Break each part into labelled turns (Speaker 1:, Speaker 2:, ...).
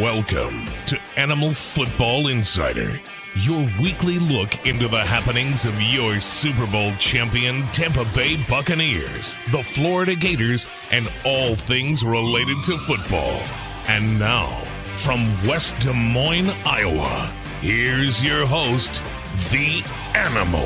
Speaker 1: Welcome to Animal Football Insider, your weekly look into the happenings of your Super Bowl champion Tampa Bay Buccaneers, the Florida Gators, and all things related to football. And now, from West Des Moines, Iowa, here's your host, The Animal.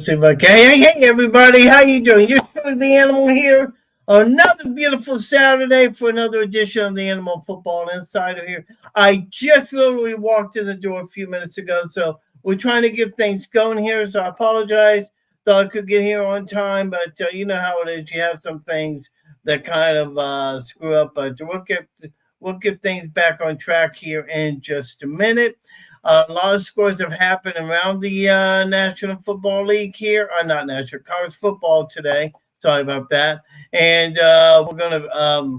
Speaker 2: Hey, everybody, how you doing? You're still The Animal here. Another beautiful Saturday for another edition of the Animal Football Insider here. I just literally walked in the door a few minutes ago, so we're trying to get things going here, so I apologize. Thought I could get here on time, but you know how it is. You have some things that kind of screw up, but we'll get things back on track here in just a minute. A lot of scores have happened around the National Football League here. Not National, college football today. Sorry about that. And we're gonna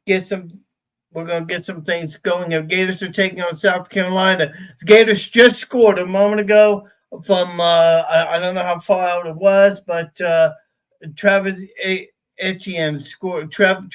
Speaker 2: get some things going here. Gators are taking on South Carolina. The Gators just scored a moment ago from I don't know how far out it was, but Travis Etienne scored. Trevor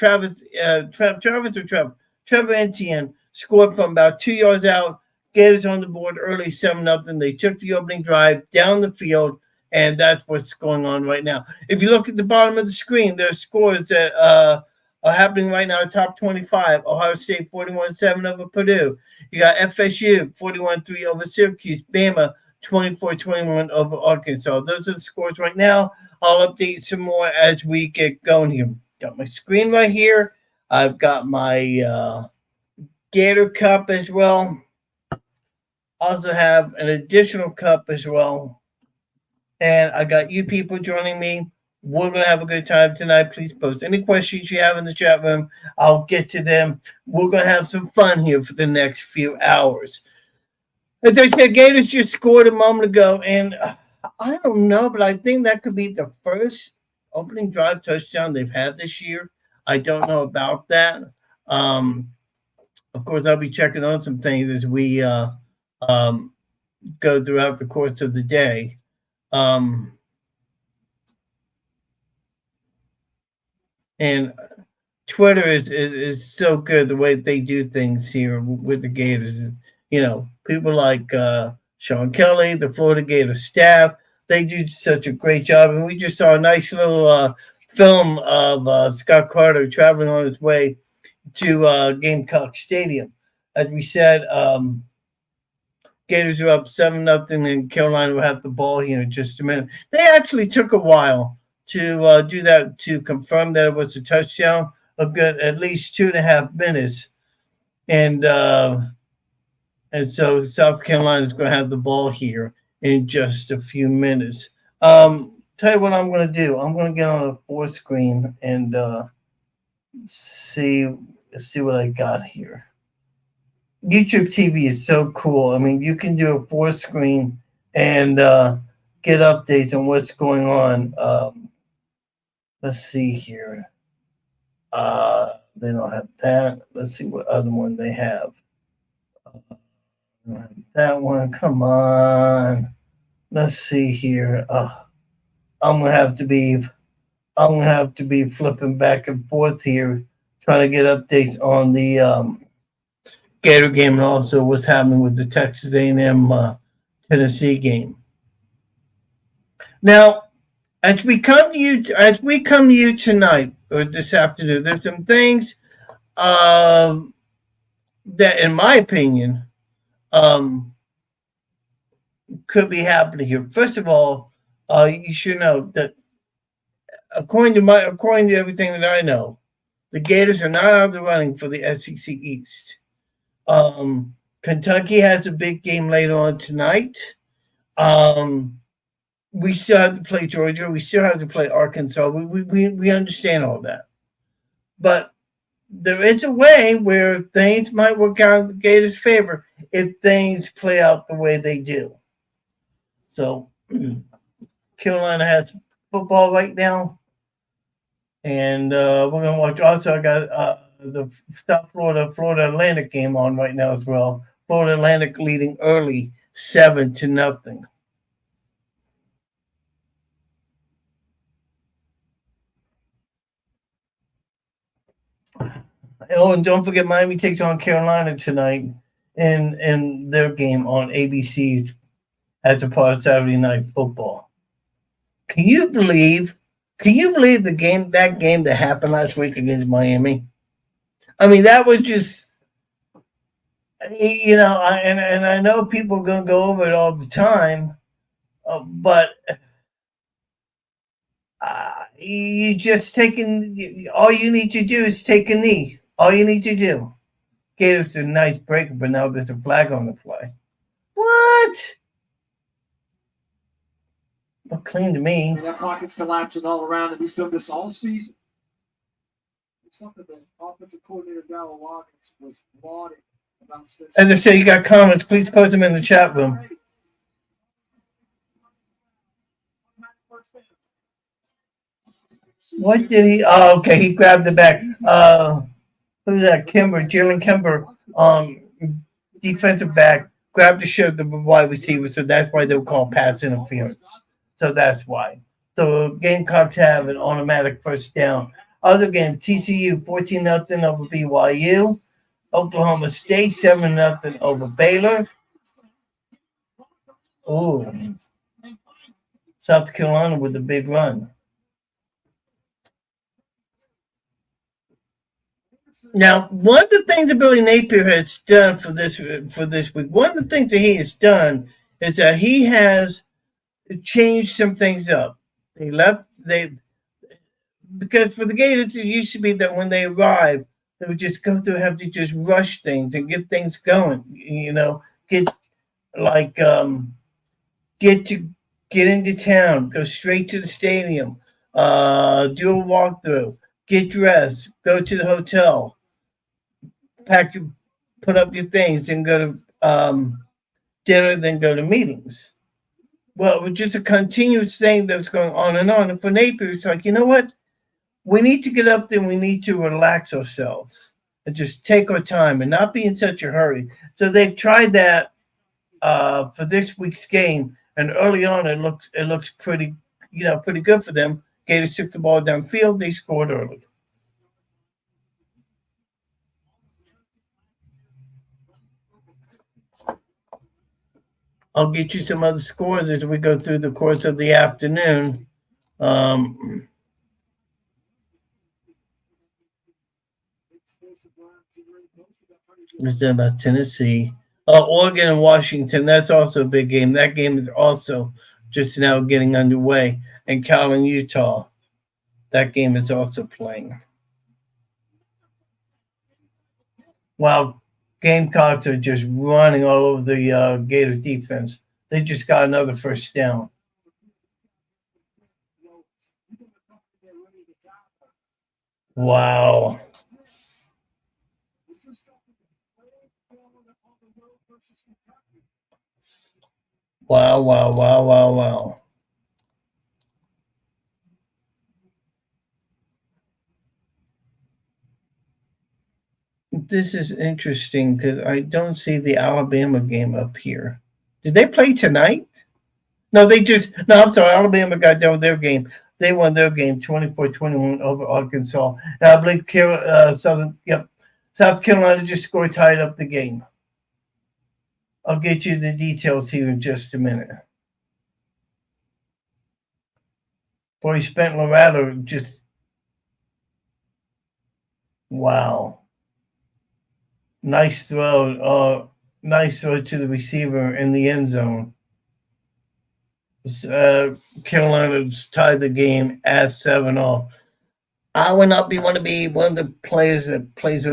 Speaker 2: Etienne scored from about 2 yards out. Gators on the board early, 7-0. They took the opening drive down the field, and that's what's going on right now. If you look at the bottom of the screen, there's scores that are happening right now. Top 25, Ohio State 41-7 over Purdue. You got FSU 41-3 over Syracuse. Bama 24-21 over Arkansas. Those are the scores right now. I'll update some more as we get going here. Got my screen right here. I've got my Gator cup as well. Also have an additional cup as well. And I got you people joining me. We're going to have a good time tonight. Please post any questions you have in the chat room. I'll get to them. We're going to have some fun here for the next few hours. As I said, Gators just scored a moment ago. And I don't know, but I think that could be the first opening drive touchdown they've had this year. I don't know about that. Of course, I'll be checking on some things as we go throughout the course of the day. And Twitter is so good the way they do things here with the Gators. You know, people like Sean Kelly, the Florida Gators staff, they do such a great job. And we just saw a nice little film of Scott Carter traveling on his way to Gamecocks Stadium. As we said, Gators are up 7-0, and Carolina will have the ball here in just a minute. They actually took a while to do that, to confirm that it was a touchdown, a good at least 2.5 minutes. And so South Carolina is going to have the ball here in just a few minutes. Tell you what I'm going to do. I'm going to get on a fourth screen and see what I got here. YouTube TV is so cool. I mean, you can do a fourth screen and get updates on what's going on. Let's see here. They don't have that. Let's see what other one they have. That one. Come on. Let's see here. I'm gonna have to be flipping back and forth here, trying to get updates on the Gator game and also what's happening with the Texas A&M Tennessee game. Now, as we come to you tonight or this afternoon, there's some things that, in my opinion, could be happening here. First of all, you should know that according to everything that I know, the Gators are not out of the running for the SEC East. Kentucky has a big game later on tonight. We still have to play Georgia. We still have to play Arkansas. We understand all that. But there is a way where things might work out in the Gators' favor if things play out the way they do. So Carolina has football right now. And we're going to watch. Also, I got the South Florida Atlantic game on right now as well. Florida Atlantic leading early 7-0. Oh, and don't forget Miami takes on Carolina tonight in their game on ABC as a part of Saturday Night Football. Can you believe? Can you believe that game that happened last week against Miami? I mean, that was just and I know people are gonna go over it all the time, but you just taking all you need to do is take a knee. All you need to do. Gator's a nice breaker, but now there's a flag on the play. What? Look clean to me.
Speaker 3: I mean, that pocket's collapsing all around, and he's done this all season. It's something that offensive coordinator Darryl Watkins was lauding about Smith.
Speaker 2: As I say, you got comments, please post them in the chat room. What did he? Oh, okay, he grabbed the back. Who's that? Jalen Kimber, defensive back, grabbed the shirt of the wide receiver, so that's why they were called pass interference. So that's why. So Gamecocks have an automatic first down. Other game, TCU 14-0 over BYU. Oklahoma State 7-0 over Baylor. Oh, South Carolina with a big run. Now, one of the things that Billy Napier has done for this week, one of the things that he has done is that he has changed some things up. Because for the Gators, it used to be that when they arrive, they would just go through, have to just rush things and get things going. Get into town, go straight to the stadium, do a walkthrough, get dressed, go to the hotel, put up your things, and go to dinner, then go to meetings. Well, it was just a continuous thing that was going on and on. And for Napier, it's like, you know what? We need to get up there and we need to relax ourselves and just take our time and not be in such a hurry. So they've tried that for this week's game, and early on it looks pretty good for them. Gators took the ball downfield, they scored early. I'll get you some other scores as we go through the course of the afternoon. It's about Tennessee. Oregon and Washington, that's also a big game. That game is also just now getting underway. And Cal and Utah, that game is also playing. Wow. Gamecocks are just running all over the Gator defense. They just got another first down. Wow. Wow. This is interesting because I don't see the Alabama game up here. Did they play tonight? No, I'm sorry. Alabama got done with their game. They won their game 24-21 over Arkansas. And I believe South Carolina just scored, tied up the game. I'll get you the details here in just a minute. Boy, spent Loretta just wow. Nice throw to the receiver in the end zone. Carolina's tied the game at 7-0. I would not want to be one of the players that plays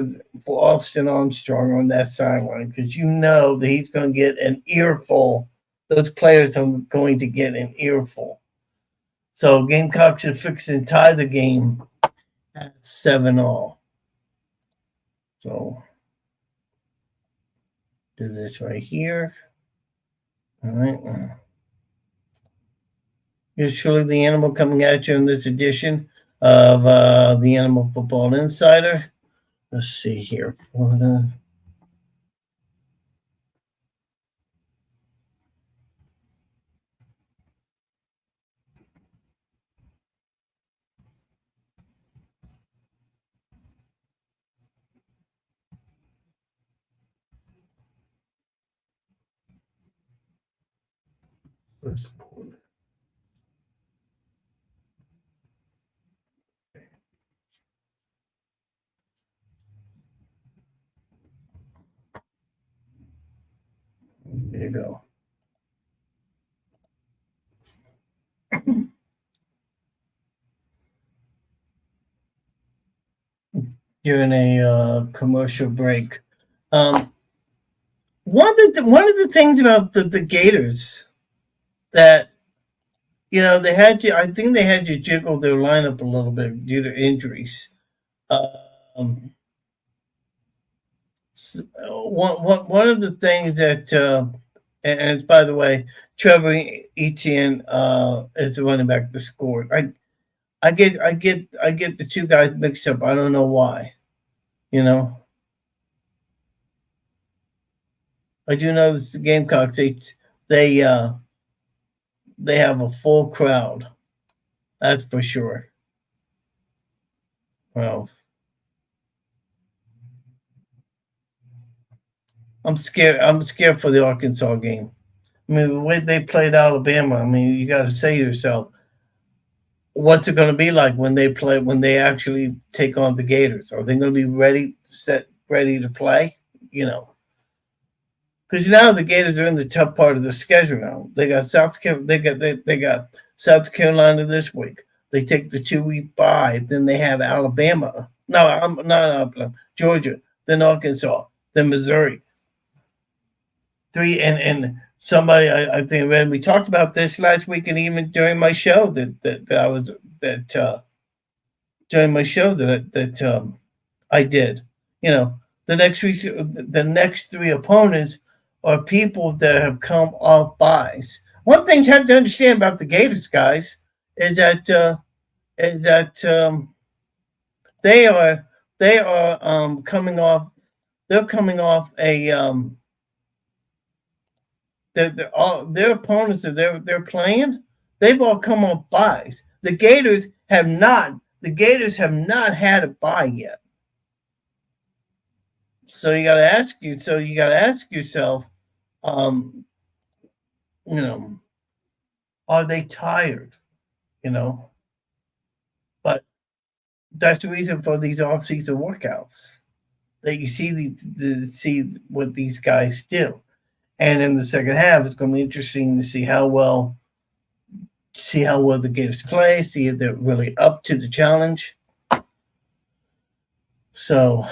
Speaker 2: for Austin Armstrong on that sideline, because you know that he's going to get an earful. Those players are going to get an earful. So Gamecocks are fixing to tie the game at 7-0. So do this right here. All right. Here's truly the animal coming at you in this edition of the Animal Football Insider. Let's see here. There you go. During a commercial break. One of the things about the Gators that they had you. I think they had you jiggle their lineup a little bit due to injuries. Um, one of the things that, and by the way, Trevor Etienne is the running back that scored. I get the two guys mixed up. I don't know why. I do know this the Gamecocks. They have a full crowd. That's for sure. Well, I'm scared. I'm scared for the Arkansas game. I mean, the way they played Alabama. I mean, you got to say to yourself, what's it going to be like when they actually take on the Gators? Are they going to be ready to play? Because now the Gators are in the tough part of the schedule now. They got they got South Carolina this week. They take the 2-week bye. Then they have Alabama. No, I'm not Georgia. Then Arkansas. Then Missouri. Three and somebody I think when we talked about this last week and even during my show during my show that I did. The next three opponents are people that have come off buys. One thing you have to understand about the Gators, guys, is that they are coming off. They're coming off a their opponents that they're playing. They've all come off buys. The Gators have not. The Gators have not had a bye yet. So you got to ask yourself, are they tired? But that's the reason for these off-season workouts that you see what these guys do, and in the second half, it's going to be interesting to see how well the Gators play, see if they're really up to the challenge. So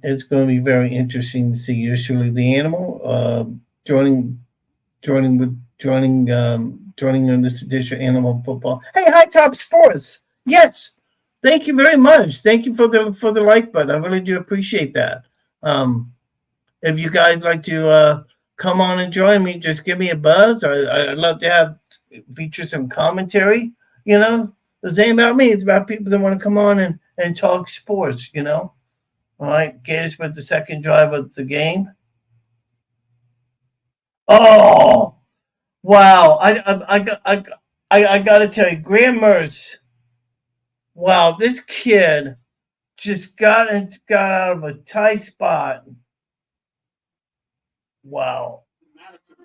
Speaker 2: it's going to be very interesting to see usually the animal joining in this edition of Animal Football. Hey, High Top Sports. Yes. Thank you very much. Thank you for the like button. I really do appreciate that. If you guys like to come on and join me, just give me a buzz. I'd love to feature some commentary. The thing about me, it's about people that want to come on and talk sports. All right, Gators with the second drive of the game. Oh, wow! I got to tell you, Graham Mertz. Wow, this kid just got out of a tight spot. Wow,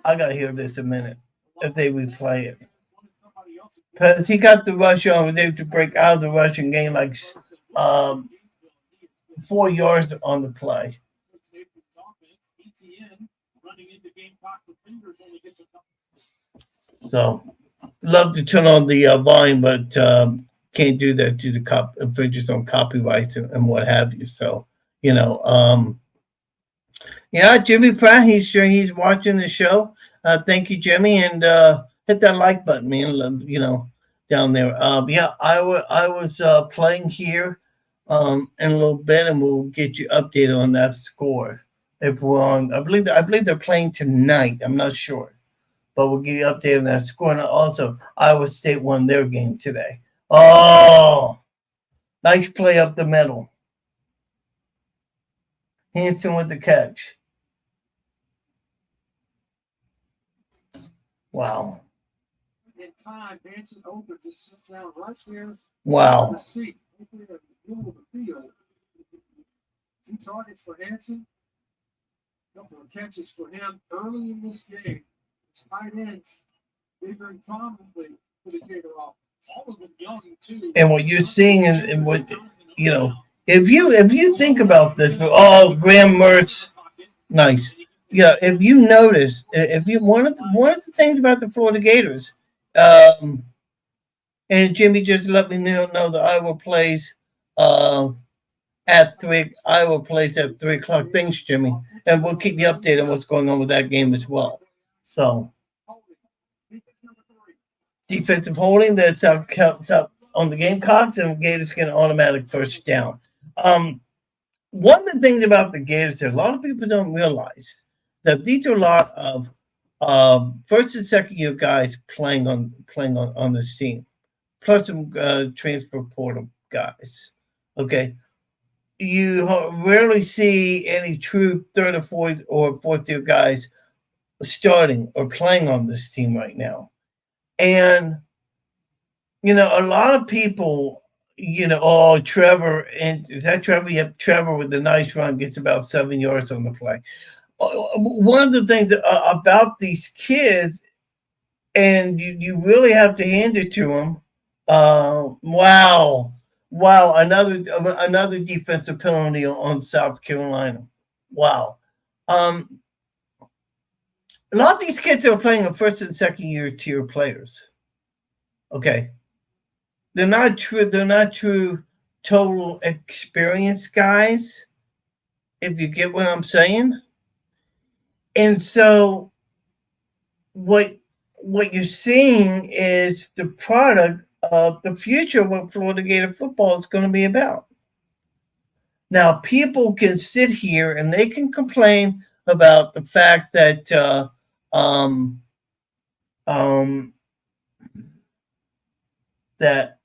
Speaker 2: I got to hear this a minute if they replay it. Because he got the rush on, was able to break out of the rushing game like 4 yards on the play. So, love to turn on the volume, but can't do that due to infringements on copyrights and what have you. So, Jimmy Pratt, he's watching the show. Thank you, Jimmy, and hit that like button, man. Down there. I was playing here in a little bit, and we'll get you updated on that score. If we're on, I believe they're playing tonight. I'm not sure, but we'll give you an update on that score. And also, Iowa State won their game today. Oh, nice play up the middle. Hanson with the catch. Wow.
Speaker 3: In time, Hanson open just sits down right there.
Speaker 2: Wow.
Speaker 3: On the seat, right there in the middle of the field. 2 targets for Hanson. A couple of catches for him early in this game. His tight ends, figuring prominently for the Gator offense. All of them young too.
Speaker 2: And what you're seeing and what if you think about this, Graham Mertz, nice. Yeah, if you notice, if you one of the things about the Florida Gators, and Jimmy just let me know that Iowa plays at 3. Iowa plays at 3:00. Thanks, Jimmy, and we'll keep you updated on what's going on with that game as well. So, defensive holding that's out on the Gamecocks, and the Gators get an automatic first down. One of the things about the Gators that a lot of people don't realize that these are a lot of first and second year guys playing on this team, plus some transfer portal guys. Okay, you rarely see any true third or fourth year guys starting or playing on this team right now. And, a lot of people, Trevor, and is that Trevor? Yep, Trevor with the nice run gets about 7 yards on the play. One of the things about these kids, and you really have to hand it to them. Wow, another defensive penalty on South Carolina. Wow. A lot of these kids are playing a first and second year tier players. Okay. They're not true total experience guys, if you get what I'm saying. And so what you're seeing is the product of the future of what Florida Gator football is going to be about. Now, people can sit here and they can complain about the fact that that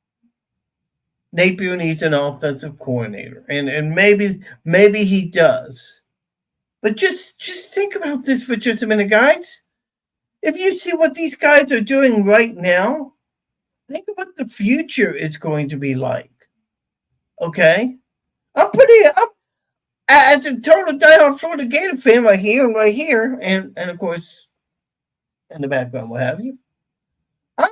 Speaker 2: Napier needs an offensive coordinator, and maybe he does. But just think about this for just a minute, guys. If you see what these guys are doing right now, think of what the future is going to be like. Okay? I'm as a total diehard Florida Gator fan right here, and of course, in the background, what have you. I'm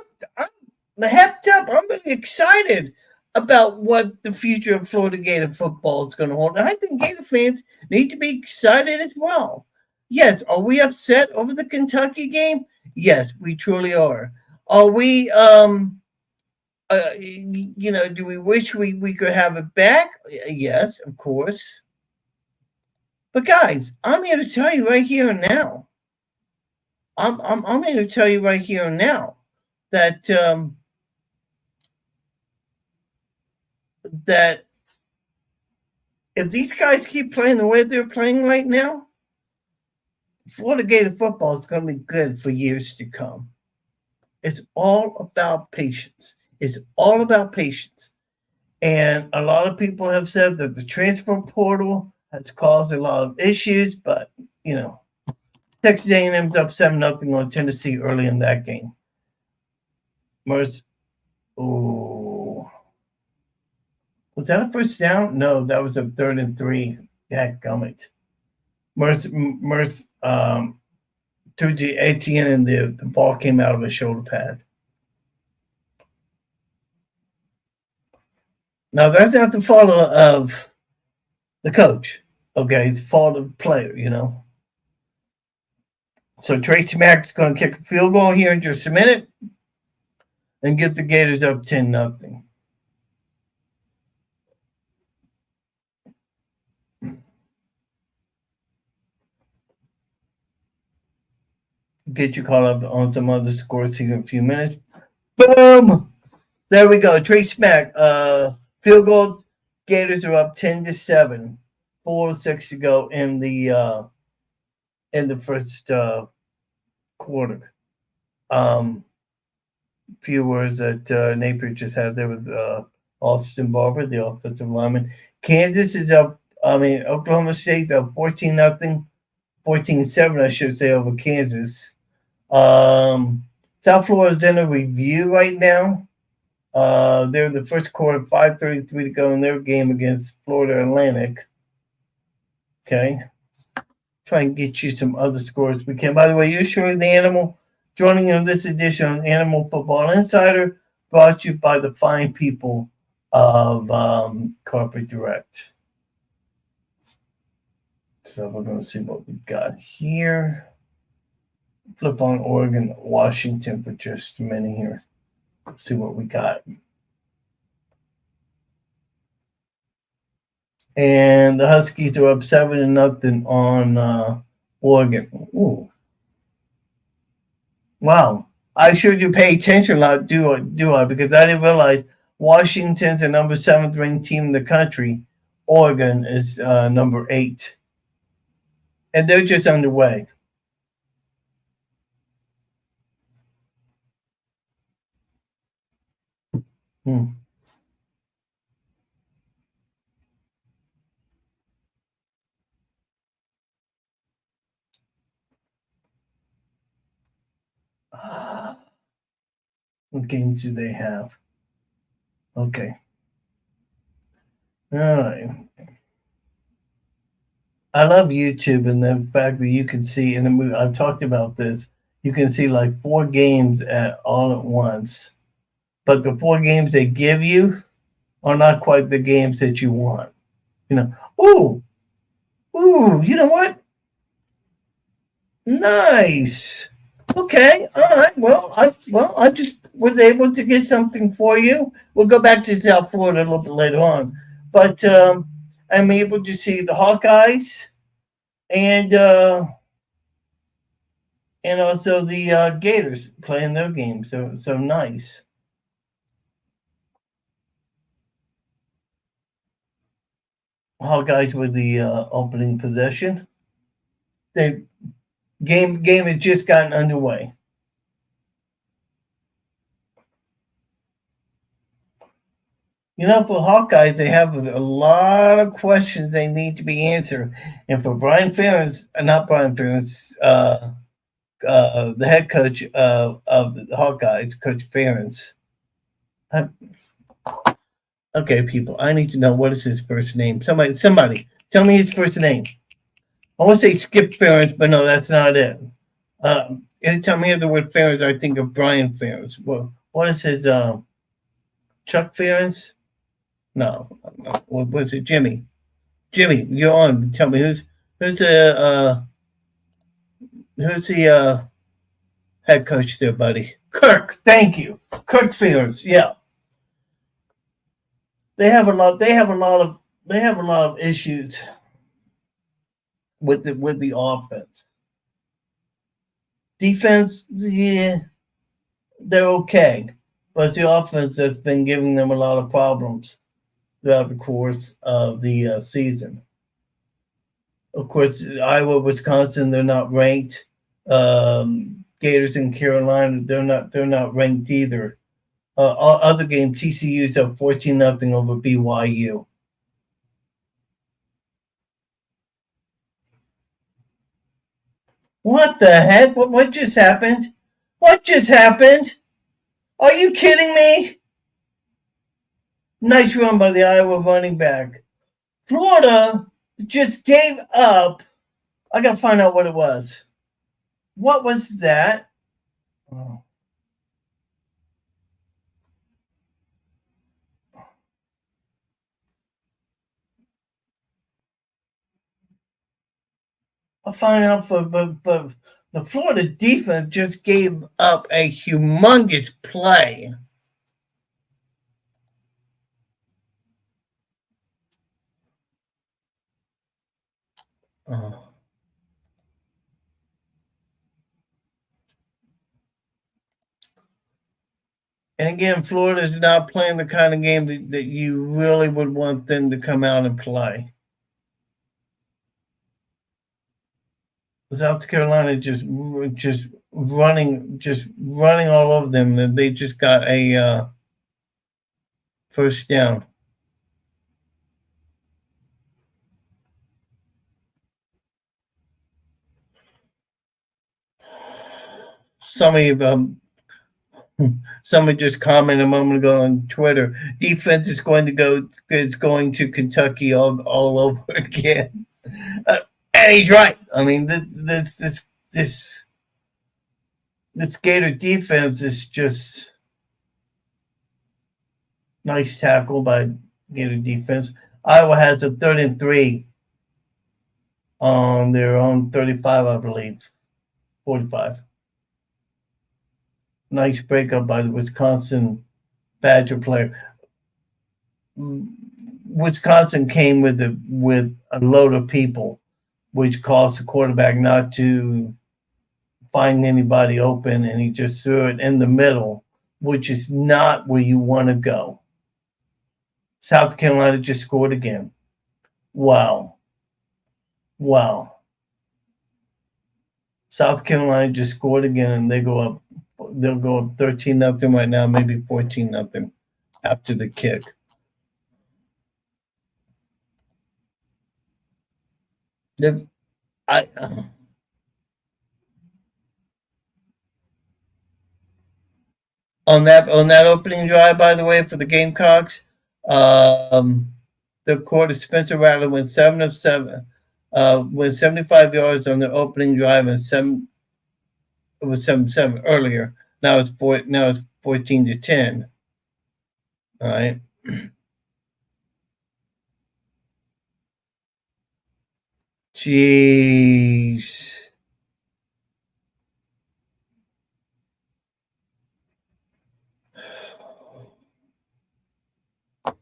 Speaker 2: hepped up. I'm really excited about what the future of Florida Gator football is going to hold. And I think Gator fans need to be excited as well. Yes, are we upset over the Kentucky game? Yes, we truly are. Are we, do we wish we could have it back? Yes, of course. But guys, I'm here to tell you right here and now. I'm here to tell you right here and now that that if these guys keep playing the way they're playing right now, Florida Gator football is going to be good for years to come. It's all about patience. It's all about patience. And a lot of people have said that the transfer portal has caused a lot of issues, but, Texas A&M's up 7-0 on Tennessee early in that game. Was that a first down? No, that was a 3rd and 3. Dadgummit. Mertz to the ATN, and the ball came out of his shoulder pad. Now, that's not the fault of the coach. Okay, it's the fault of the player, So Tracy Mack's going to kick a field goal here in just a minute and get the Gators up 10-0. Get you caught up on some other scores here in a few minutes. Boom! There we go. Trace Mack. Field goal. Gators are up 10-7. 4:06 to go in the first quarter. Few words that Napier just had there with Austin Barber, the offensive lineman. Kansas is up Oklahoma State's up 14-0, 14-7, I should say, over Kansas. South Florida's in a review right now. They're in the first quarter, 5:33 to go in their game against Florida Atlantic. Okay. Try and get you some other scores we can. By the way, you're Shirley the Animal, joining in this edition on Animal Football Insider, brought to you by the fine people of Corporate Direct. So we're going to see what we've got here. Flip on Oregon, Washington for just a minute here. See what we got. And the Huskies are up 7-0 on Oregon. Ooh. Wow. I sure do pay attention a lot, do I? Because I didn't realize Washington's the number 7th ranked team in the country. Oregon is number 8. And they're just underway. What games do they have? Okay. All right. I love YouTube and the fact that you can see in the movie. I've talked about this. You can see like 4 games all at once, but the 4 games they give you are not quite the games that you want. Ooh, you know what? Nice. Okay, all right. Well, I just was able to get something for you. We'll go back to South Florida a little bit later on, but I'm able to see the Hawkeyes and also the Gators playing their game. So nice. Hawkeyes with the opening possession. The game had just gotten underway. For Hawkeyes, they have a lot of questions they need to be answered. And for Brian Ferentz, not Brian Ferentz, the head coach of the Hawkeyes, Coach Ferentz. Okay, people, I need to know what is his first name. Somebody, tell me his first name. I want to say Skip Ferentz, but no, that's not it. Anytime I hear the word Ferentz, I think of Brian Ferentz. Well, what is his Chuck Ferentz? No. What was it? Jimmy, you're on. Tell me who's the head coach there, buddy? Kirk. Thank you, Kirk Ferentz. Yeah. They have a lot of issues with the offense. Defense, yeah, they're okay, but it's the offense that's been giving them a lot of problems throughout the course of the season. Of course, Iowa, Wisconsin, they're not ranked. Gators in Carolina, they're not ranked either. Other game, TCU's up 14-0 over BYU. What the heck? What just happened? What just happened? Are you kidding me? Nice run by the Iowa running back. Florida just gave up. I got to find out what it was. What was that? Oh. I'll find out but the Florida defense just gave up a humongous play. Oh. And again, Florida is not playing the kind of game that you really would want them to come out and play. South Carolina just running all over them. They just got a first down. Someone just commented a moment ago on Twitter. Defense is going to Kentucky all over again, and he's right. I mean, this Gator defense is just nice tackle by Gator defense. Iowa has a 3rd and 3 on their own 35, I believe, 45. Nice breakup by the Wisconsin Badger player. Wisconsin came with a load of people, which caused the quarterback not to find anybody open, and he just threw it in the middle, which is not where you want to go. South Carolina just scored again. Wow. South Carolina just scored again, and they'll go up 13-0 right now, maybe 14-0 after the kick. On that opening drive, by the way, for the Gamecocks, the quarter Spencer Rattler went 7 of 7, with 75 yards on the opening drive, and it was 7-7 earlier. Now it's 14-10. All right. Jeez.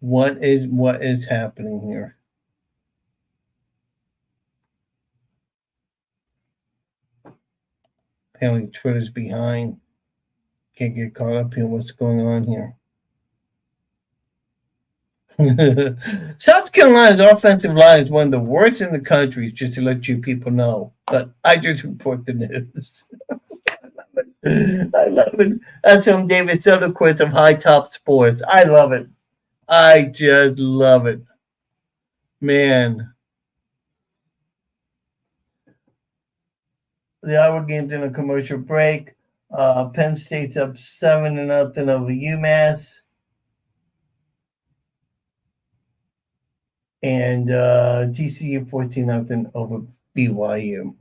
Speaker 2: What is happening here? Apparently Twitter's behind. Can't get caught up in what's going on here. South Carolina's offensive line is one of the worst in the country, just to let you people know. But I just report the news. I love it. That's from David Soderquist of High Top Sports. I love it. I just love it. Man. The Iowa game's in a commercial break. Penn State's up 7-0 over UMass. And TCU 14-0 over BYU.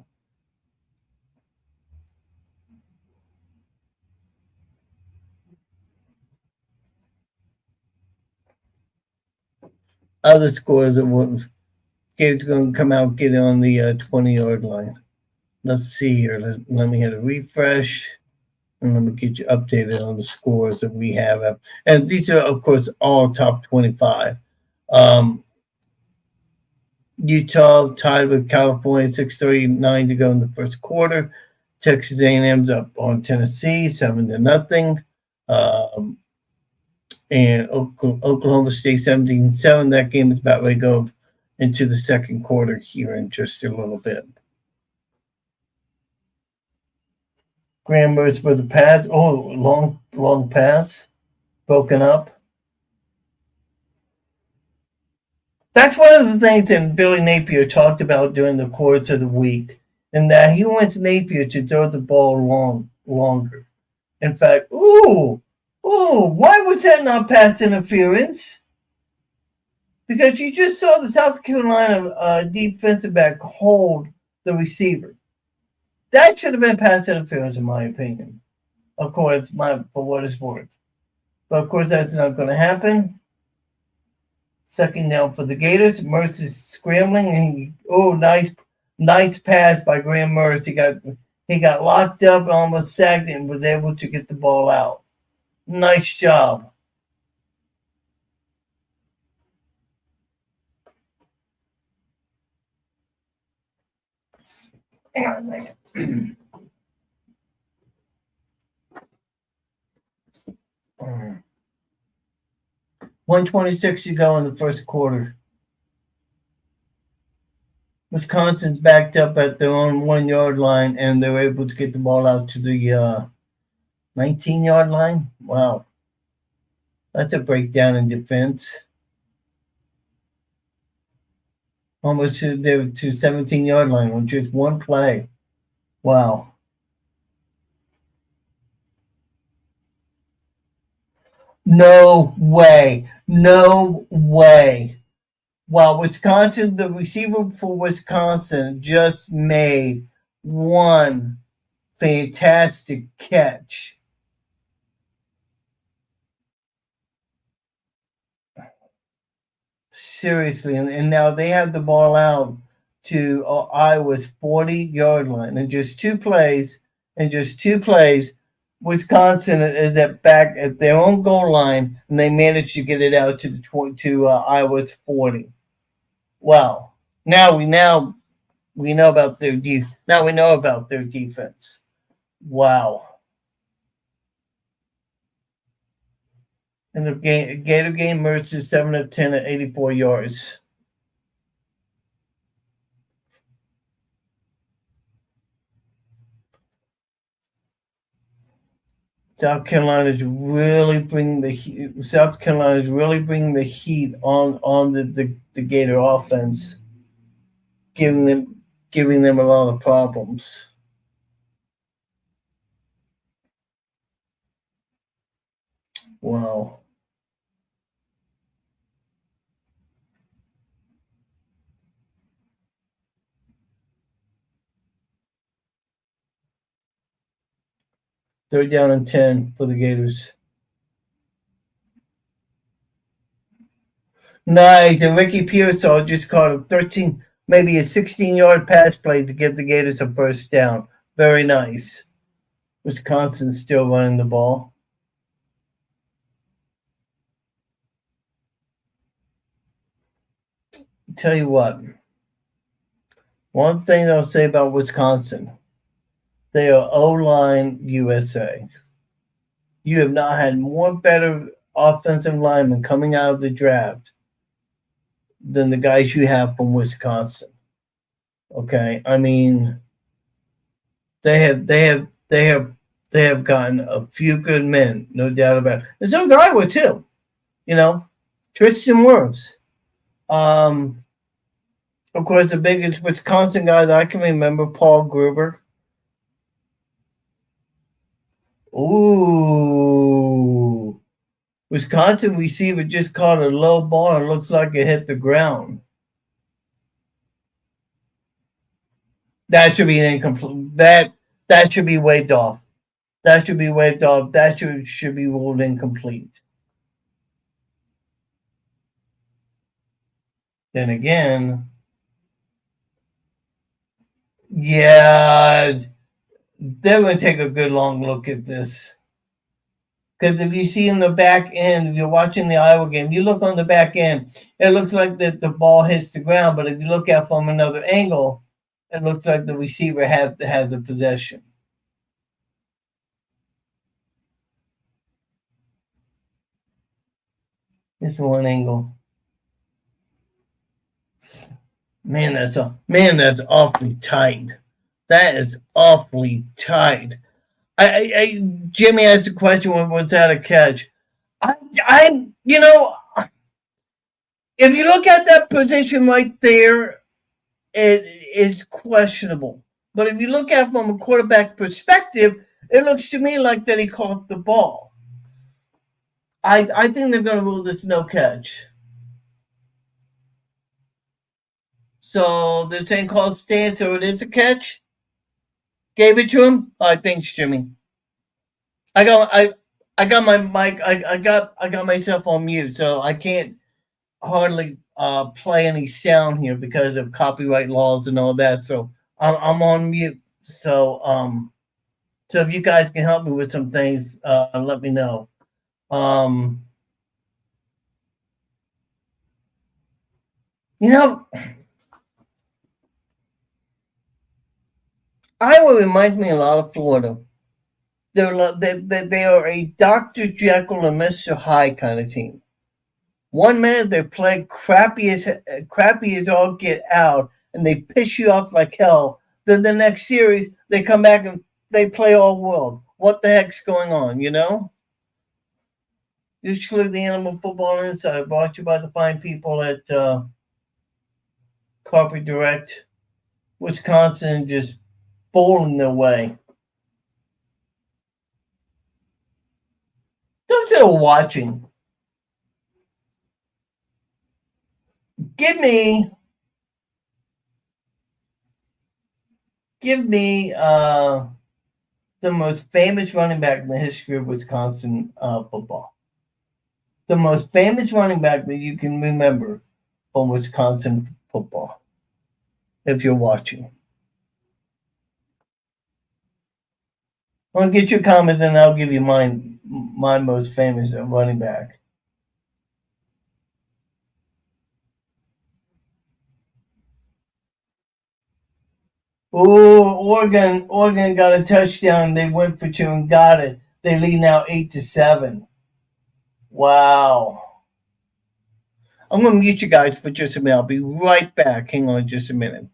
Speaker 2: Other scores of what game's going to come out, get on the 20-yard line. Let's see here. Let me hit a refresh, and let me get you updated on the scores that we have. And these are, of course, all top 25. Utah tied with California, 6:39 to go in the first quarter. Texas A&M's up on Tennessee, 7-0. And Oklahoma State 17-7. That game is about ready to go into the second quarter here in just a little bit. Graham Mertz for the pass. Oh, long pass. Broken up. That's one of the things that Billy Napier talked about during the course of the week, and that he wants Napier to throw the ball longer. In fact, why was that not pass interference? Because you just saw the South Carolina defensive back hold the receiver. That should have been pass interference, in my opinion. Of course, for what it's worth. But of course, that's not going to happen. Second down for the Gators. Mertz is scrambling, and nice pass by Graham Mertz. He got locked up, almost sacked, and was able to get the ball out. Nice job. Hang on a second. 1:26 to go in the first quarter. Wisconsin's backed up at their own 1-yard line, and they're able to get the ball out to the 19-yard line. Wow. That's a breakdown in defense. Almost to the 17-yard line with just one play. Wow. No way. No way. Wow, Wisconsin, the receiver for Wisconsin just made one fantastic catch. Seriously, and now they have the ball out to Iowa's 40-yard line in just two plays. In just two plays, Wisconsin is at their own goal line, and they managed to get it out to Iowa's 40. Wow! Now we know about now we know about their defense. Wow! And the Gator game merged to 7 of 10 at 84 yards. South Carolina is really bringing the heat. South Carolina is really bringing the heat on the Gator offense, giving them a lot of problems. Wow. Third down and 10 for the Gators. Nice. And Ricky Pearsall just caught a 13, maybe a 16-yard pass play to give the Gators a first down. Very nice. Wisconsin's still running the ball. Tell you what. One thing I'll say about Wisconsin, they are O-line USA. You have not had more better offensive linemen coming out of the draft than the guys you have from Wisconsin. Okay, I mean, they have gotten a few good men, no doubt about it. And so is Iowa too. You know, Tristan Wirfs. Of course, the biggest Wisconsin guy that I can remember, Paul Gruber. Ooh. Wisconsin receiver just caught a low ball and looks like it hit the ground. That should be an incomplete. That should be waved off. That should be waved off. That should be ruled incomplete. Then again, yeah, they're going to take a good long look at this. Because if you see in the back end, if you're watching the Iowa game, you look on the back end, it looks like that the ball hits the ground. But if you look at from another angle, it looks like the receiver had to have the possession. It's one angle. Man, that's awfully tight. That is awfully tight. Jimmy asked a question what's that a catch? If you look at that position right there, it is questionable. But if you look at it from a quarterback perspective, it looks to me like that he caught the ball. I think they're going to rule this no catch. So they're saying call stance, so it is a catch. Gave it to him. All right, thanks, Jimmy. I got my mic. I got myself on mute, so I can't hardly play any sound here because of copyright laws and all that. So I'm on mute. So if you guys can help me with some things, let me know. Iowa reminds me a lot of Florida. They are a Dr. Jekyll and Mr. Hyde kind of team. 1 minute they play crappy as all get out, and they piss you off like hell. Then the next series they come back and they play all world. What the heck's going on? Usually the Animal Football Insider brought to you by the fine people at Corporate Direct. Wisconsin just bowling their way. Don't that are watching, give me the most famous running back in the history of Wisconsin football. The most famous running back that you can remember from Wisconsin football, if you're watching. I'll get your comment, and I'll give you my most famous running back. Oh, Oregon got a touchdown. They went for two and got it. They lead now 8-7. Wow. I'm going to mute you guys for just a minute. I'll be right back. Hang on just a minute.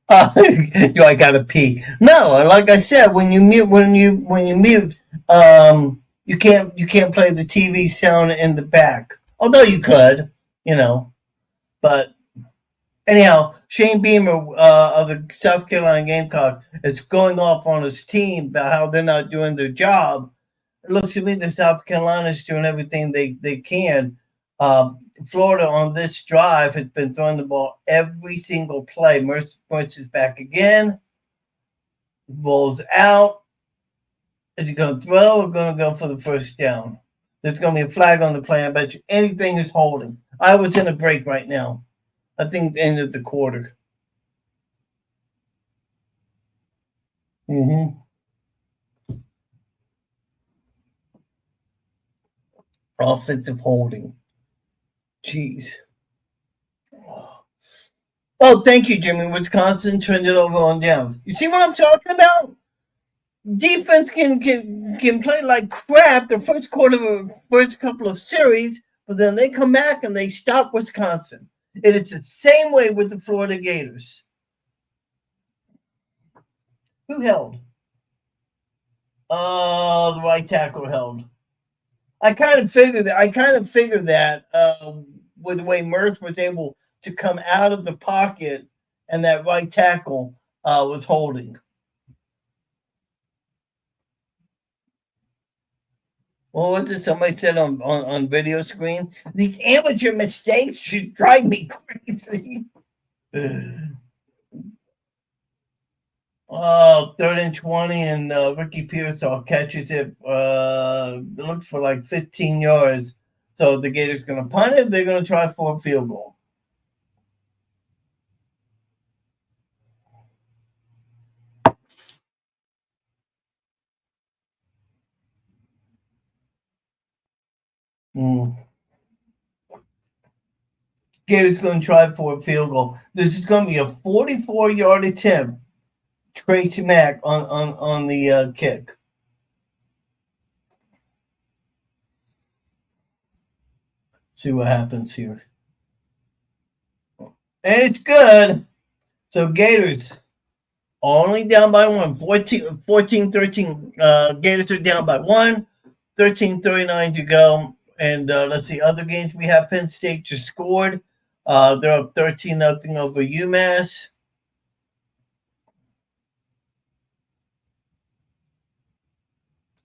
Speaker 2: I gotta pee. No, like I said, when you mute, you can't play the TV sound in the back. Although you could, but anyhow, Shane Beamer of the South Carolina Gamecocks is going off on his team about how they're not doing their job. It looks to me that South Carolina's doing everything they can. Florida on this drive has been throwing the ball every single play. Mertz is back again. Rolls out. Is he going to throw or going to go for the first down? There's going to be a flag on the play. I bet you anything is holding. I was in a break right now. I think the end of the quarter. Offensive holding. Jeez. Oh, thank you, Jimmy. Wisconsin turned it over on downs. You see what I'm talking about? Defense can play like crap the first couple of series, but then they come back and they stop Wisconsin. And it's the same way with the Florida Gators. Who held? The right tackle held. I kind of figured that with the way Mertz was able to come out of the pocket and that right tackle was holding. Well, what did somebody said on video screen? These amateur mistakes should drive me crazy. 3rd and 20, and Ricky Pearsall catches it. It looks for like 15 yards. So the Gators going to punt it. They're going to try for a field goal. Gators going to try for a field goal. This is going to be a 44-yard attempt. Tracy Mack on the kick. See what happens here. And it's good. So Gators only down by one. 14-13. Gators are down by one. 13:39 to go. And let's see, other games we have. Penn State just scored. They're up 13-0 over UMass.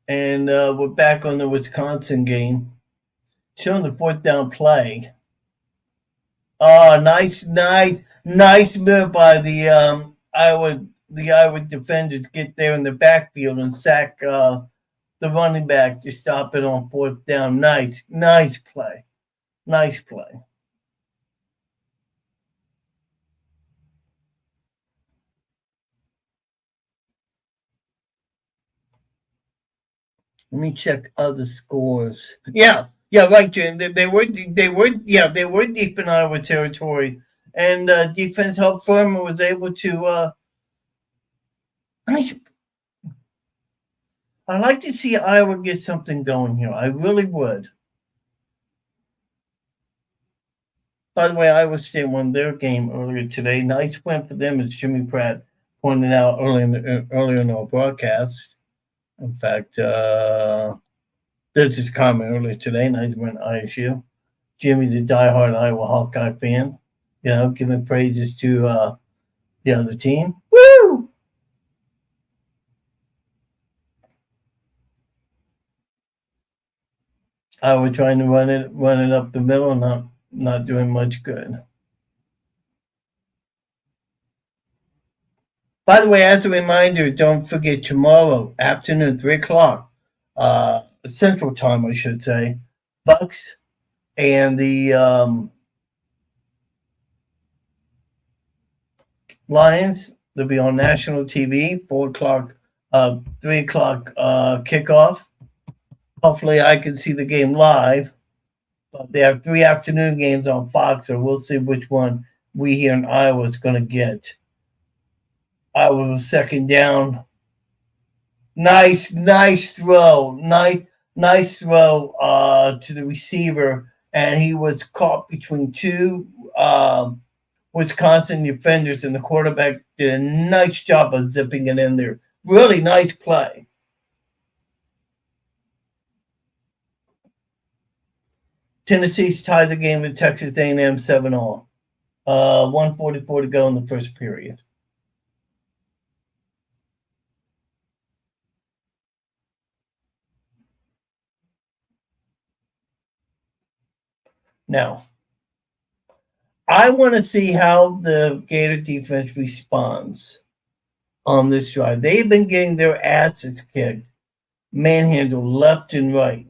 Speaker 2: And we're back on the Wisconsin game. Showing the 4th down play. Oh, nice move by the Iowa defender to get there in the backfield and sack the running back to stop it on 4th down. Nice play. Nice play. Let me check other scores. Yeah, Yeah, right, Jim. They were deep in Iowa territory, and defense helped Furman was able to. I I like to see Iowa get something going here. I really would. By the way, Iowa State won their game earlier today. Nice win for them, as Jimmy Pratt pointed out earlier in our broadcast. In fact, there's his comment earlier today. Nice win ISU. Jimmy's a diehard Iowa Hawkeye fan. Giving praises to the other team. Woo! Iowa trying to run it up the middle, not doing much good. By the way, as a reminder, don't forget tomorrow afternoon, 3 o'clock, Central Time, I should say. Bucks and the Lions. They'll be on national TV. 4 o'clock, 3 o'clock kickoff. Hopefully, I can see the game live. But they have 3 afternoon games on Fox, so we'll see which one we here in Iowa is going to get. Iowa was second down. Nice throw. Nice throw to the receiver, and he was caught between two Wisconsin defenders, and the quarterback did a nice job of zipping it in there. Really nice play. Tennessee's tied the game with Texas A&M 7-all. 1:44 to go in the first period. Now, I want to see how the Gator defense responds on this drive. They've been getting their asses kicked, manhandled left and right.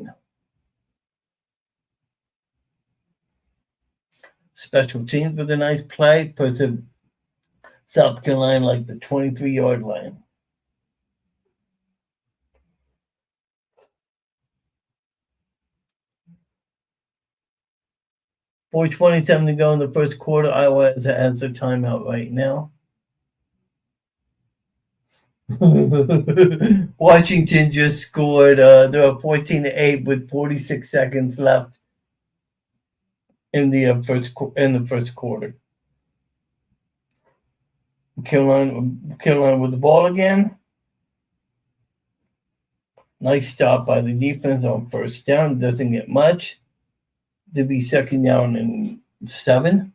Speaker 2: Special teams with a nice play, puts a South Carolina like the 23-yard line. .427 to go in the first quarter. Iowa has a timeout right now. Washington just scored. They were 14-8 with 46 seconds left in the first quarter. Carolina with the ball again. Nice stop by the defense on first down. Doesn't get much. To be second down and 7.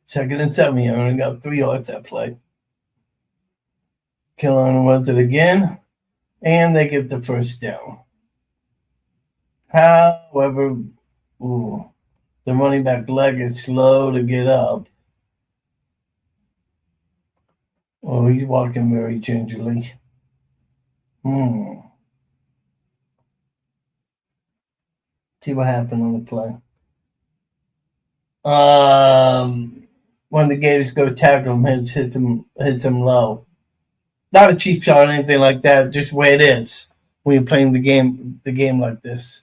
Speaker 2: Second and 7. You only got 3 yards that play. Carolina runs it again, and they get the first down. However, the running back leg is slow to get up. Oh, he's walking very gingerly. See what happened on the play. When the Gators go tackle him, hits him low. Not a cheap shot or anything like that. Just the way it is when you're playing the game like this.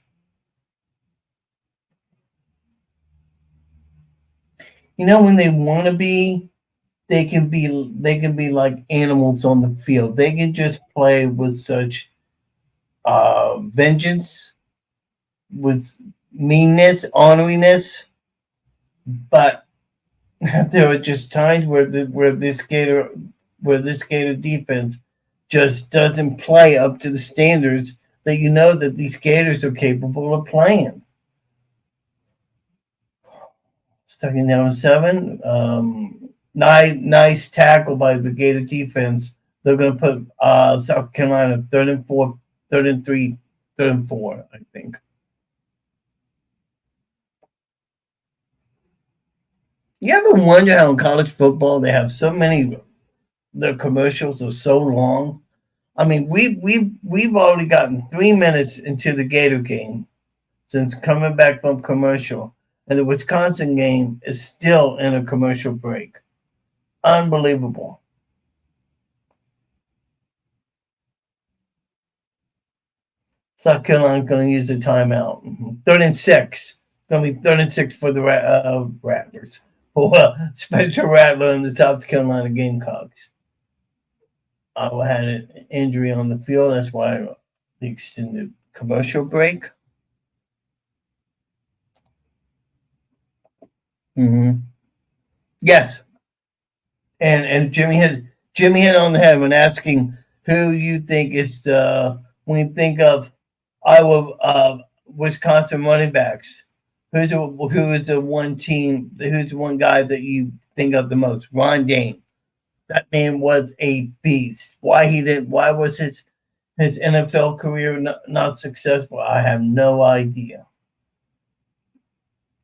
Speaker 2: When they want to be, they can be like animals on the field. They can just play with such vengeance, with meanness, orneriness. But there are just times where this Gator defense just doesn't play up to the standards that that these Gators are capable of playing. Second down 7. Nice tackle by the Gator defense. They're going to put South Carolina 3rd and 4, 3rd and 3, 3rd and 4, I think. You ever wonder how in college football they have so many? Their commercials are so long. I mean, we've already gotten 3 minutes into the Gator game, since coming back from commercial. And the Wisconsin game is still in a commercial break. Unbelievable. South Carolina's going to use a timeout. 3rd and 6. Going to be 3rd and 6 for the Rattlers. For Spencer Rattler and the South Carolina Gamecocks. I had an injury on the field. That's why the extended commercial break. Yes. And Jimmy hit on the head when asking who you think is when you think of Iowa, Wisconsin running backs. Who is the one guy that you think of the most? Ron Dane. That man was a beast. Why was his NFL career not successful? I have no idea.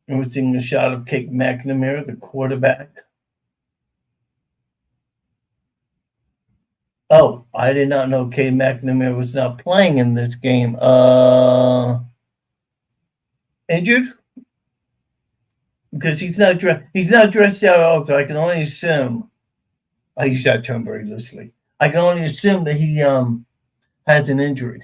Speaker 2: And we're seeing a shot of Cade McNamara, the quarterback. Oh, I did not know Cade McNamara was not playing in this game. Injured? Because he's not dressed out also. I can only assume. I use that term very loosely. I can only assume that he has an injury.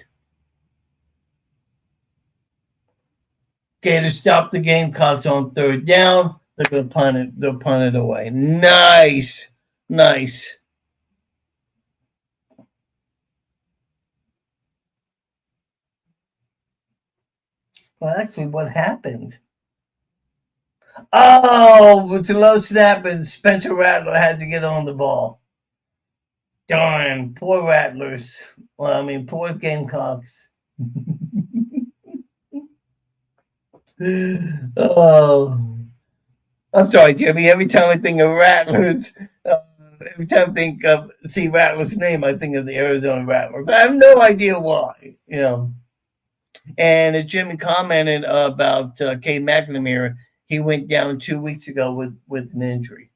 Speaker 2: Gator stopped the Gamecocks on 3rd down. They're going to punt it. They'll punt it away. Nice. Well, actually, what happened? Oh, with the low snap, and Spencer Rattler had to get on the ball. Darn, poor Rattlers. Well, I mean, poor Gamecocks. Oh, I'm sorry, Jimmy. Every time I think of Rattlers, every time I see Rattler's name, I think of the Arizona Rattlers. I have no idea why, And as Jimmy commented about Cade McNamara, he went down 2 weeks ago with an injury.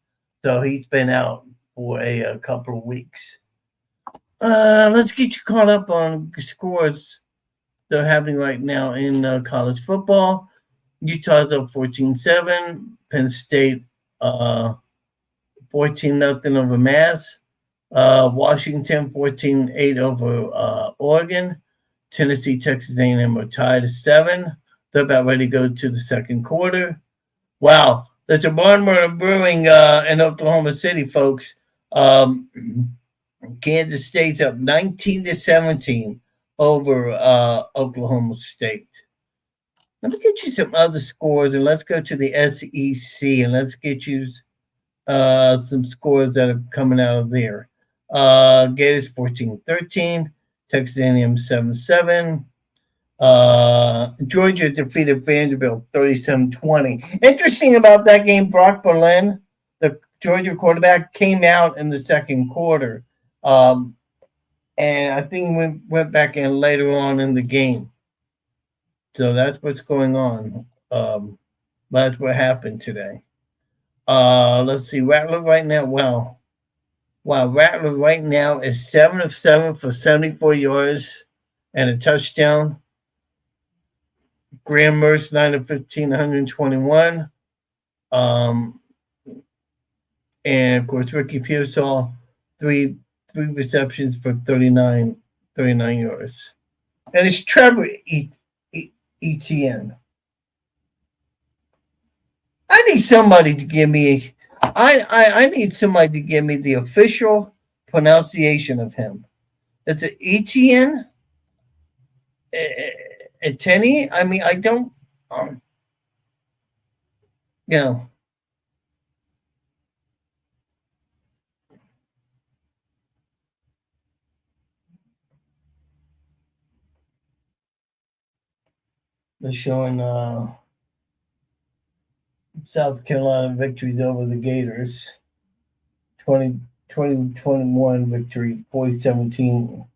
Speaker 2: So he's been out for a couple of weeks. Let's get you caught up on scores that are happening right now in college football. Utah's up 14-7. Penn State 14-0 over Mass. Washington 14-8 over Oregon. Tennessee, Texas A&M are tied at 7. They're about ready to go to the second quarter. Wow, there's a barn burner brewing in Oklahoma City, folks. Kansas State's up 19-17 over Oklahoma State. Let me get you some other scores, and let's go to the SEC, and let's get you some scores that are coming out of there. Gators 14-13. Texas A&M 7-7. Georgia defeated Vanderbilt 37-20. Interesting about that game, Brock Berlin, the Georgia quarterback, came out in the second quarter. And I think we went back in later on in the game. So that's what's going on. That's what happened today. Let's see. Rattler right now. Wow, Rattler right now is 7 of 7 for 74 yards and a touchdown. Graham Mertz 9 of 15, 121. And of course, Ricky Pearsall, three receptions for 39 yards. And it's Trevor Etienne. I need somebody to give me I need somebody to give me the official pronunciation of him. It's an Etienne. Etienne. I mean, I don't. They're showing South Carolina victories over the Gators. 2021 victory, 40-17.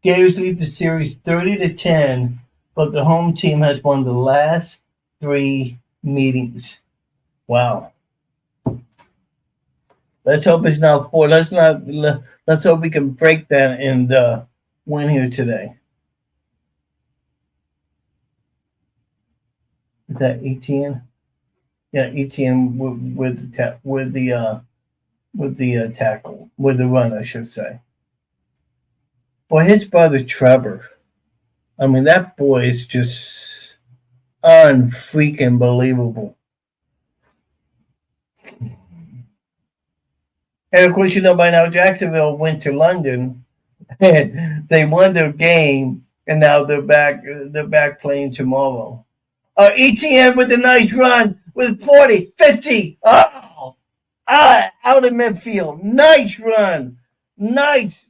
Speaker 2: Gators lead the series 30-10, but the home team has won the last 3 meetings. Wow. Let's hope it's not 4. Let's hope we can break that and win here today. Is that ETN? Yeah, ETN with the tackle, with the run, I should say. Boy, his brother Trevor. I mean, that boy is just unfreaking believable. And of course, you know by now Jacksonville went to London and they won their game, and now they're back. They're back playing tomorrow. ETN with a nice run with 40, 50. Oh, out of midfield. Nice run. Nice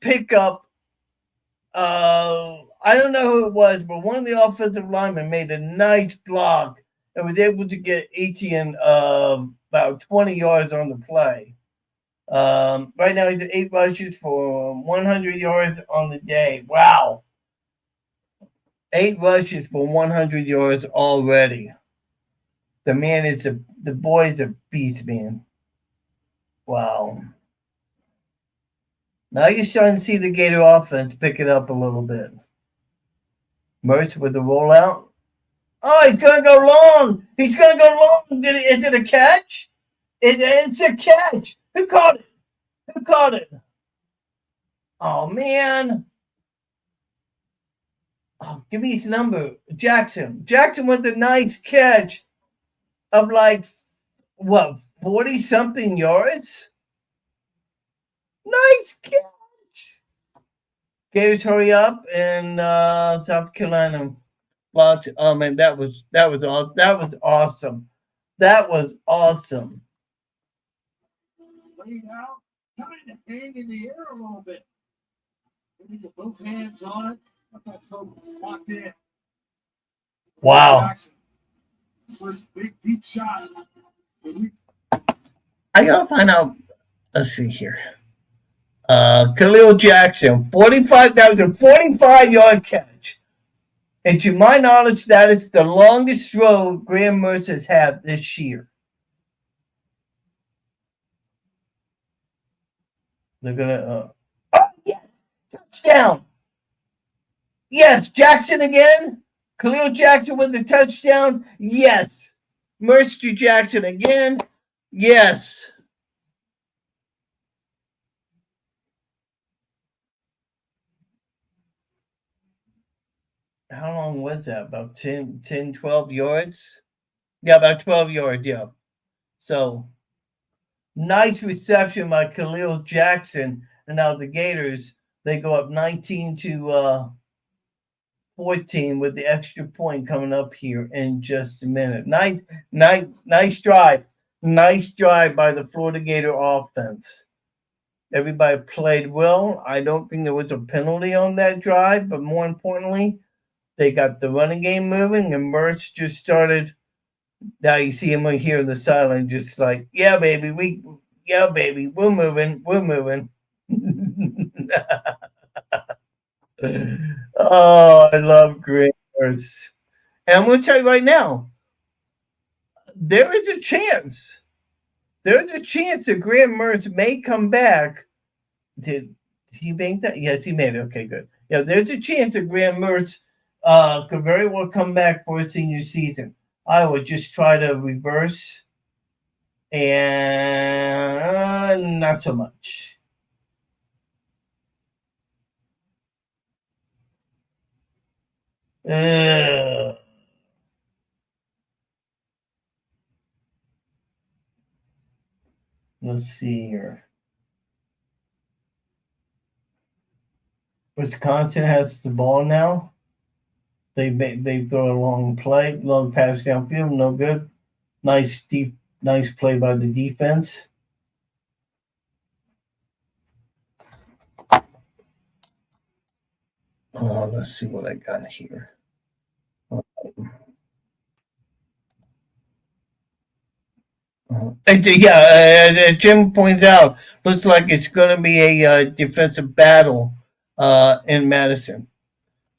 Speaker 2: pickup. I don't know who it was, but one of the offensive linemen made a nice block and was able to get ETN about 20 yards on the play. Right now he's at 8 rushes for 100 yards on the day. Wow. 8 rushes for 100 yards already. The man is the boy's a beast, man. Wow. Now you're starting to see the Gator offense pick it up a little bit. Mertz with the rollout. Oh, he's going to go long. He's going to go long. Is it a catch? It's a catch. Who caught it? Who caught it? Oh, man. Oh, give me his number. Jackson. Jackson with a nice catch of like, what, 40-something yards? Nice catch. Gators hurry up, and South Carolina blocked. Oh man, that was awesome. That was awesome.
Speaker 3: Laid out, kind of hang in the air a little bit. Maybe get both hands on it. Let that focus locked in.
Speaker 2: Wow.
Speaker 3: Jackson. First big deep shot.
Speaker 2: I gotta find out. Let's see here. Khalil Jackson, 45. That was a 45-yard catch. And to my knowledge, that is the longest throw Graham Mertz has had this year. They're gonna. Oh yes, touchdown. Yes, Jackson again. Khalil Jackson with the touchdown. Yes. Mertz to Jackson again. Yes. How long was that? About 10, 12 yards? Yeah, about 12 yards, yeah. So, nice reception by Khalil Jackson. And now the Gators, they go up 19 to 14 with the extra point coming up here in just a minute. Nice drive. Nice drive by the Florida Gator offense. Everybody played well. I don't think there was a penalty on that drive, but more importantly, they got the running game moving, and Mertz just started. Now you see him here in the sideline, just like, yeah, baby, we're moving. Oh, I love Graham Mertz. And I'm going to tell you right now, there is a chance. There's a chance that Graham Mertz may come back. Did he make that? Yes, he made it. Okay, good. Yeah, there's a chance that Graham Mertz could very well come back for a senior season. I would just try to reverse, and not so much. Let's see here. Wisconsin has the ball now. They throw a long pass downfield, no good. Nice play by the defense. Let's see what I got here. Jim points out, looks like it's going to be a defensive battle in Madison.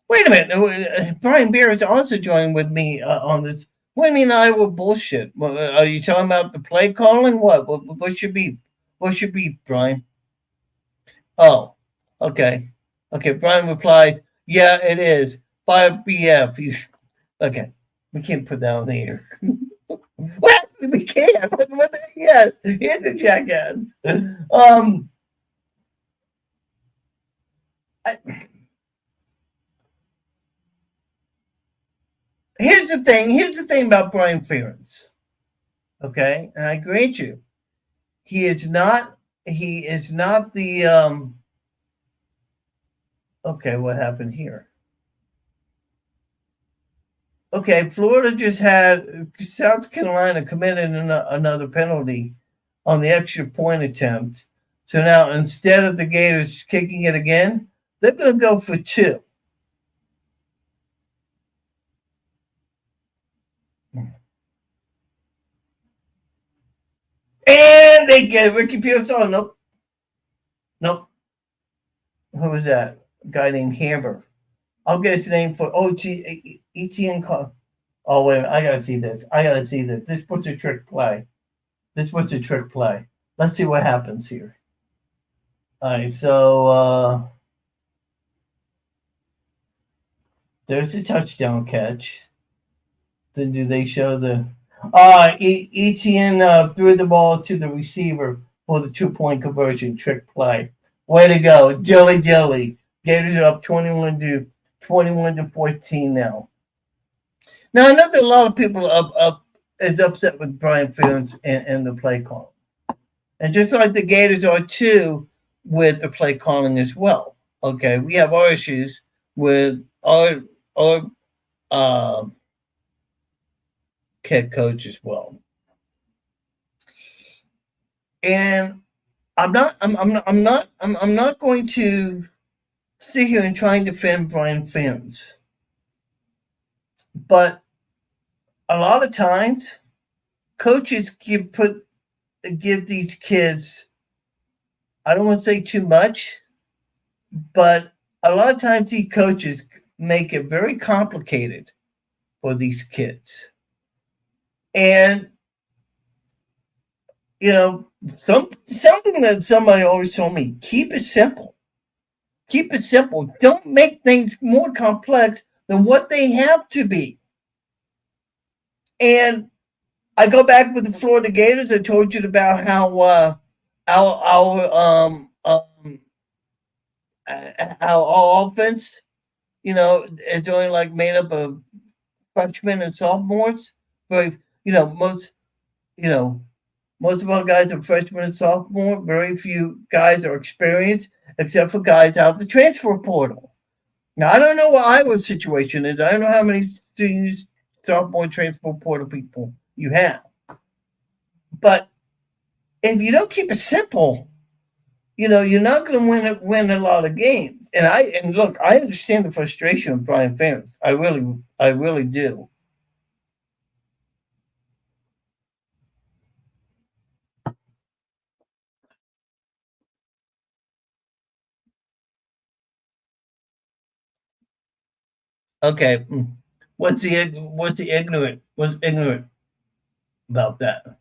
Speaker 2: Wait a minute. Brian Beer is also joining with me on this. What do you mean Iowa bullshit? Are you talking about the play calling? What should be? What should be, Brian? Oh, okay. Okay, Brian replies, yeah, it is. 5 BF. Okay. We can't put that on the air. What? We can't. What the yes. Here's a jackass. Um I, Here's the thing about Brian Ferentz. Okay, and I grant you, he is not the okay, what happened here? Okay, Florida just had South Carolina committed another penalty on the extra point attempt. So now instead of the Gators kicking it again, they're going to go for two. And they get it. Ricky Pearsall. Nope. Nope. Who was that? A guy named Hamber. I'll get his name for Etienne. Oh, wait a minute. I got to see this. This puts a trick play. Let's see what happens here. All right, so there's the touchdown catch. Then do they show the Etienne threw the ball to the receiver for the 2-point conversion trick play. Way to go, dilly. Gators are up 21 to 14 now. Now I know that a lot of people is upset with Brian Ferentz and the play call, and just like the Gators are too with the play calling as well. Okay, we have our issues with our uh, head coach as well, and I'm not going to sit here and try and defend Brian Ferentz, but a lot of times coaches give these kids, I don't want to say too much, but a lot of times these coaches make it very complicated for these kids. And you know, something that somebody always told me, keep it simple. Keep it simple. Don't make things more complex than what they have to be. And I go back with the Florida Gators. I told you about how our offense, is only like made up of freshmen and sophomores. Very, you know, most of our guys are freshmen and sophomore. Very few guys are experienced, except for guys out the transfer portal. Now I don't know what Iowa's situation is. I don't know how many students, sophomore transfer portal people you have. But if you don't keep it simple, you're not going to win a lot of games. And look, I understand the frustration of Brian Ferentz. I really do. Okay, what's ignorant about that?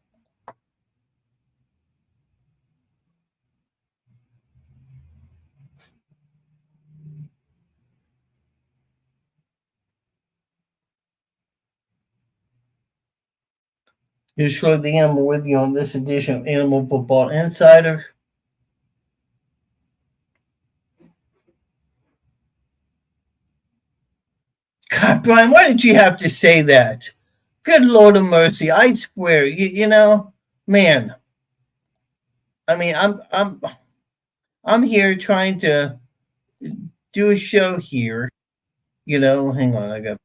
Speaker 2: You sure the animal with you on this edition of Animal Football Insider? God, Brian, why did you have to say that? Good Lord of mercy! I swear, man. I mean, I'm here trying to do a show here. Hang on,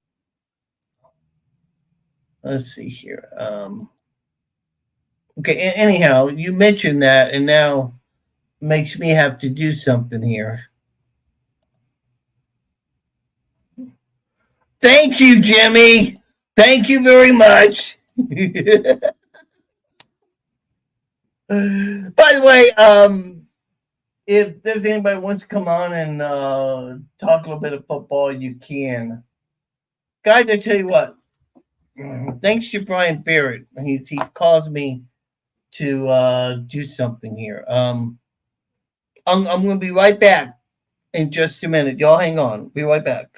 Speaker 2: let's see here. Okay, anyhow, you mentioned that, and now makes me have to do something here. Thank you, Jimmy. Thank you very much. By the way, if there's anybody wants to come on and talk a little bit of football, you can. Guys, I tell you what, thanks to Brian Barrett, he calls me to do something here. I'm going to be right back in just a minute. Y'all hang on. Be right back.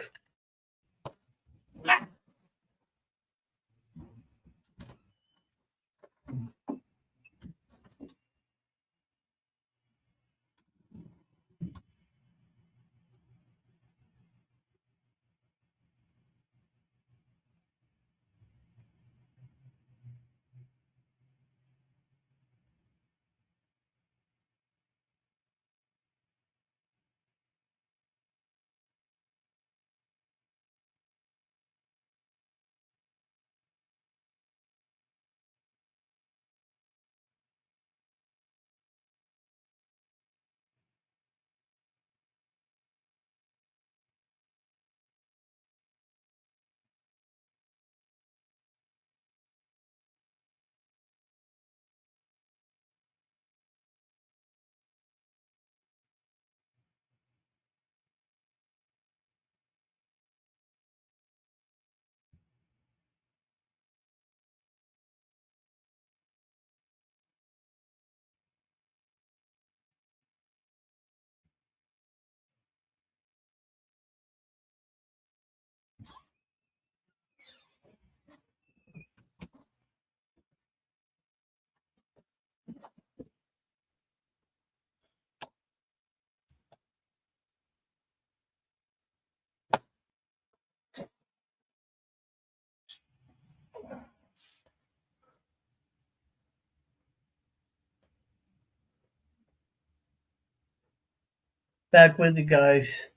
Speaker 2: Back with you guys.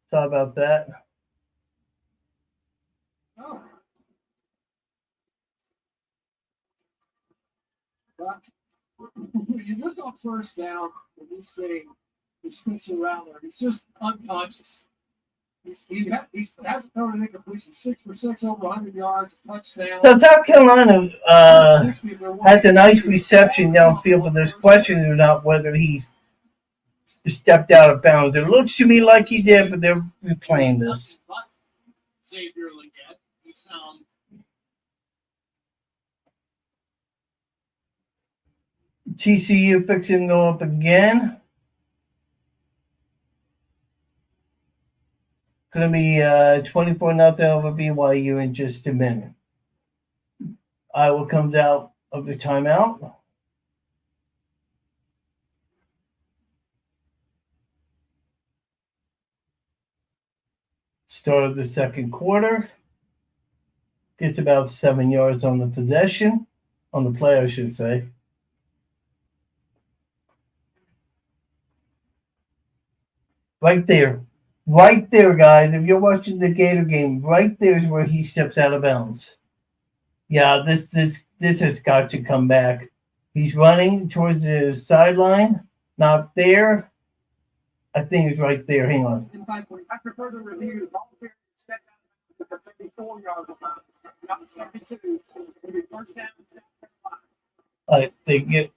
Speaker 2: Sorry about that.
Speaker 3: Oh. But when you look on first down in this game, Spencer Rattler, he's just unconscious. He hasn't thrown an incompletion. 6 for 6, over 100 yards, a touchdown.
Speaker 2: So South Carolina had a nice reception downfield, but there's questions about whether he stepped out of bounds. It looks to me like he did, but they're replaying this.
Speaker 3: Xavier Leggett, he's found.
Speaker 2: TCU fixing to go up again. Going to be 24-0 over BYU in just a minute. Iowa comes out of the timeout. Start of the second quarter. Gets about 7 yards on the possession. On the play, I should say. Right there. Right there, guys. If you're watching the Gator game, right there is where he steps out of bounds. Yeah, this has got to come back. He's running towards the sideline. Not there. I think it's right there. Hang on.
Speaker 3: After further review, the ball stepped out of the 34-yard line. First down.
Speaker 2: They get.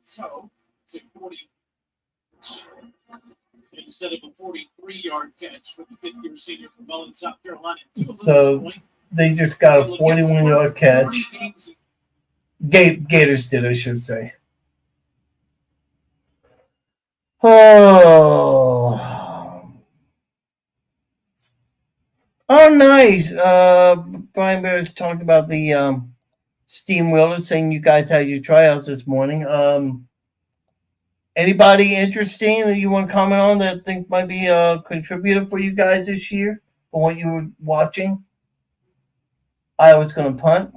Speaker 3: So it's a 40. Instead of a 43-yard catch for the fifth-year senior from Mullen, South Carolina.
Speaker 2: So they just got a 41-yard catch. Gators did, I should say. Oh, nice. Brian Bears talked about the steamroller, saying you guys had your tryouts this morning. Anybody interesting that you want to comment on that think might be a contributor for you guys this year from what you were watching? I was going to punt.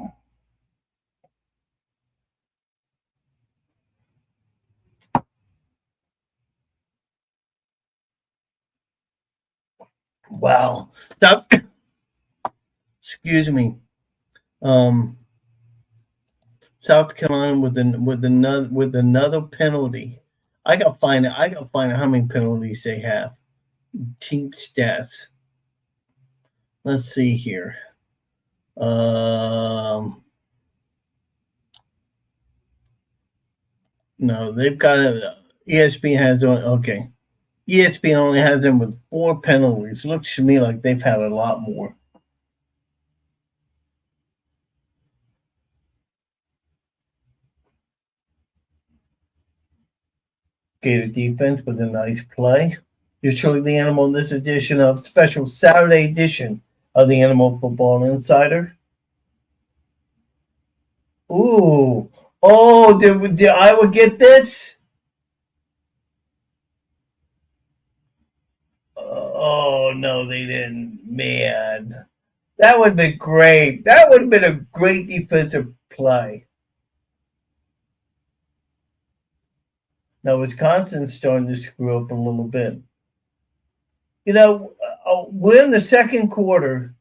Speaker 2: Wow. Excuse me. South Carolina with another penalty. I got to find out how many penalties they have. Team stats. Let's see here. No, they've got ESPN has okay. ESPN only has them with 4 penalties. Looks to me like they've had a lot more. Gator defense with a nice play. You're truly the animal in this edition of special Saturday edition of the Animal Football Insider. Ooh. Oh, did Iowa get this? Oh, no, they didn't. Man. That would have been great. That would have been a great defensive play. Now, Wisconsin's starting to screw up a little bit. We're in the second quarter.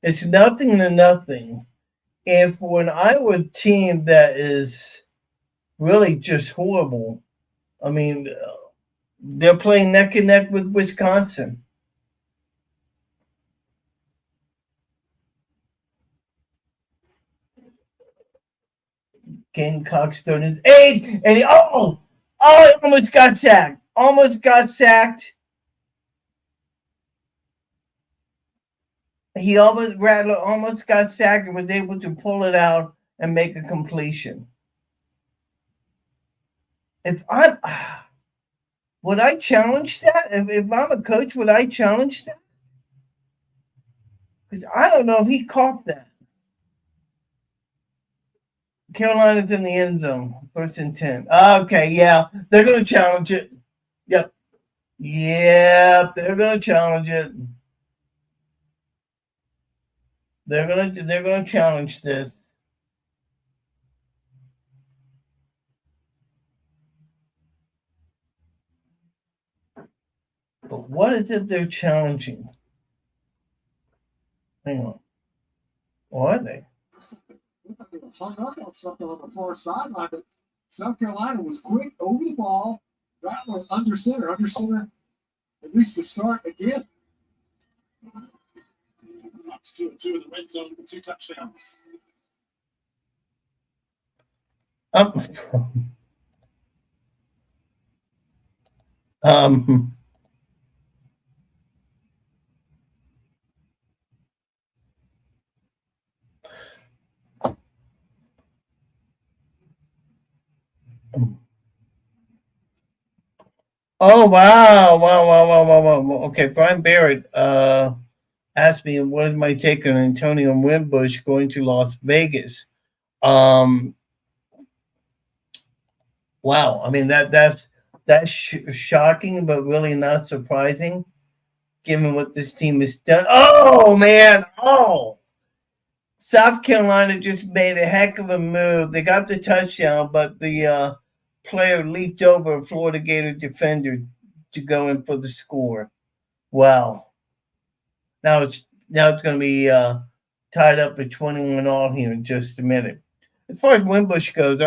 Speaker 2: It's 0-0. And for an Iowa team that is really just horrible, I mean, they're playing neck and neck with Wisconsin. Gamecocks 38, and he almost got sacked. Almost got sacked. He almost got sacked and was able to pull it out and make a completion. Would I challenge that? If I'm a coach, would I challenge that? Because I don't know if he caught that. Carolina's in the end zone, 1st and 10. Okay, yeah, they're going to challenge it. Yep, they're going to challenge it. They're going to challenge this. But what is it they're challenging? Hang on. What are they?
Speaker 3: They were hung up on something on the far sideline, but South Carolina was quick over the ball. Rattler under center, at least to start again. Knox 2-2 in the red zone with 2 touchdowns.
Speaker 2: Oh, wow. Okay, Brian Barrett asked me what is my take on Antonio Wimbush going to Las Vegas. Wow, I mean that's shocking, but really not surprising, given what this team has done. Oh man, South Carolina just made a heck of a move. They got the touchdown, but the player leaped over a Florida Gator defender to go in for the score. Wow. Now it's going to be tied up at 21-all here in just a minute. As far as Wimbush goes,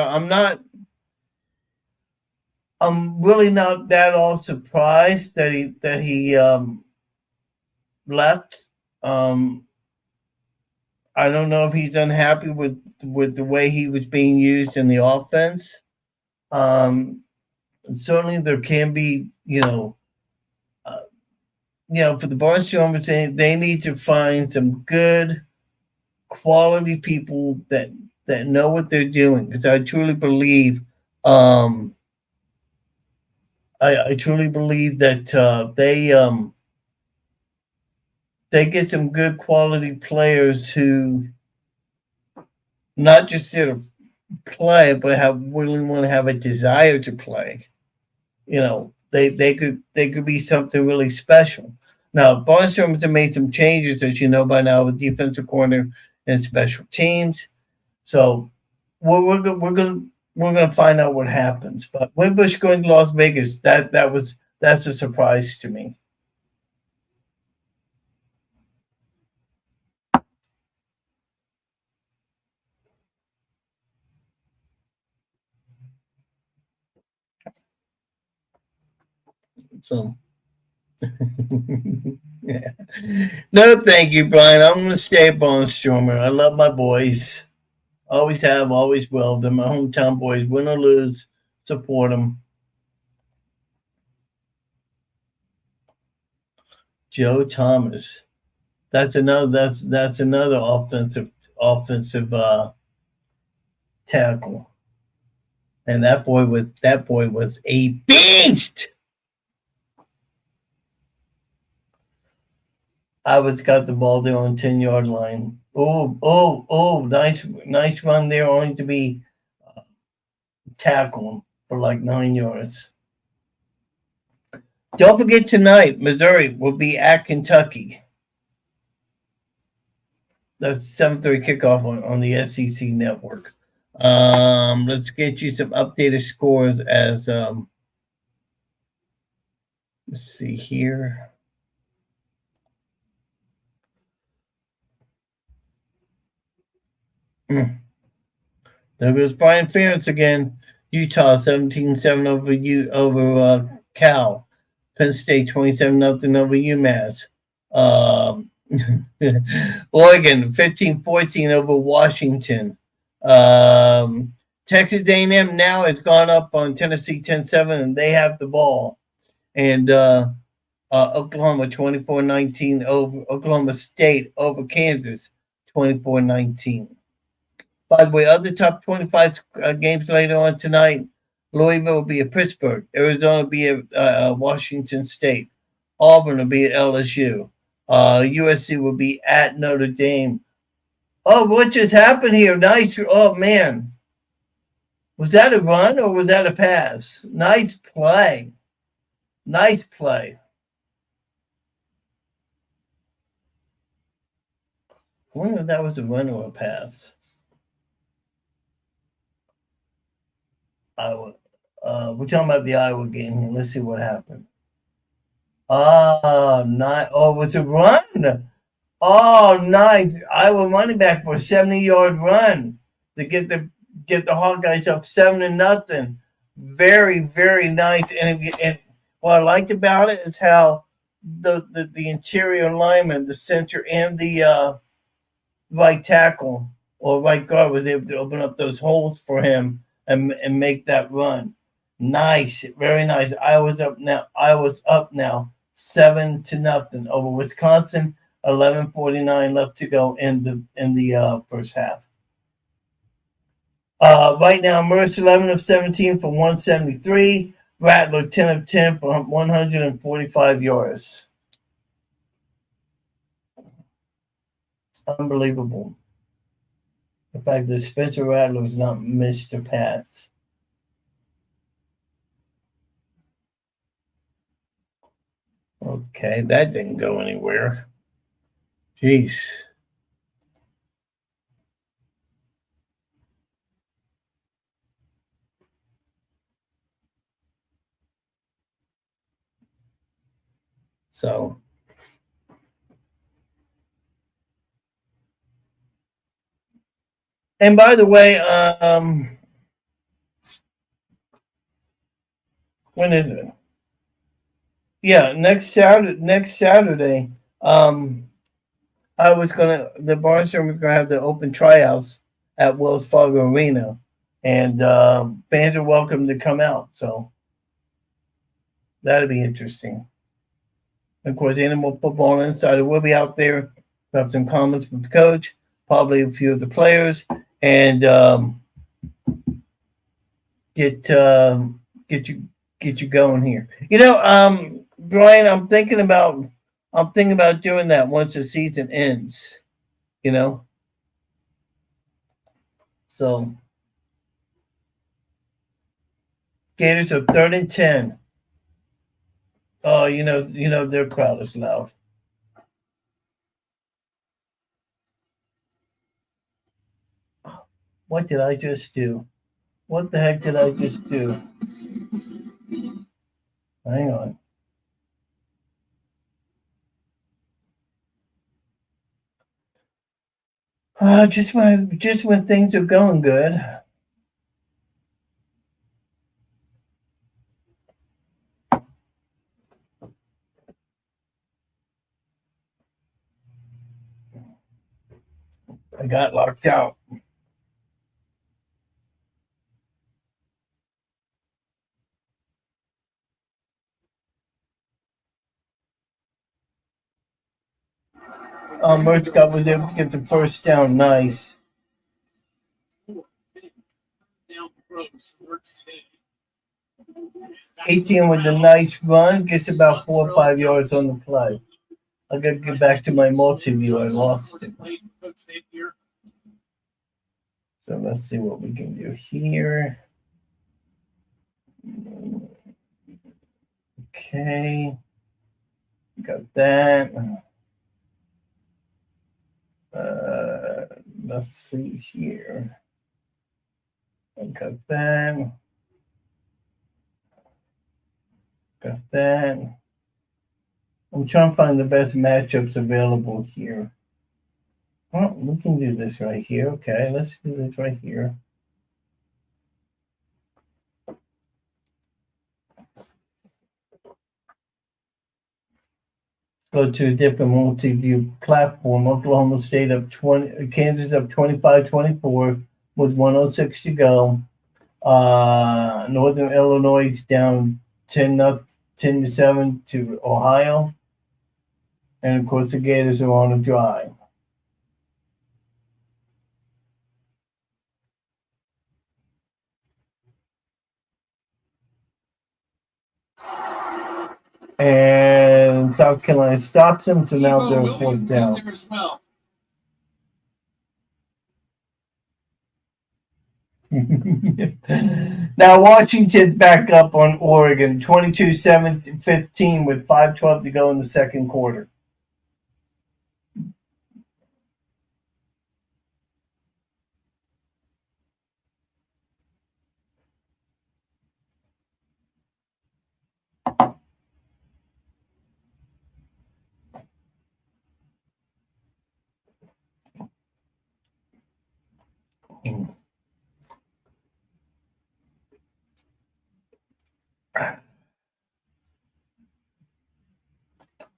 Speaker 2: I'm really not that all surprised that he left. I don't know if he's unhappy with the way he was being used in the offense. Certainly there can be, for the Barnstormers, they need to find some good quality people that know what they're doing, because I truly believe I truly believe that they get some good quality players who not just sort of play, but really want to have a desire to play. They could be something really special. Now, Barnstormers have made some changes, as you know by now, with defensive corner and special teams. So we're gonna find out what happens. But Wimbush going to Las Vegas, that's a surprise to me. So, yeah. No, thank you, Brian. I'm going to stay a Barnstormer. I love my boys. Always have, always will. They're my hometown boys. Win or lose, support them. Joe Thomas. That's another offensive tackle. And that boy was a beast. I was got the ball there on 10-yard line. Oh, nice run there, only to be tackled for like 9 yards. Don't forget tonight, Missouri will be at Kentucky. That's 7:30 kickoff on the SEC network. Let's get you some updated scores as let's see here. There goes Brian Ferentz again. Utah 17-7 over Cal. Penn State 27-0 over UMass. Oregon 15-14 over Washington. Texas A&M now has gone up on Tennessee 10-7, and they have the ball. And Oklahoma 24-19 over Oklahoma State over Kansas 24-19. By the way, other top 25 games later on tonight. Louisville will be at Pittsburgh. Arizona will be at Washington State. Auburn will be at LSU. USC will be at Notre Dame. Oh, what just happened here? Nice. Oh, man. Was that a run or was that a pass? Nice play. Nice play. I wonder if that was a run or a pass. Iowa. We're talking about the Iowa game here. Let's see what happened. Nice. Oh, it was a run. Oh, nice. Iowa running back for a 70-yard run to get the Hawkeyes up 7-0. Very, very nice. And what I liked about it is how the interior lineman, the center, and the right tackle or right guard was able to open up those holes for him and make that run. Nice, very nice. I was up now 7-0 over Wisconsin. 11:49 left to go in the first half. Right now, Mercer 11 of 17 for 173. Rattler 10 of 10 for 145 yards. Unbelievable. The fact that Spencer Rattler has not missed a pass. Okay, that didn't go anywhere. Jeez. So, and by the way, when is it? Yeah, next Saturday. The Barnstorm was gonna have the open tryouts at Wells Fargo Arena, and fans are welcome to come out. So that'll be interesting. Of course, Animal Football Insider will be out there. We'll have some comments with the coach, probably a few of the players, and get you going here. Brian, I'm thinking about doing that once the season ends. So Gators are 3rd and 10. Oh, their crowd is loud. What did I just do? What the heck did I just do? Hang on. Just when things are going good. I got locked out. Merch Cup was able to get the first down. Nice.
Speaker 3: throws. Works
Speaker 2: 18 with a nice run, gets about 4 or 5 yards on the play. I got to get back to my multi-view. I lost it. So let's see what we can do here. Okay. Got that. Let's see here. I got that. Got that. I'm trying to find the best matchups available here. Well, we can do this right here. Okay, let's do this right here. Go to a different multi-view platform. Oklahoma State up 20, Kansas up 25-24 with 106 to go. Northern Illinois down 10-7 to Ohio. And of course the Gators are on a drive. And South Carolina stops them, so now they're fourth down. Now Washington's back up on Oregon, 22-15 with 5:12 to go in the second quarter.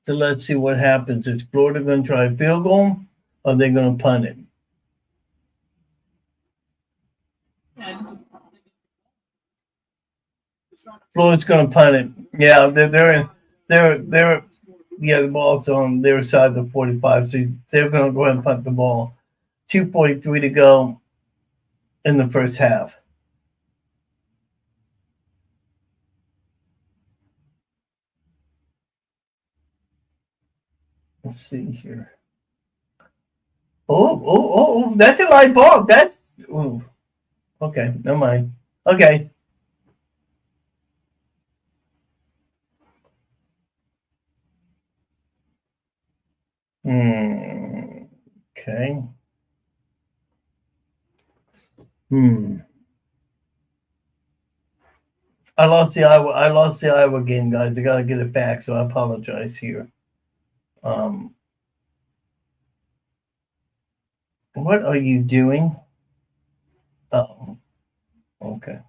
Speaker 2: So let's see what happens. Is Florida going to try a field goal, or are they going to punt it? Florida's going to punt it. Yeah, the ball's on their side of the 45, so they're going to go ahead and punt the ball. 2:43 to go in the first half. Let's see here. Oh, that's a light ball. That's, ooh. Okay, never mind. Okay. Okay. I lost the Iowa game, guys. I gotta get it back, so I apologize here. What are you doing? Oh, okay.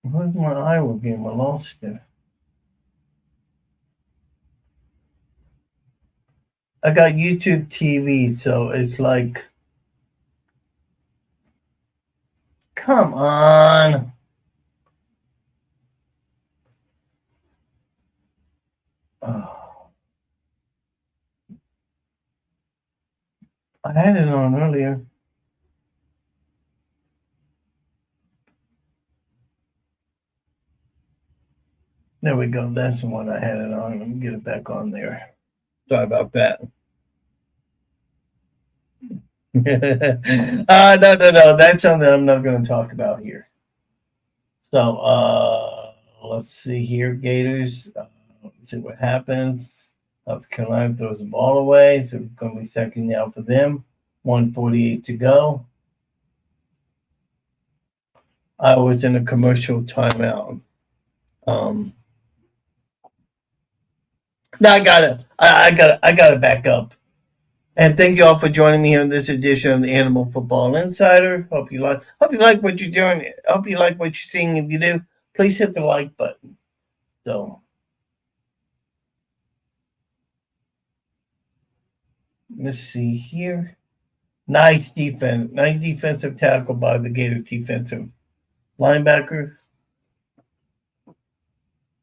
Speaker 2: Where's my Iowa game? I lost it. I got YouTube TV, so it's like, come on. Oh. I had it on earlier. There we go. That's the one I had it on. Let me get it back on there. Sorry about that. No. That's something I'm not going to talk about here. So let's see here. Gators. Let's see what happens. South Carolina throws the ball away. So it's going to be second down for them. 1:48 to go. I was in a commercial timeout. Now I gotta back up. And thank you all for joining me on this edition of the Animal Football Insider. Hope you like what you're doing. Hope you like what you're seeing. If you do, please hit the like button. So let's see here. Nice defense. Nice defensive tackle by the Gator defensive linebacker.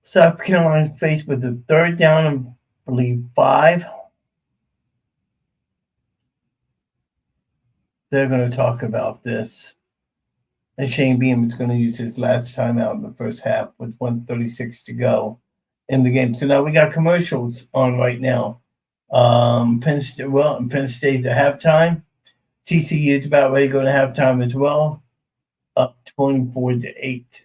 Speaker 2: South Carolina's faced with a third down and I believe 5. They're going to talk about this. And Shane Beam is going to use his last timeout in the first half with 1:36 to go in the game. So now we got commercials on right now. Penn State's at halftime. TCU is about ready to go to halftime as well, up 24-8.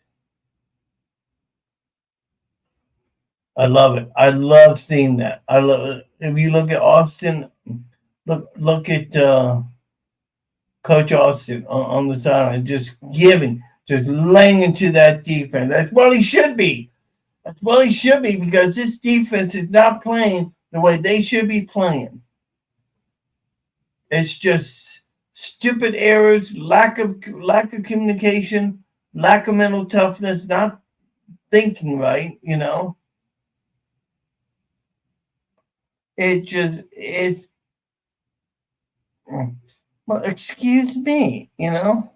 Speaker 2: I love it. I love seeing that. I love it. If you look at Austin, look at Coach Austin on the sideline, just laying into that defense. That's what he should be. That's what he should be, because this defense is not playing the way they should be playing. It's just stupid errors, lack of communication, lack of mental toughness, not thinking right, you know. It's well, excuse me, you know.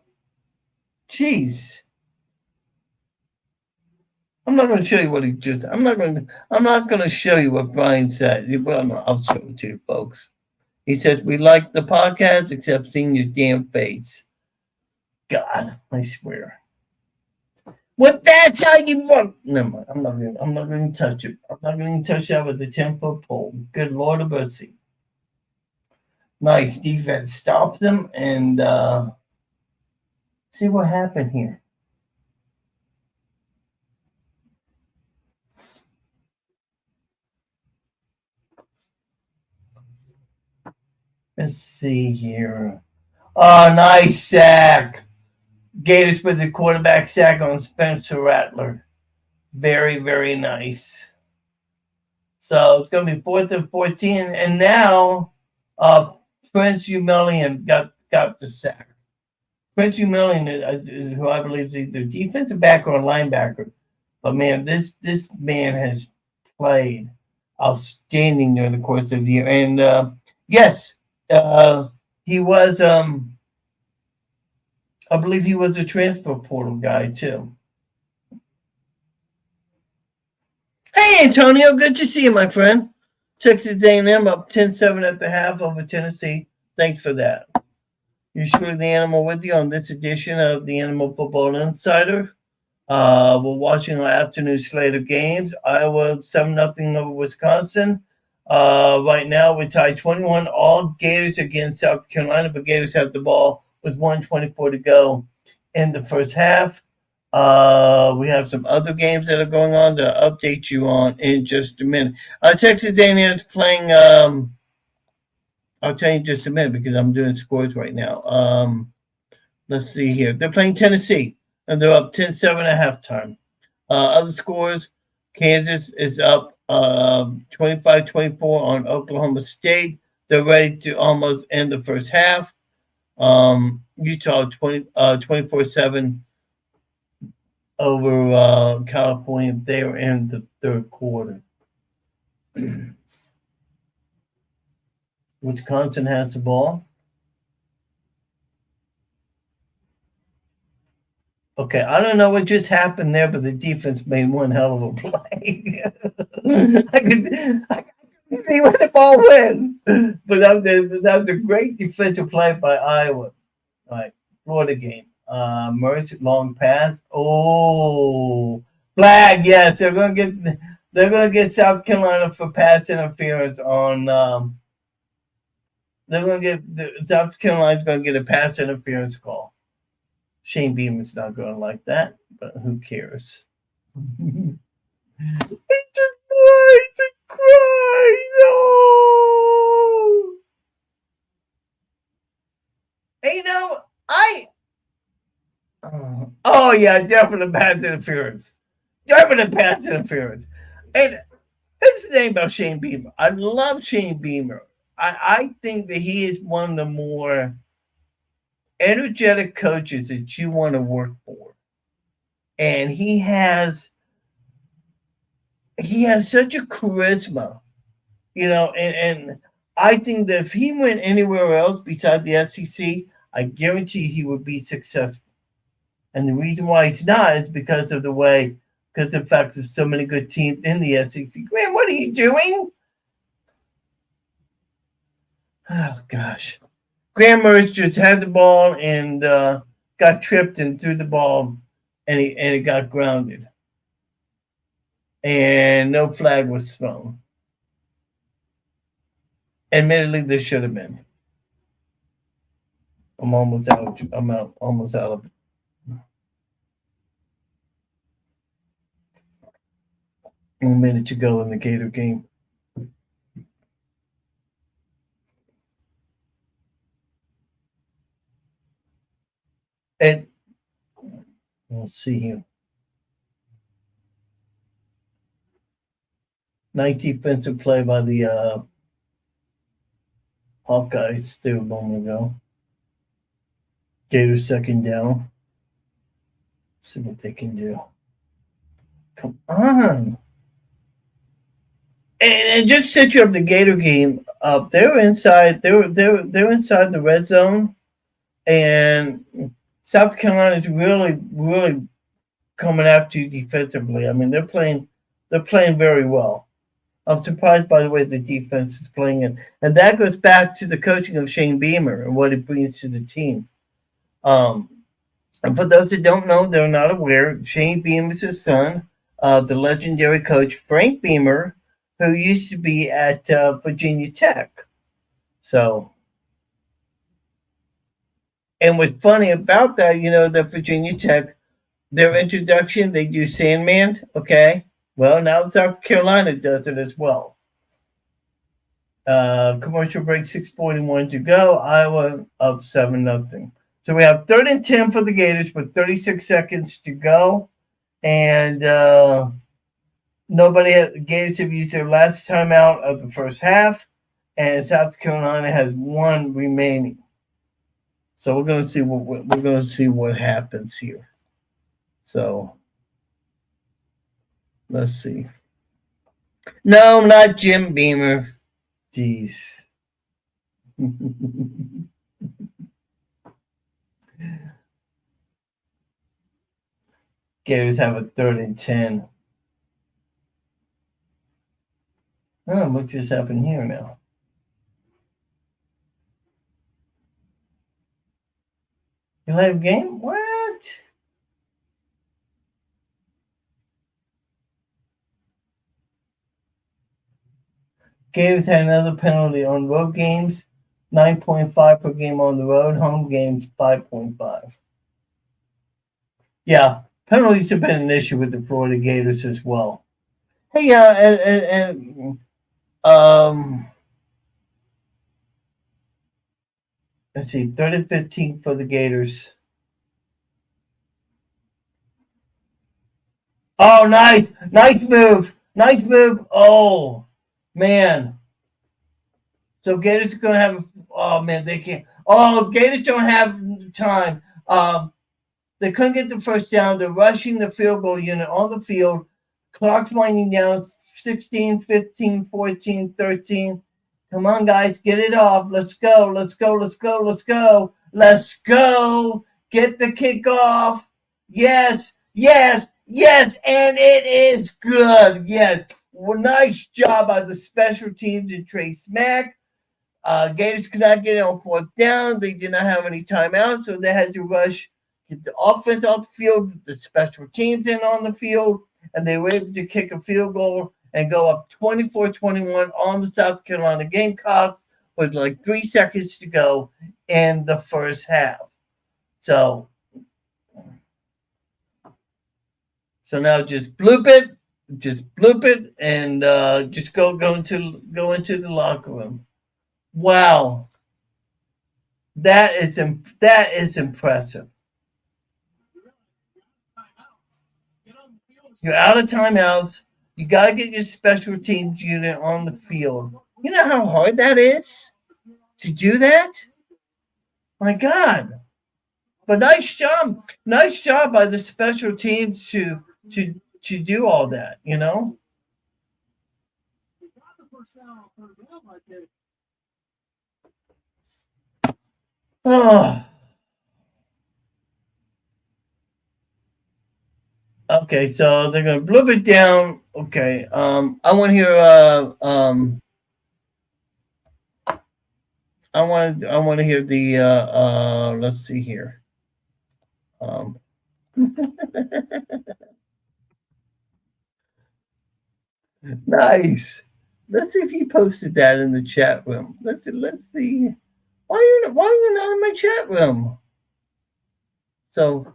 Speaker 2: Jeez. I'm not going to show you what he just. I'm not going to show you what Brian said. Well, no, I'll show it to you, folks. He says we like the podcast, except seeing your damn face. God, I swear. Well, that's how you want. Never mind. I'm not going to touch it. I'm not going to touch that with the 10-foot pole. Good Lord of mercy. Nice defense stops them, and see what happened here. Let's see here. Oh, nice sack. Gators with the quarterback sack on Spencer Rattler. Very, very nice. So it's going to be 4th and 14. And now Prince Humilian got the sack. Prince Humilian is who I believe is either defensive back or linebacker. But, man, this man has played outstanding during the course of the year. And, yes, he was, I believe he was a transfer portal guy, too. Hey, Antonio, good to see you, my friend. Texas A&M up 10-7 at the half over Tennessee. Thanks for that. You're sure the animal with you on this edition of the Animal Football Insider. We're watching our afternoon slate of games. Iowa 7-0 over Wisconsin. Right now, we're tied 21 all. Gators against South Carolina, but Gators have the ball with 1:24 to go in the first half. We have some other games that are going on that I'll update you on in just a minute. Texas A&M is playing. I'll tell you in just a minute because I'm doing scores right now. Let's see here. They're playing Tennessee, and they're up 10-7 at halftime. Other scores: Kansas is up 25-24 on Oklahoma State. They're ready to almost end the first half. Utah 24-7 over California. They were in the third quarter. Wisconsin has the ball. Okay, I don't know what just happened there, but the defense made one hell of a play. I could see where the ball went. But that was a great defensive play by Iowa. All right, Florida game. Mertz, long pass. Oh, flag! Yes, they're gonna get South Carolina for pass interference on. South Carolina's gonna get a pass interference call. Shane Beamer's not gonna like that, but who cares? He just cries and cries. Oh, hey, oh yeah, definite pass interference. Definite pass interference. And here's the thing about Shane Beamer. I love Shane Beamer. I think that he is one of the more energetic coaches that you want to work for. And he has such a charisma, you know, and I think that if he went anywhere else besides the SEC, I guarantee he would be successful. And the reason why he's not is because of the way because of the fact there's so many good teams in the SEC. Graham, what are you doing? Oh, gosh. Graham Mertz just had the ball and got tripped and threw the ball, and it got grounded. And no flag was thrown. Admittedly, there should have been. I'm almost out. Almost out of it. A minute to go in the Gator game. And we'll see here. Nice defensive play by the Hawkeyes there a moment ago. Gators second down. Let's see what they can do. Come on. And just set you up the Gator game up. They were inside. They're inside the red zone, and South Carolina's really coming after you defensively. I mean, they're playing very well. I'm surprised by the way the defense is playing it, and that goes back to the coaching of Shane Beamer and what it brings to the team. And for those that don't know, they're not aware, Shane Beamer is his son, the legendary coach Frank Beamer, who used to be at Virginia Tech. So, and what's funny about that, the Virginia Tech, their introduction, they do Sandman, okay? Well, now South Carolina does it as well. Commercial break, 6:41 to go. Iowa up 7-0. So we have 3rd and 10 for the Gators with 36 seconds to go. And Gators have used their last timeout of the first half. And South Carolina has 1 remaining. So we're going to see what happens here. So let's see. No, not Jim Beamer. Jeez. Gators have a 3rd and 10. Oh, what just happened here now? You live game? What? Gators had another penalty on road games, 9.5 per game on the road. Home games, 5.5. Yeah, penalties have been an issue with the Florida Gators as well. Hey, let's see, 3rd and 15 for the Gators. Oh, nice move. Oh, man. So Gators are going to have, oh, man, they can't. Oh, Gators don't have time. They couldn't get the first down. They're rushing the field goal unit on the field. Clock's winding down, 16, 15, 14, 13. Come on, guys, get it off. Let's go. Get the kickoff. Yes, and it is good. Yes. Well, nice job by the special teams and Trey Smack. Gators could not get it on 4th down. They did not have any timeouts, so they had to rush, get the offense off the field, the special teams in on the field, and they were able to kick a field goal and go up 24-21 on the South Carolina Gamecocks with like 3 seconds to go in the first half. So now just bloop it, and just go into the locker room. Wow, that is impressive. You're out of timeouts. You got to get your special teams unit on the field. You know how hard that is to do that? My God. But nice job by the special teams to do all that, Oh. Okay, so they're gonna blip it down. Okay, I want to hear. I want to hear the. Let's see here. Um, nice. Let's see if he posted that in the chat room. Let's see. Why are you not in my chat room? So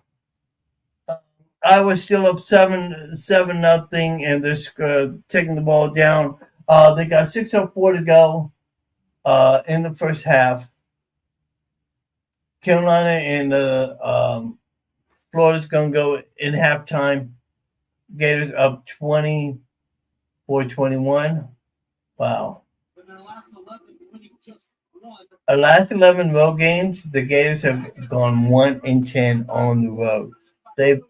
Speaker 2: I was still up 7-0, and they're taking the ball down. They got 6:04 to go in the first half. Carolina and Florida's going to go in halftime. Gators up 24-21. Wow. Our last 11 road games, the Gators have gone 1-10 on the road. They've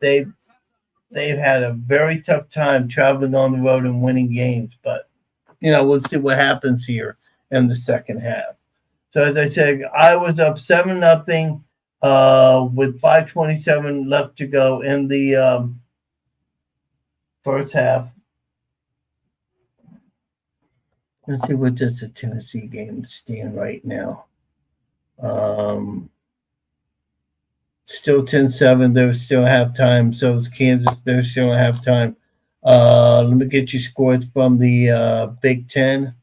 Speaker 2: had a very tough time traveling on the road and winning games, but we'll see what happens here in the second half. So as I said, I was up 7-0 with 5:27 left to go in the first half. Let's see, what does the Tennessee game stand right now? Still 10-7. They're still halftime. So is Kansas. They're still at halftime. Let me get you scores from the Big Ten,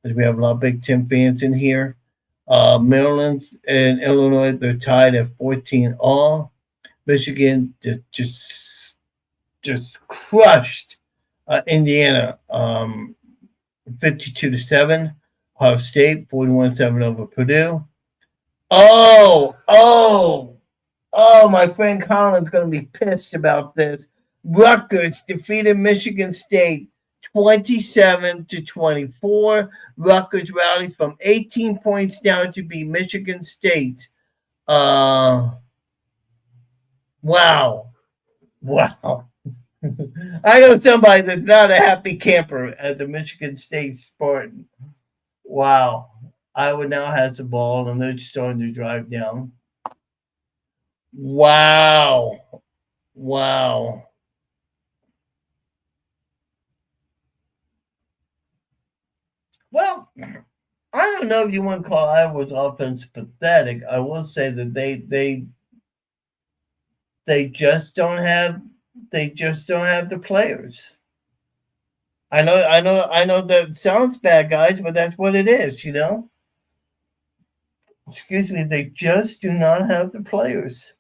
Speaker 2: because we have a lot of Big Ten fans in here. Maryland and Illinois, they're tied at 14 all. Michigan just crushed Indiana 52-7. Ohio State 41-7 over Purdue. My friend Colin's going to be pissed about this. Rutgers defeated Michigan State 27-24. Rutgers rallies from 18 points down to beat Michigan State. Wow. I know somebody that's not a happy camper as a Michigan State Spartan. Wow. Iowa now has the ball, and they're starting to drive down. Wow. Well, I don't know if you want to call Iowa's offense pathetic. I will say that they just don't have the players. I know that sounds bad, guys, but that's what it is, Excuse me, they just do not have the players.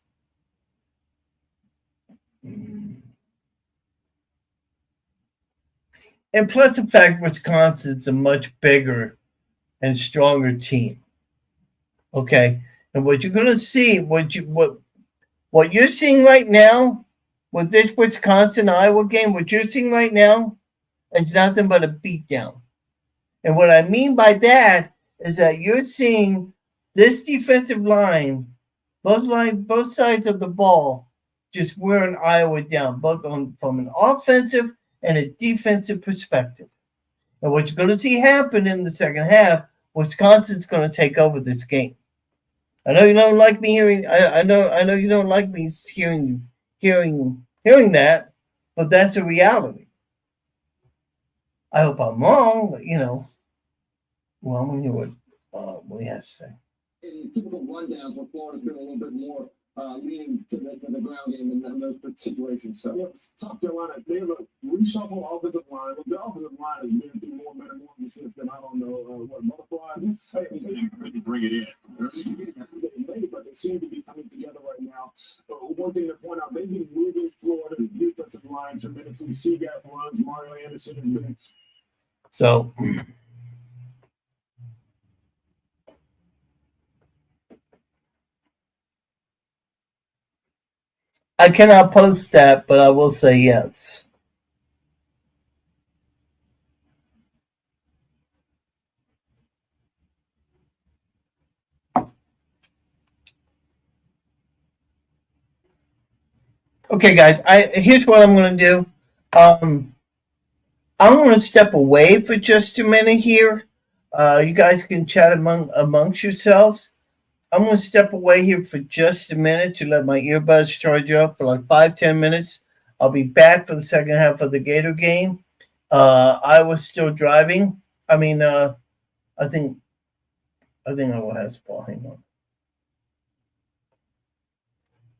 Speaker 2: And plus the fact Wisconsin's a much bigger and stronger team. Okay. And what you're gonna see, what you're seeing right now with this Wisconsin Iowa game, what you're seeing right now is nothing but a beatdown. And what I mean by that is that you're seeing this defensive line, both sides of the ball, just wearing Iowa down, both from an offensive and a defensive perspective. And what you're going to see happen in the second half, Wisconsin's going to take over this game. I know you don't like me hearing. I know you don't like me hearing that, but that's a reality. I hope I'm wrong, but well, we knew what he has to say.
Speaker 3: In typical rundowns where Florida's been a little bit more leaning to the ground game in those situations. So South Carolina, they have a reshuffle offensive line. But the offensive line has been through more metamorphosis than I don't know what butterflies. Hey, bring it in. But they seem to be coming together right now. One thing to point out, they've been moving Florida's defensive line tremendously. C-gap runs. Mario Anderson has been.
Speaker 2: So. I cannot post that, but I will say yes. Okay, guys. Here's what I'm going to do. I'm going to step away for just a minute here. You guys can chat amongst yourselves. I'm going to step away here for just a minute to let my earbuds charge up for like 5-10 minutes. I'll be back for the second half of the Gator game. I was still driving. I mean, I think I will have the ball. Hang on.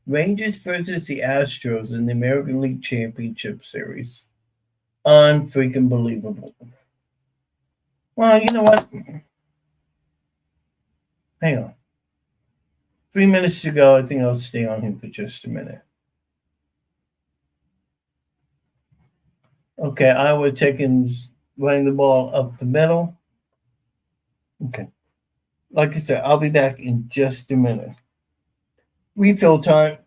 Speaker 2: Rangers versus the Astros in the American League Championship Series. Unfreaking believable. Well, you know what? Hang on. 3 minutes to go. I think I'll stay on him for just a minute. Okay, Iowa running the ball up the middle. Okay. Like I said, I'll be back in just a minute. Refill time.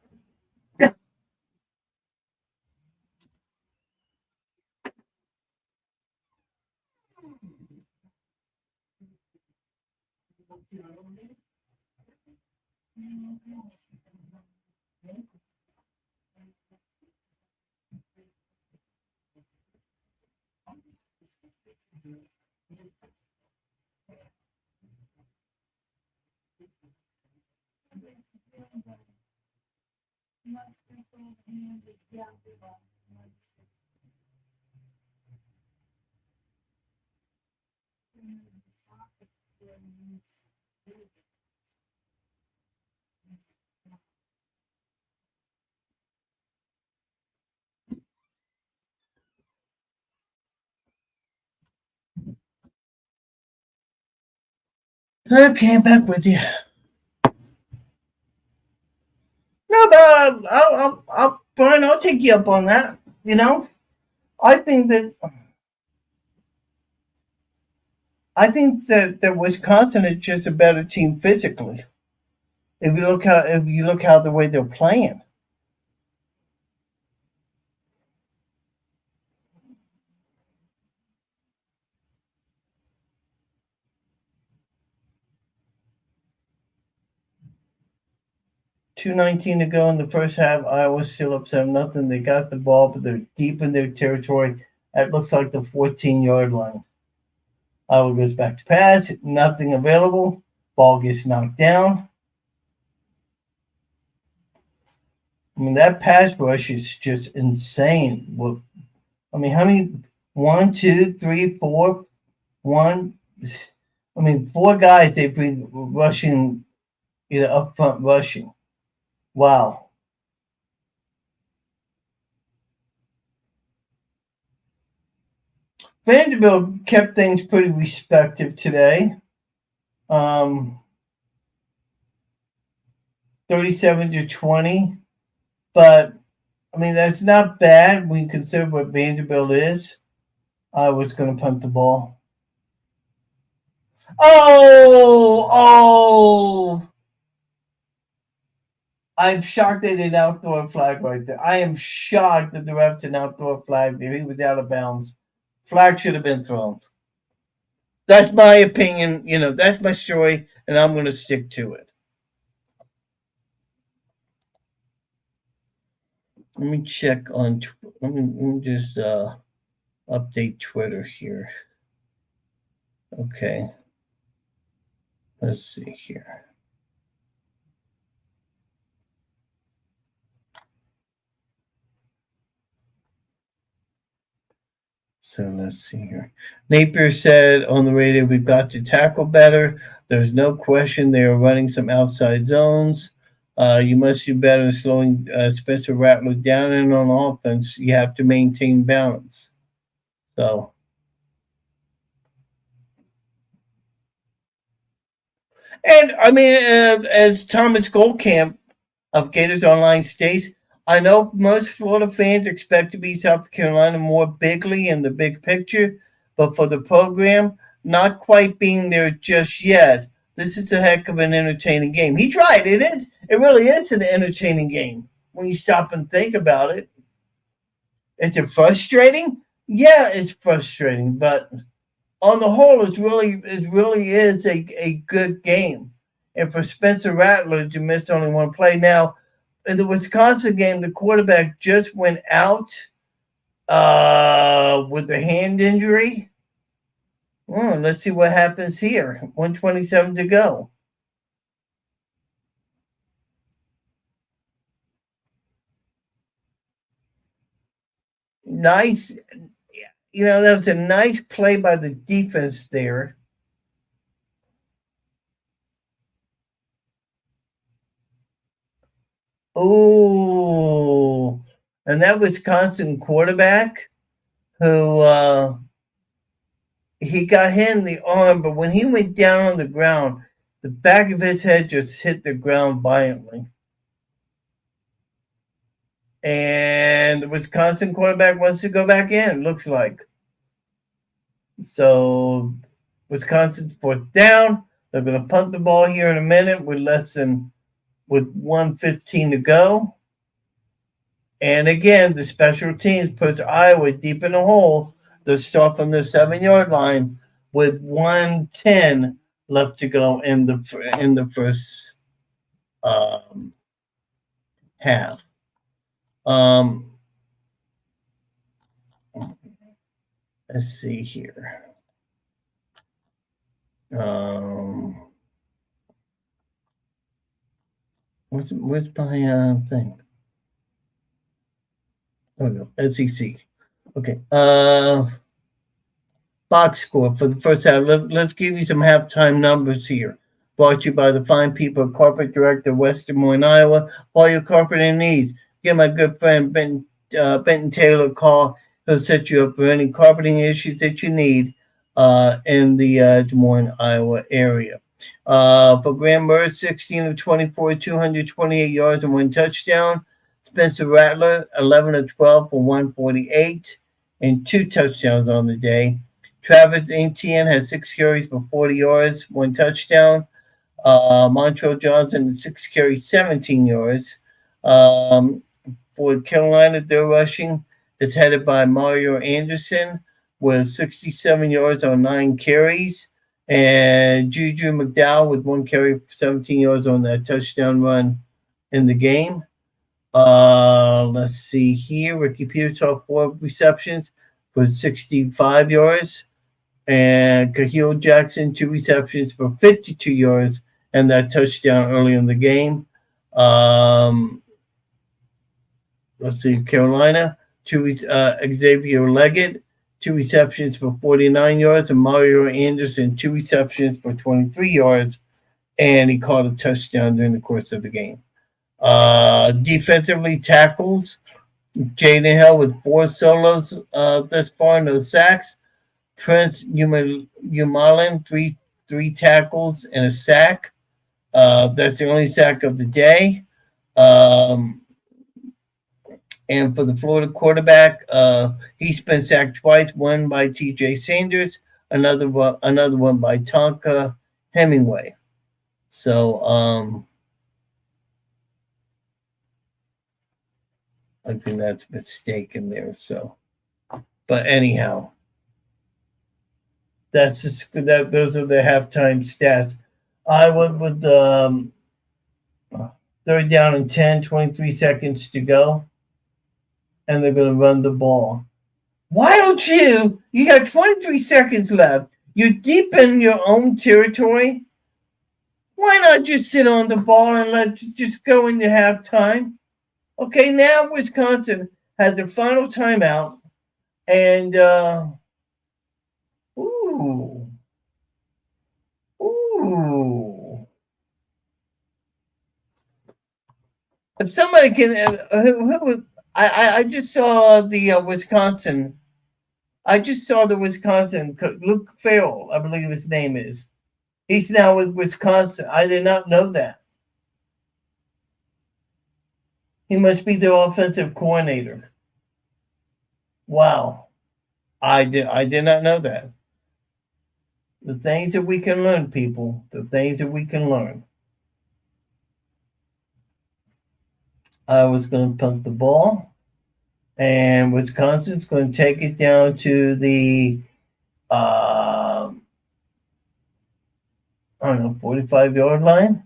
Speaker 2: Okay, I'm back with you. No, but Brian, I'll take you up on that. You know, I think that that Wisconsin is just a better team physically. If you look how the way they're playing. 2:19 to go in the first half. Iowa still up 7-0. They got the ball, but they're deep in their territory. That looks like the 14-yard line. Iowa goes back to pass. Nothing available. Ball gets knocked down. I mean, that pass rush is just insane. I mean, how many? 1, 2, 3, 4, 1. I mean, 4 guys they've been rushing, up front rushing. Wow. Vanderbilt kept things pretty respective today. 37-20. But, I mean, that's not bad when you consider what Vanderbilt is. I was going to punt the ball. Oh! I'm shocked they did not throw a flag right there. I am shocked that the ref did not throw a flag there. He was out of bounds. Flag should have been thrown. That's my opinion. That's my story, and I'm going to stick to it. Let me check on. Let me just update Twitter here. Okay. Let's see here. So let's see here. Napier said on the radio, "We've got to tackle better. There's no question they are running some outside zones. You must do better in slowing Spencer Rattler down, and on offense, you have to maintain balance." So, and I mean, as Thomas Goldcamp of Gators Online states, I know most Florida fans expect to be South Carolina more bigly in the big picture, but for the program, not quite being there just yet. This is a heck of an entertaining game. He's right. It is. It really is an entertaining game when you stop and think about it. Is it frustrating? Yeah, it's frustrating, but on the whole, it really is a good game. And for Spencer Rattler to miss only one play. Now, in the Wisconsin game, the quarterback just went out with a hand injury. Let's see what happens here. 1:27 to go. Nice. That was a nice play by the defense there. Oh, and that Wisconsin quarterback who he got hit in the arm, but when he went down on the ground, the back of his head just hit the ground violently. And the Wisconsin quarterback wants to go back in, looks like. So Wisconsin's fourth down. They're going to punt the ball here in a minute with 1:15 to go. And again, the special teams puts Iowa deep in the hole. They'll start from the 7-yard line with 1:10 left to go in the first half. Let's see here. What's my thing? Oh no, SEC. Okay. Box score for the first half. Let's give you some halftime numbers here. Brought to you by the fine people of Carpet Direct of West Des Moines, Iowa. All your carpeting needs. Give my good friend Benton Taylor a call. He'll set you up for any carpeting issues that you need in the Des Moines, Iowa area. For Graham Mertz, 16 of 24, 228 yards and 1 touchdown. Spencer Rattler, 11 of 12 for 148 and 2 touchdowns on the day. Travis Etienne had 6 carries for 40 yards, 1 touchdown. Montrell Johnson, 6 carries, 17 yards. For Carolina, their rushing is headed by Mario Anderson with 67 yards on 9 carries. And Juju McDowell with 1 carry, 17 yards on that touchdown run in the game. Let's see here. Ricky Peters saw 4 receptions for 65 yards. And Kahil Jackson, 2 receptions for 52 yards and that touchdown early in the game. Let's see, Carolina, Xavier Leggett, 2 receptions for 49 yards, and Mario Anderson, 2 receptions for 23 yards, and he caught a touchdown during the course of the game. Defensively, tackles, Jaden Hill with 4 solos thus far, no sacks. Prince Umalin, three tackles and a sack. That's the only sack of the day. And for the Florida quarterback, he's been sacked twice. One by T.J. Sanders, another one by Tonka Hemingway. So I think that's a mistake in there. So, but anyhow. That's just that. Those are the halftime stats. I went with 3rd down and 10, 23 seconds to go, and they're going to run the ball. Why don't you? You got 23 seconds left. You're deep in your own territory. Why not just sit on the ball and let you just go into halftime? Okay, now Wisconsin has their final timeout, and Ooh. If somebody can, I just saw the Wisconsin. I just saw the Wisconsin. Luke Farrell, I believe his name is. He's now with Wisconsin. I did not know that. He must be their offensive coordinator. Wow. I did not know that. The things that we can learn, people. The things that we can learn. I was going to punt the ball, and Wisconsin's going to take it down to the, 45-yard line.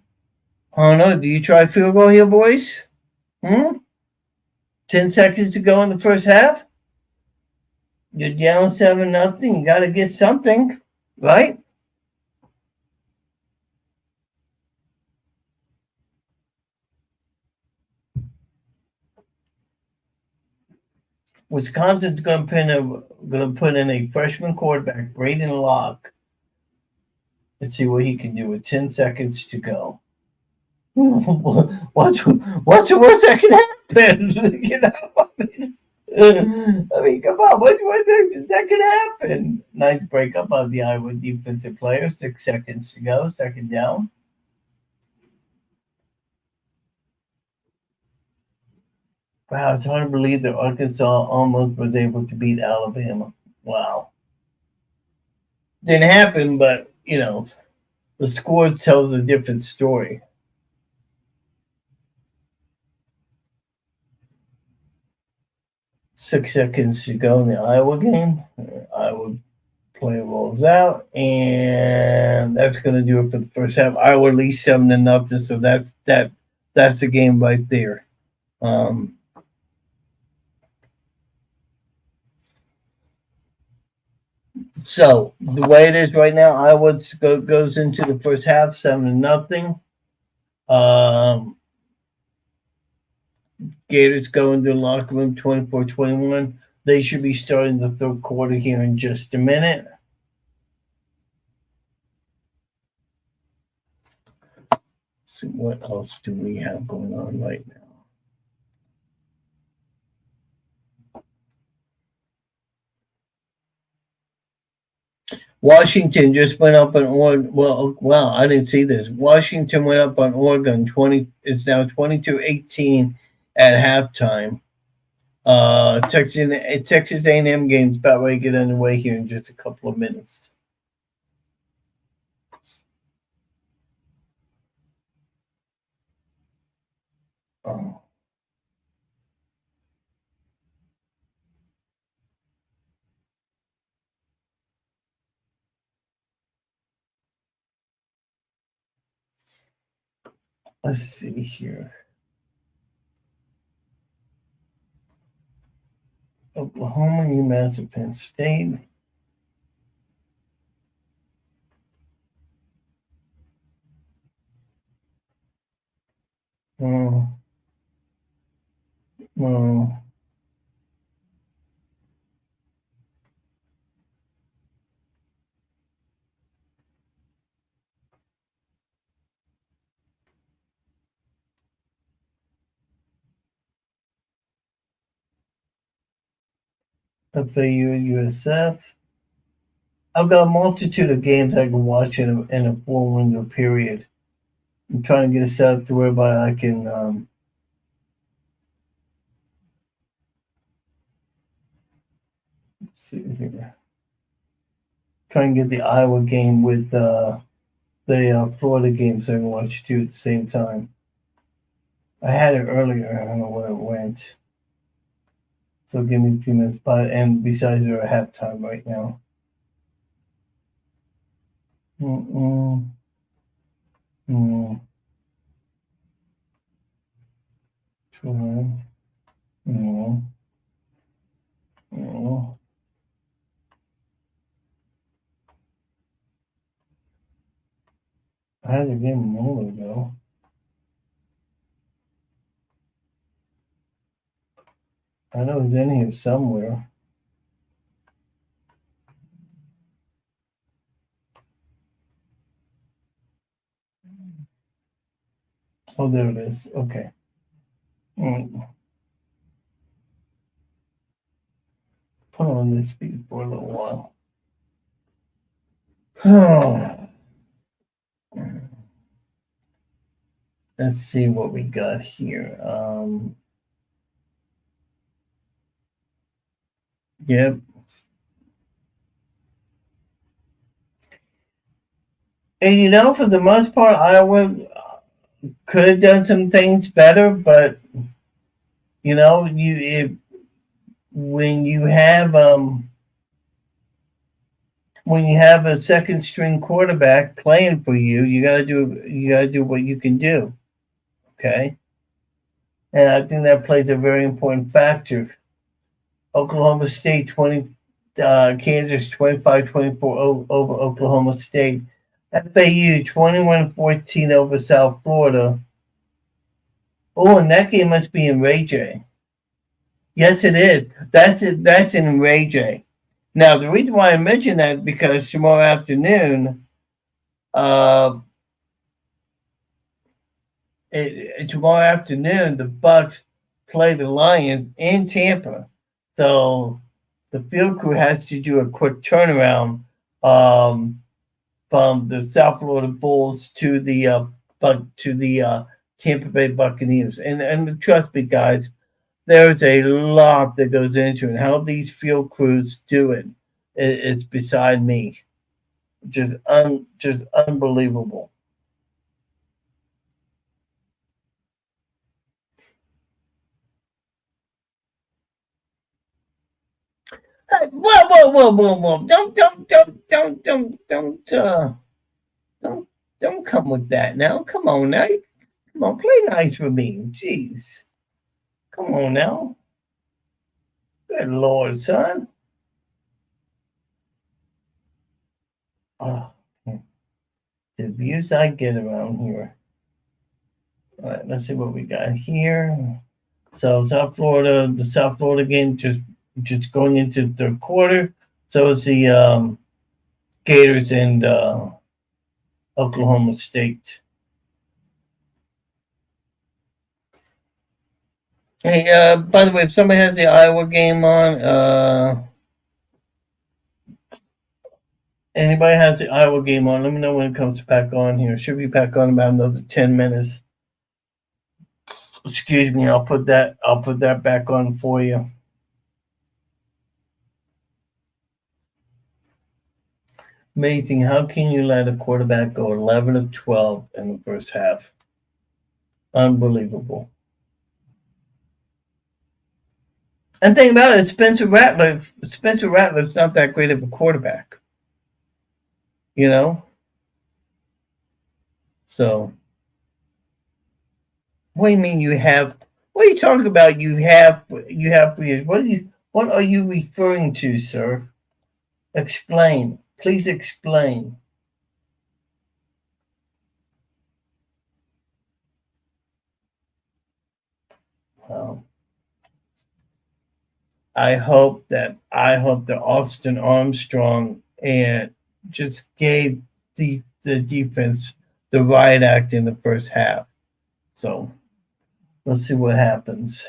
Speaker 2: I don't know. Do you try field goal here, boys? 10 seconds to go in the first half. You're down 7-0. You got to get something, right? Wisconsin's going to put in a freshman quarterback, Braden Locke. Let's see what he can do with 10 seconds to go. What's the worst that can happen? You know, I mean, come on, that could happen? Nice breakup of the Iowa defensive player. 6 seconds to go. Second down. Wow, it's hard to believe that Arkansas almost was able to beat Alabama. Wow. Didn't happen, but, the score tells a different story. Six seconds to go in the Iowa game. Iowa play rolls out, and that's going to do it for the first half. Iowa leads 7-0, so that's the game right there. So the way it is right now, Iowa goes into the first half 7-0. Gators go into the locker room 24-21. They should be starting the third quarter here in just a minute. So what else do we have going on right now? Washington just went up on Oregon. Well, wow, I didn't see this. Washington went up on Oregon. It's now 22-18 at halftime. Texas A&M game's about ready to get underway here in just a couple of minutes. Oh. Let's see here. Oklahoma, UMass, and Penn State. FAU, USF. I've got a multitude of games I can watch in a 4-window period. I'm trying to get it set up to whereby I can see here. Try and get the Iowa game with the Florida game so I can watch two at the same time. I had it earlier. I don't know where it went. So give me a few minutes. And besides, they're at halftime right now. I had the game a moment ago. I know it's in here somewhere. Oh, there it is. Okay. Put on this speed for a little while. Let's see what we got here. Yep. And for the most part, Iowa could have done some things better, but when you have a second string quarterback playing for you, you gotta do what you can do. Okay. And I think that plays a very important factor. Oklahoma State Kansas 25-24 over Oklahoma State. FAU 21-14 over South Florida. Oh, and that game must be in Ray J. Yes, it is. That's it. That's in Ray J. Now, the reason why I mention that is because tomorrow afternoon, uh, the Bucks play the Lions in Tampa. So the field crew has to do a quick turnaround um, from the South Florida Bulls to the Tampa Bay Buccaneers. And trust me, guys, there's a lot that goes into it. How these field crews do it, it's beside me. Just unbelievable. Whoa, whoa, whoa, whoa, whoa! Don't, don't come with that now. Come on now. Come on, play nice with me. Jeez. Come on now. Good Lord, son. Oh, the abuse I get around here. All right, let's see what we got here. So the South Florida game just going into the third quarter. So it's the Gators and Oklahoma State. Hey, by the way, if somebody has the Iowa game on, anybody has the Iowa game on, let me know when it comes back on here. Should be back on about another 10 minutes. Excuse me, I'll put that back on for you. Amazing. How can you let a quarterback go 11 of 12 in the first half? Unbelievable. And think about it, Spencer Rattler's not that great of a quarterback. You know? So what do you mean you have what are you talking about? What are you referring to, sir? Explain. Please explain. Um, I hope that Austin Armstrong and just gave the defense the riot act in the first half. So let's see what happens.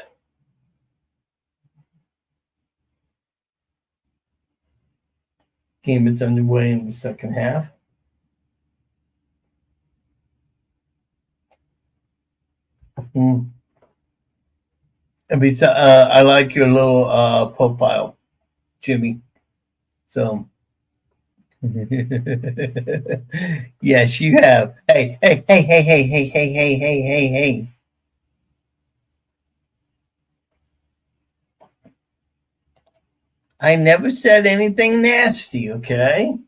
Speaker 2: Game is underway in the second half. Mm. And I like your little profile, Jimmy. So, yes, you have. Hey, hey, hey, hey, hey, hey, hey, hey, hey, hey, hey. I never said anything nasty, okay?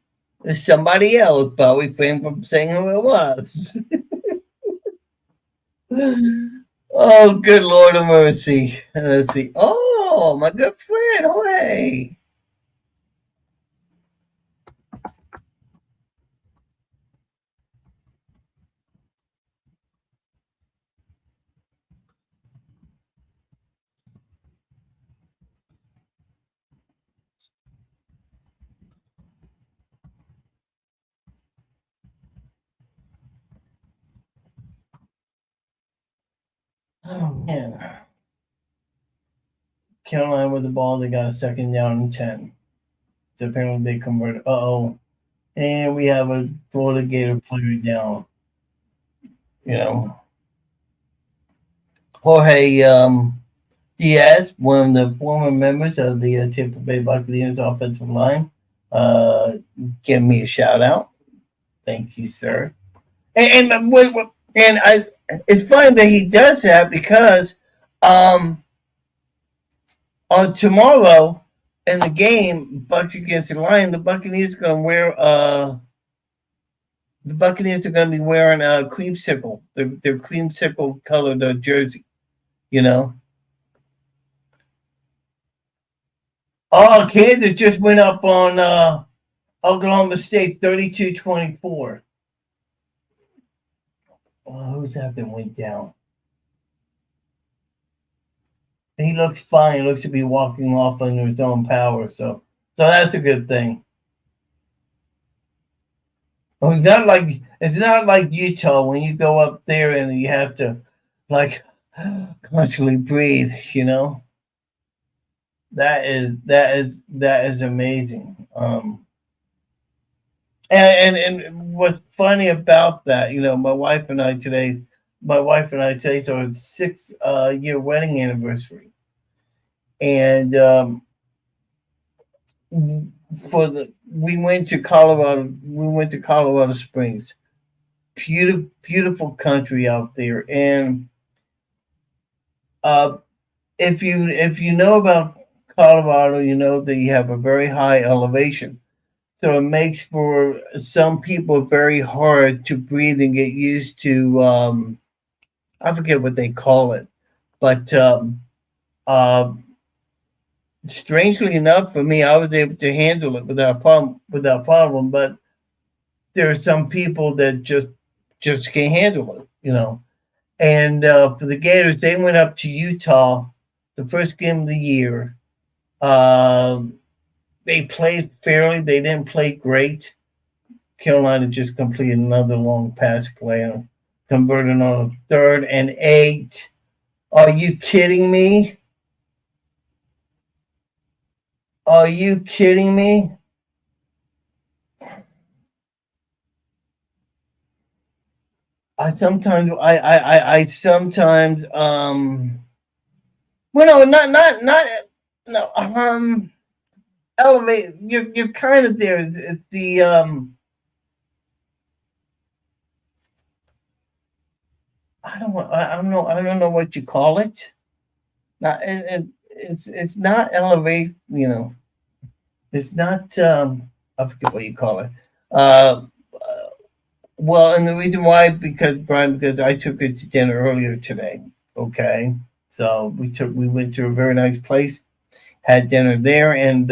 Speaker 2: There's somebody else probably refrained from saying who it was. Oh, good Lord of mercy. Let's see. Oh, my good friend. Oh, hey. Oh, man. Carolina with the ball. They got a second down and 10. So apparently they converted. Uh-oh. And we have a Florida Gator player down. You know, Jorge Diaz, one of the former members of the Tampa Bay Buccaneers offensive line, give me a shout out. Thank you, sir. And I, it's funny that he does that because um, on tomorrow in the game, Bucks against the Lions, the Buccaneers are going to be wearing a creamsicle, their creamsicle colored jersey. You know. Oh, Kansas just went up on Oklahoma State 32-24. Oh, who's that went down? He looks fine. He looks to be walking off under his own power. So that's a good thing. Well, it's not like Utah when you go up there and you have to like constantly breathe. That is amazing. And what's funny about that, my wife and I today's our 6 year wedding anniversary, and for the we went to Colorado. We went to Colorado Springs. Beautiful country out there, and uh, if you know about Colorado, you know that you have a very high elevation. So it makes for some people very hard to breathe and get used to. I forget what they call it, but uh, strangely enough, for me, I was able to handle it without problem. Without problem, but there are some people that just can't handle it. And for the Gators, they went up to Utah, the first game of the year. Um, they played fairly. They didn't play great. Carolina just completed another long pass play and converted on a 3rd and 8. Are you kidding me? Are you kidding me? I sometimes well, no, not no elevate. You're kind of there. It's the I don't know what you call it. Not it's not elevate. It's not. I forget what you call it. Uh, well, and the reason why, because Brian, because I took it to dinner earlier today. Okay, so we went to a very nice place, had dinner there, and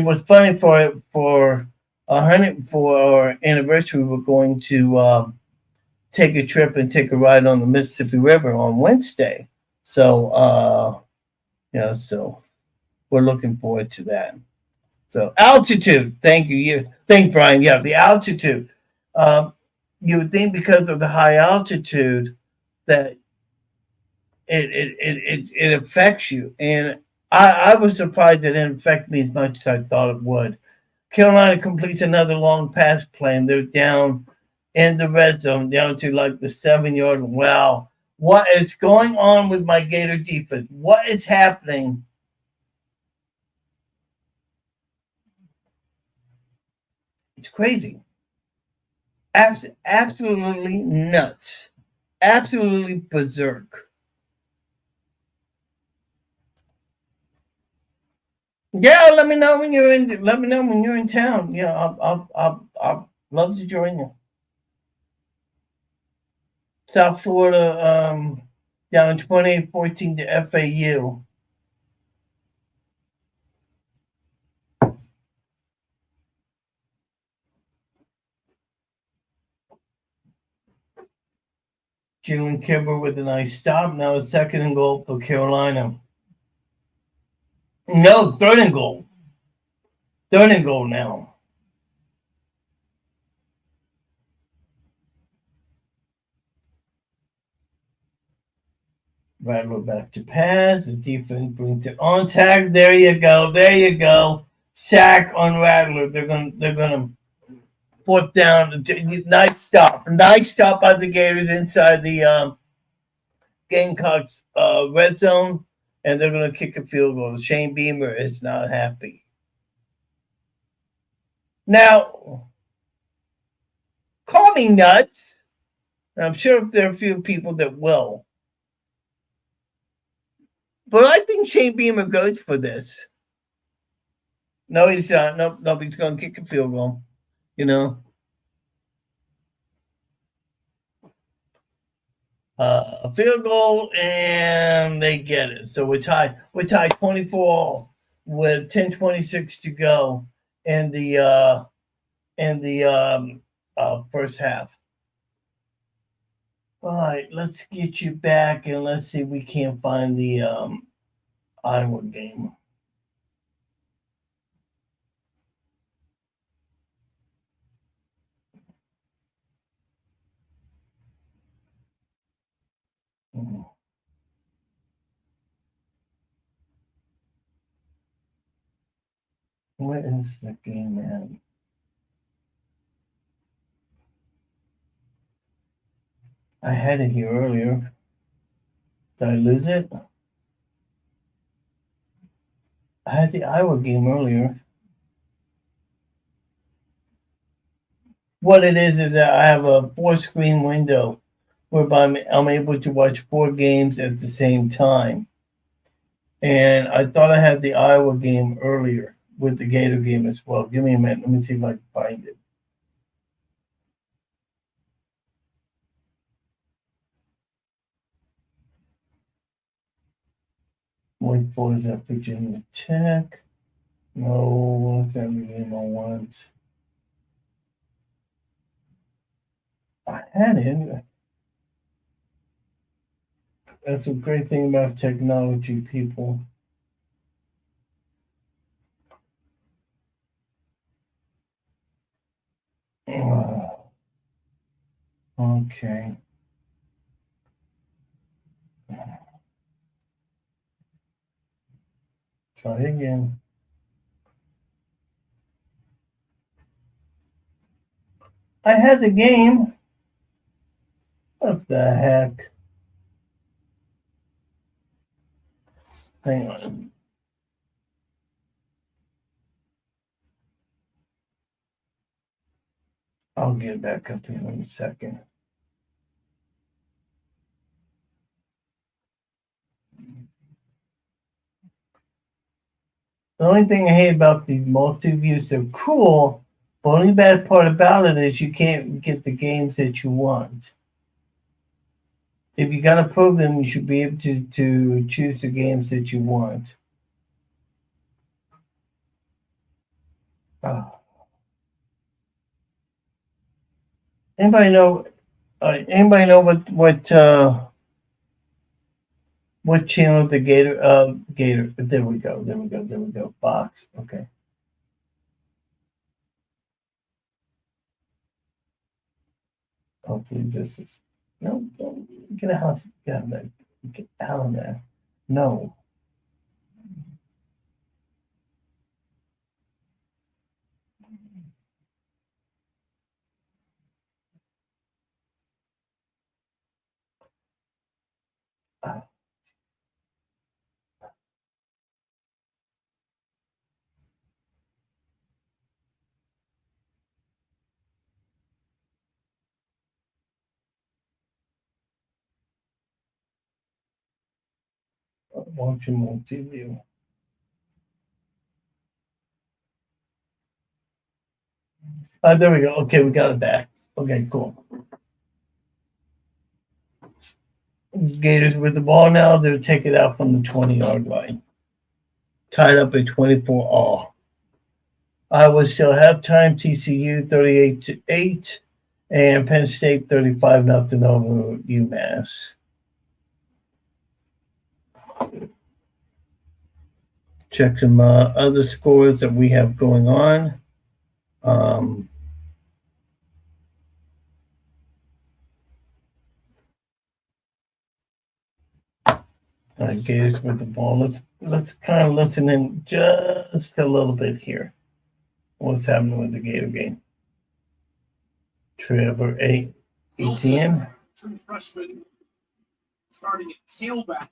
Speaker 2: what's funny for our anniversary, we're going to take a trip and take a ride on the Mississippi River on Wednesday. So so we're looking forward to that. So altitude. Thank you. Thanks, Brian. Yeah, the altitude. Um, you would think because of the high altitude that it affects you, and I was surprised it didn't affect me as much as I thought it would. Carolina completes another long pass play, and they're down in the red zone, down to like the 7 yard. Wow, what is going on with my Gator defense? What is happening? It's crazy. Absolutely nuts. Absolutely berserk. Yeah, let me know when you're in. Let me know when you're in town. Yeah, I'll love to join you. South Florida, down 28-14 to FAU. Jalen Kimber with a nice stop. Now it's 2nd and goal for Carolina. No, 3rd and goal. 3rd and goal now. Rattler back to pass. The defense brings it on tag. There you go. There you go. Sack on Rattler. They're gonna 4th down. Nice stop. Nice stop by the Gators inside the Gamecocks red zone, and they're gonna kick a field goal. Shane Beamer is not happy. Now, call me nuts. And I'm sure there are a few people that will. But I think Shane Beamer goes for this. No, he's not. Nope, he's going to kick a field goal. A field goal, and they get it. So we're tied. We're tied 24 with 10:26 to go in the first half. All right, let's get you back and let's see if we can't find the Iowa game. Where is the game at? I had it here earlier. Did I lose it? I had the Iowa game earlier. What it is that I have a 4-screen window whereby I'm able to watch 4 games at the same time. And I thought I had the Iowa game earlier with the Gator game as well. Give me a minute. Let me see if I can find it. Wake Forest at Virginia Tech. No, that's every game I want. I had it. That's a great thing about technology, people. Okay. Try again. I had the game. What the heck? Hang on. I'll get back up here in a second. The only thing I hate about these multi-views, they're cool, but the only bad part about it is you can't get the games that you want. If you got a program, you should be able to choose the games that you want. Anybody know? Anybody know what channel the Gator? Gator. There we go. There we go. There we go. Box. Okay. Hopefully this is no. Get out. Get out of there. Get out of there. No. Watching more TV. There we go. Okay, we got it back. Okay, cool. Gators with the ball now. They'll take it out from the 20-yard line. Tied up at 24-all. Iowa still halftime. TCU 38-8, and Penn State 35-0 over UMass. Check some other scores that we have going on. Gators with the ball. Let's kind of listen in just a little bit here. What's happening with the Gator game? Trevor Etienne.
Speaker 3: True freshman starting at tailback.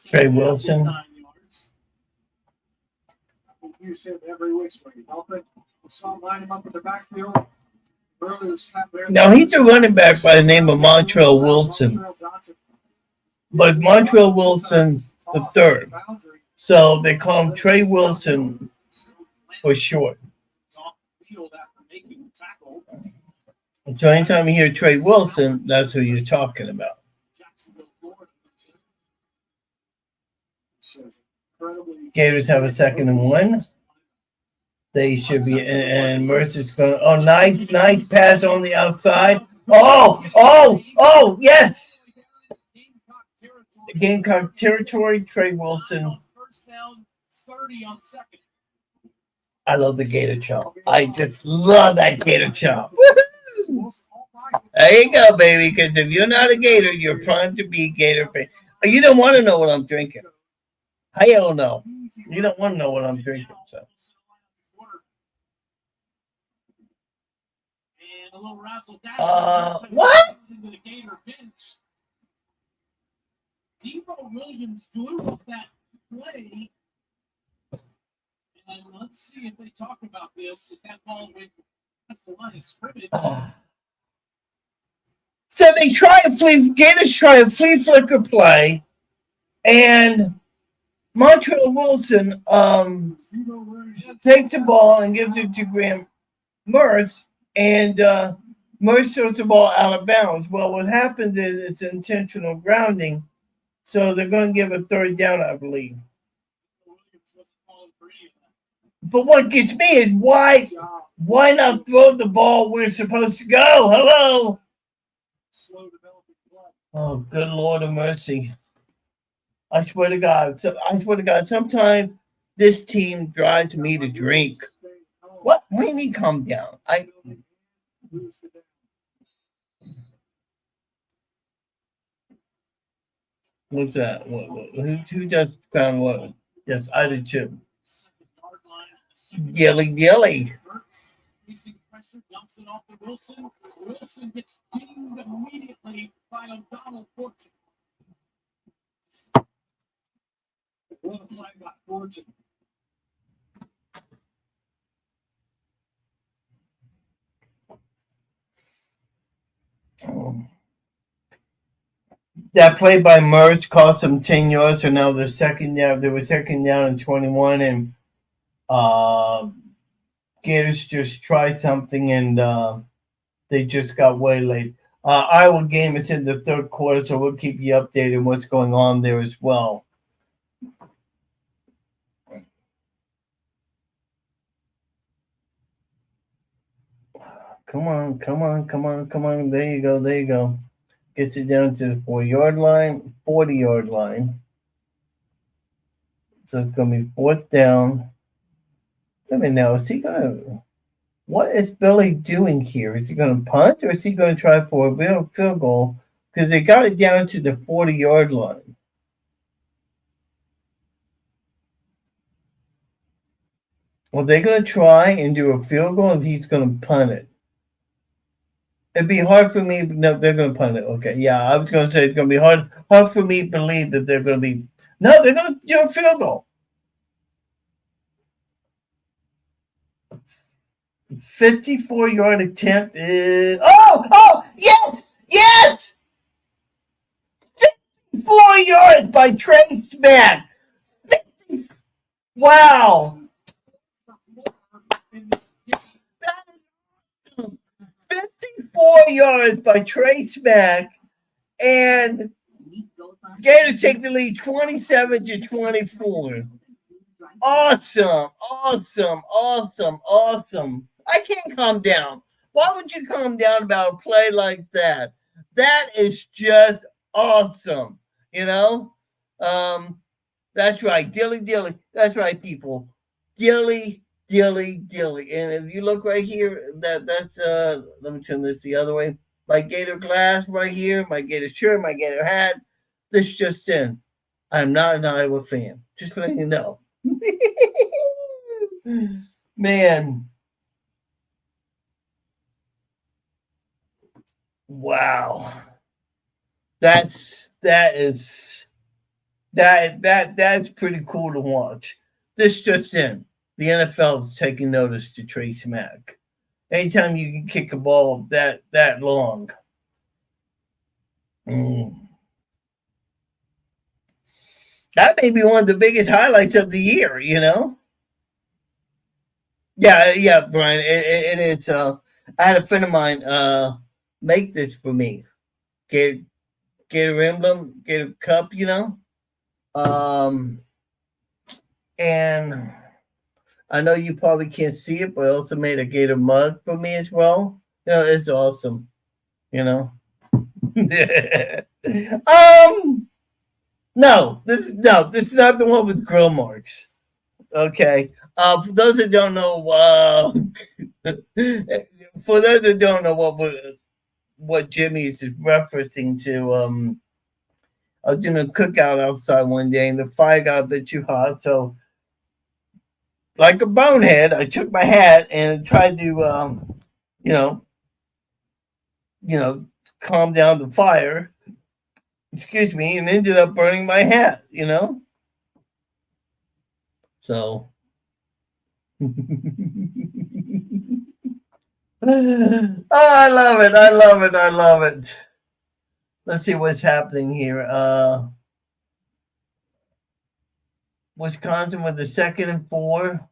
Speaker 2: Trey Wilson.
Speaker 3: Use him every which way. We saw him line him up in the backfield.
Speaker 2: Now he's a running back by the name of Montrell Wilson. But Montrell Wilson the third. So they call him Trey Wilson for short. So anytime you hear Trey Wilson, that's who you're talking about. Gators have a 2nd and 1. They should be, and Mercer's going. Oh, nice pass on the outside. Oh, yes. Gamecock territory, Trey Wilson.
Speaker 3: First down, 30 on second.
Speaker 2: I love the Gator chop. I just love that Gator chop. There you go, baby. Because if you're not a Gator, you're primed to be Gator fan. You don't want to know what I'm drinking. Hell no. You don't want to know what I'm drinking. So. What?
Speaker 3: Debo Williams blew up that play. And let's see if they talk about this. If that ball went past the line of scrimmage.
Speaker 2: So they Gators try a flea flicker play, and Montreal Wilson takes the ball and gives it to Graham Mertz, and Mertz throws the ball out of bounds. Well, what happens is it's intentional grounding, so they're going to give a third down, I believe. But what gets me is why not throw the ball where it's supposed to go? Hello. Oh, good Lord of mercy. I swear to God. Sometimes this team drives me to drink. What? What do you mean calm down? What's that? Who does crown what? Yes, I do too. Dilly. Dumps it off to Wilson. Wilson gets dinged immediately by O'Donnell Fortune. Fortune. That play by Mertz cost them 10 yards, so now they're second down. They were second down and 21, and Gators just tried something, and they just got waylaid. Iowa game is in the third quarter, so we'll keep you updated on what's going on there as well. Come on. There you go. Gets it down to the 40-yard line. So it's going to be fourth down. Let me know. What is Billy doing here? Is he going to punt or is he going to try for a field goal? Because they got it down to the 40-yard line. Well, they're going to try and do a field goal and he's going to punt it. It'd be hard for me. No, they're going to punt it. Okay. Yeah, I was going to say it's going to be hard for me to believe that they're going to be. No, they're going to do a field goal. 54-yard attempt is. Yes! 54 yards by Trey Smack. Wow. 54 yards by Trey Smack, and Gators take the lead 27-24. Awesome. I can't calm down. Why would you calm down about a play like that? That is just awesome. That's right. Dilly. That's right, people. Dilly. And if you look right here, that's let me turn this the other way. My Gator glass right here, my Gator shirt, my Gator hat. This just in. I'm not an Iowa fan. Just letting you know. Man. Wow. That's pretty cool to watch. This just in. The NFL is taking notice to Trey Smack. Anytime you can kick a ball that long. That may be one of the biggest highlights of the year, Yeah, Brian. It's I had a friend of mine make this for me. Gator emblem, Gator cup, and I know you probably can't see it, but I also made a Gator mug for me as well. It's awesome. you know. No, this is not the one with grill marks. Okay. For those that don't know, for those that don't know what Jimmy is referencing to, I was doing a cookout outside one day, and the fire got a bit too hot, so like a bonehead, I took my hat and tried to, you know, you know, calm down the fire. Excuse me, and ended up burning my hat. So. Oh, I love it. I love it. I love it. Let's see what's happening here. Wisconsin with the 2nd and 4.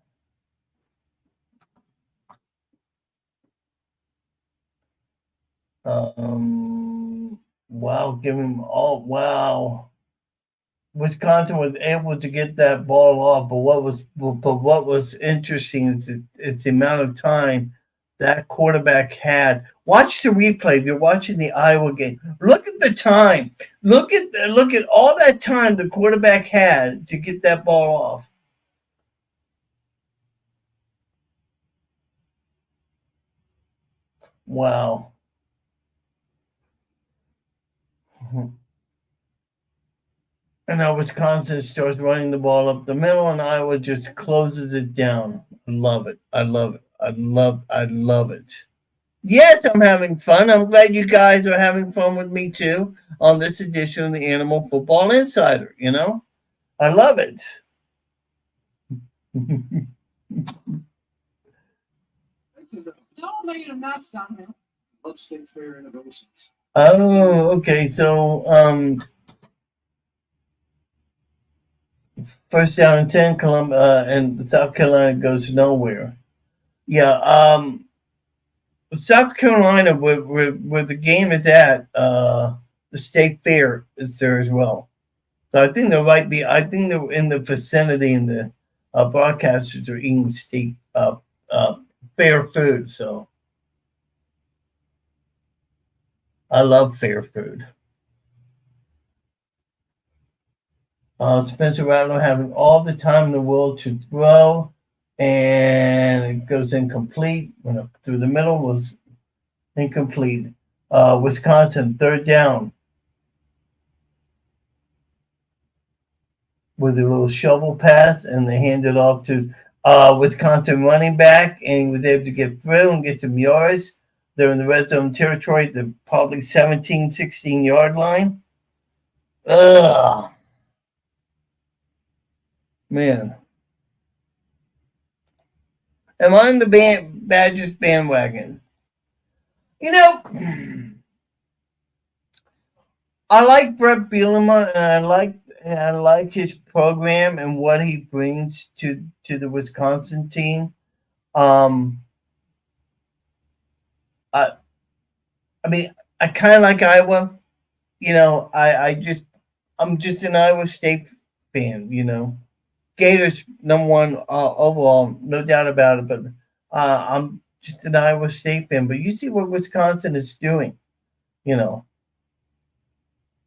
Speaker 2: Wow, give him all. Wow. Wisconsin was able to get that ball off, but what was interesting is it's the amount of time that quarterback had. Watch the replay. If you're watching the Iowa game, look at the time. Look at all that time the quarterback had to get that ball off. Wow. And now Wisconsin starts running the ball up the middle, and Iowa just closes it down. I love it. I love it. I love it. Yes, I'm having fun. I'm glad you guys are having fun with me too on this edition of the Animal Football Insider. I love it.
Speaker 3: Don't make a match down here. Love State Fair innovations.
Speaker 2: Oh, okay. So, first down and 10, and South Carolina goes nowhere. Yeah. South Carolina, where the game is at, the State Fair is there as well. So I think there might be. I think they're in the vicinity, and the broadcasters are eating state fair food. So I love fair food. Spencer Rattler having all the time in the world to throw, and it goes incomplete. Went up through the middle, was incomplete. Wisconsin, 3rd down with a little shovel pass, and they hand it off to Wisconsin running back, and he was able to get through and get some yards. They're in the red zone territory at the probably 17, 16-yard line. Ugh. Man. Am I in the Badgers bandwagon? I like Brett Bielema, and I like his program and what he brings to the Wisconsin team. I mean, I kind of like Iowa. I'm just an Iowa State fan. Gators number one overall, no doubt about it. But I'm just an Iowa State fan. But you see what Wisconsin is doing.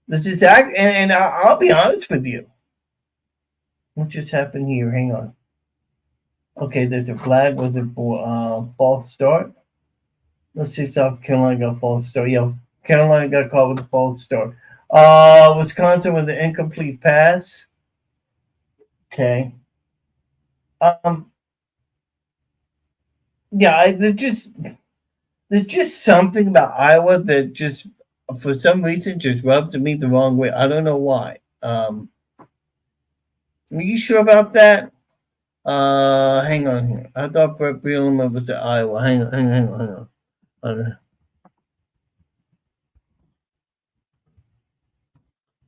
Speaker 2: This is and I'll be honest with you. What just happened here? Hang on. Okay, there's a flag. Was it for false start? Let's see if South Carolina got false start. Yeah, Carolina got caught with a false start. Wisconsin with an incomplete pass. Okay. Yeah, there's just something about Iowa that just for some reason just rubs me the wrong way. I don't know why. Are you sure about that? Hang on here. I thought Brett Bielema was at Iowa. Hang on.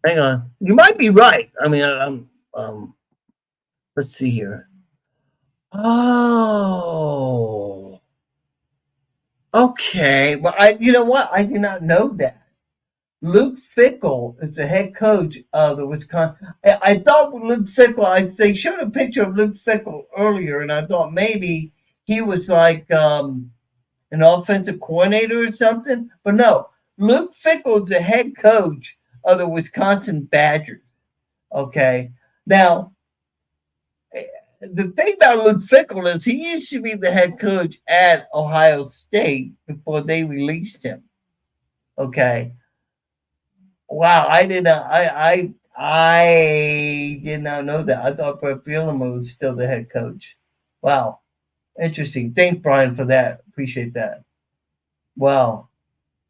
Speaker 2: Hang on. You might be right. I mean, let's see here. Oh. Okay. Well, you know what? I did not know that. Luke Fickell is the head coach of the Wisconsin. I thought Luke Fickell. They showed a picture of Luke Fickell earlier, and I thought maybe he was like an offensive coordinator or something. But no, Luke Fickell is the head coach of the Wisconsin Badgers. Okay. Now, the thing about Luke Fickell is he used to be the head coach at Ohio State before they released him. Okay. Wow, I did not. I did not know that. I thought Brett Bielema was still the head coach. Wow, interesting. Thanks, Brian, for that. Appreciate that. Wow,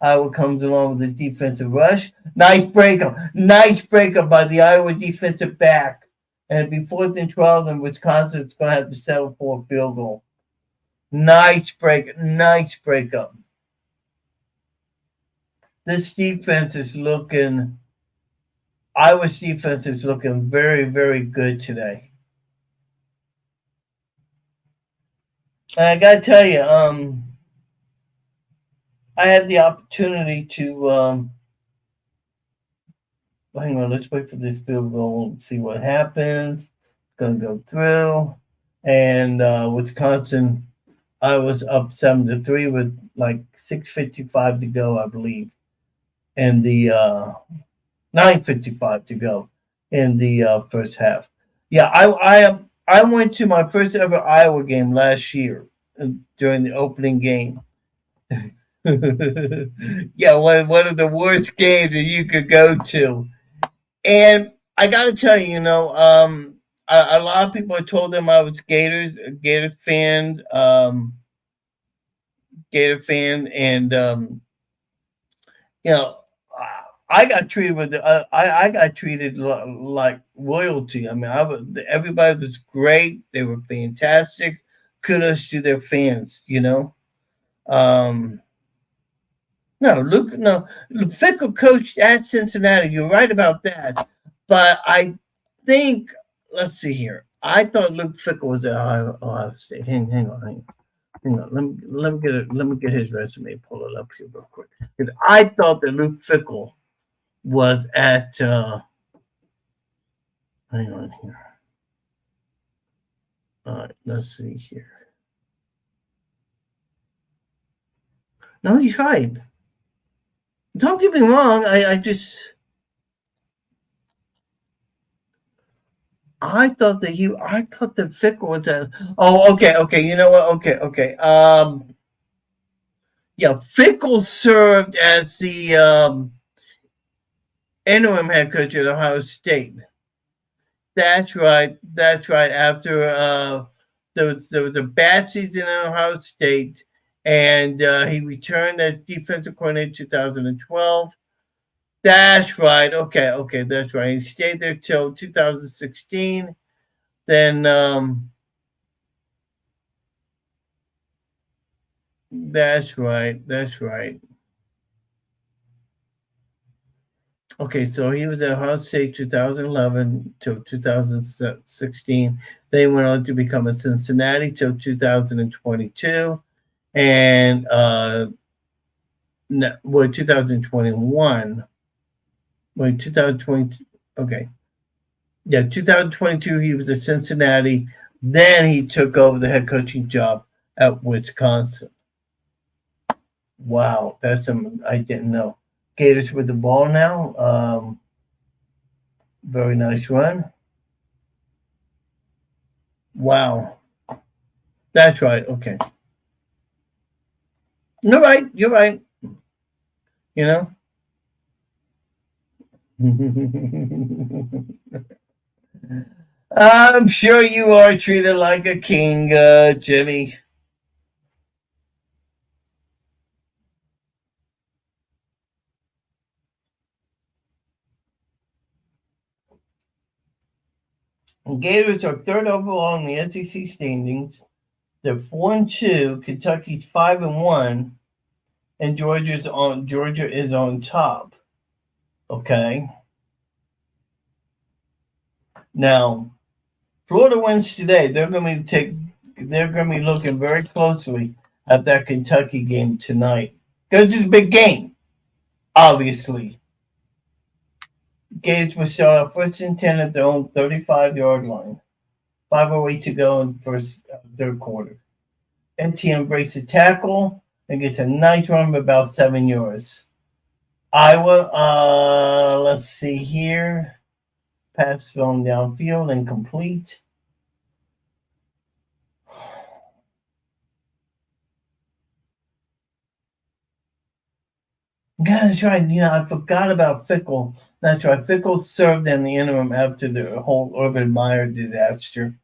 Speaker 2: Iowa comes along with the defensive rush. Nice breakup. Nice breakup by the Iowa defensive back. And it'd be 4th and 12, and Wisconsin's going to have to settle for a field goal. Nice break. Nice breakup. This defense is looking. Iowa's defense is looking very, very good today. And I gotta tell you, I had the opportunity to. Hang on, let's wait for this field goal and see what happens. It's gonna go through, and Wisconsin, I was up 7-3 with like 6:55 to go, I believe, and the 9:55 to go in the first half. Yeah, I went to my first ever Iowa game last year during the opening game. Yeah, one of the worst games that you could go to. And I got to tell you, a lot of people, I told them I was Gator fan, and you know, I got treated with I got treated like royalty. I mean, everybody was great. They were fantastic. Kudos to their fans. No, Fickell coached at Cincinnati. You're right about that. But I think, let's see here. I thought Luke Fickell was at Ohio State. Hang on. Let me get his resume. Pull it up here real quick. Because I thought that Luke Fickell was at. Hang on here. All right, let's see here. No, he's right. Don't get me wrong. I thought that Fickell was at. Oh, okay. You know what? Okay. Yeah, Fickell served as the interim head coach at Ohio State. That's right. After there was a bad season at Ohio State, and he returned as defensive coordinator in 2012. That's right. Okay, that's right. He stayed there till 2016. Then that's right. Okay, so he was at Ohio State 2011 till 2016. They went on to become at Cincinnati till 2022, and 2021. 2020. Okay, yeah, 2022. He was at Cincinnati. Then he took over the head coaching job at Wisconsin. Wow, that's something I didn't know. Gators with the ball now. Very nice run. Wow. That's right. Okay. You're right. I'm sure you are treated like a king, Jimmy. Gators are third overall in the SEC standings. They're 4-2. Kentucky's 5-1, and Georgia is on top. Okay. Now, Florida wins today. They're going to be looking very closely at that Kentucky game tonight. This is a big game, obviously. Gators will start off 1st and 10 at their own 35-yard line. 5:08 to go in the third quarter. NTM breaks a tackle and gets a nice run of about 7 yards. Iowa, let's see here. Pass thrown downfield, incomplete. Yeah, that's right. I forgot about Fickle. That's right. Fickle served in the interim after the whole Urban Meyer disaster.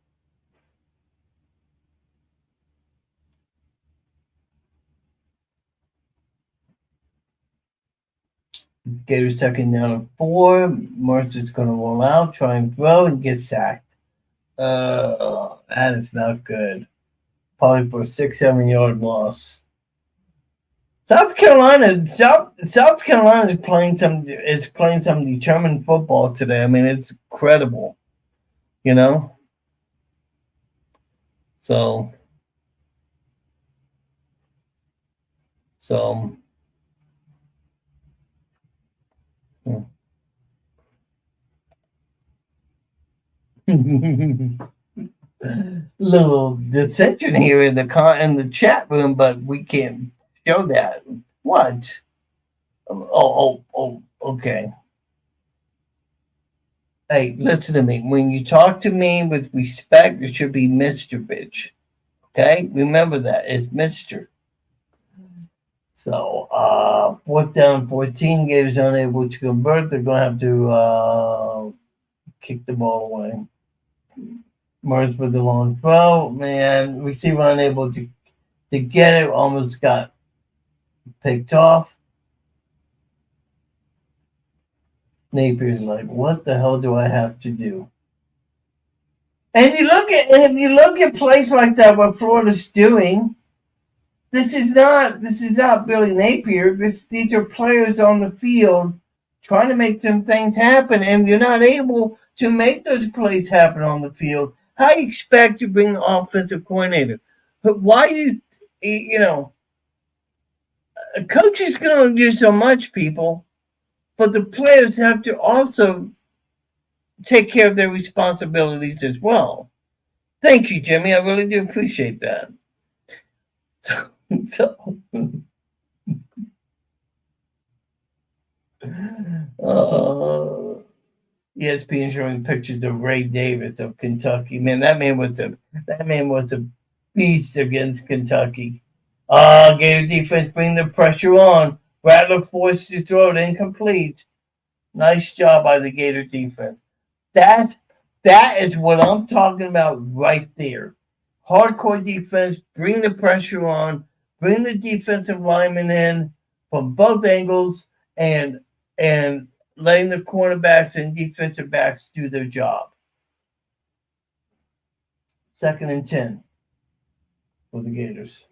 Speaker 2: Gator second down and 4. Mercer's going to roll out, try and throw, and get sacked. That is not good. Probably for a 6-7 yard loss. South Carolina is playing some determined football today. I mean, it's incredible, you know. So so little dissension here in the chat room, but we can't show that. What? Okay. Hey, listen to me. When you talk to me with respect, it should be Mr. Bitch. Okay? Remember that. It's Mr. So, 4th down 14, Gators unable to convert. They're going to have to kick the ball away. Morris with the long throw. Man, receiver unable to get it. Almost got picked off. Napier's like, what the hell do I have to do? And if you look at plays like that, what Florida's doing, this is not Billy Napier. These are players on the field trying to make some things happen, and you're not able to make those plays happen on the field. How do you expect to bring the offensive coordinator? But why a coach is going to do so much, people, but the players have to also take care of their responsibilities as well. Thank you, Jimmy. I really do appreciate that. So ESPN showing pictures of Ray Davis of Kentucky. Man, that man was a beast against Kentucky. Gator defense bring the pressure on. Rattler forced to throw it incomplete. Nice job by the Gator defense. That is what I'm talking about right there. Hardcore defense, bring the pressure on, bring the defensive linemen in from both angles, and letting the cornerbacks and defensive backs do their job. 2nd and 10 for the Gators.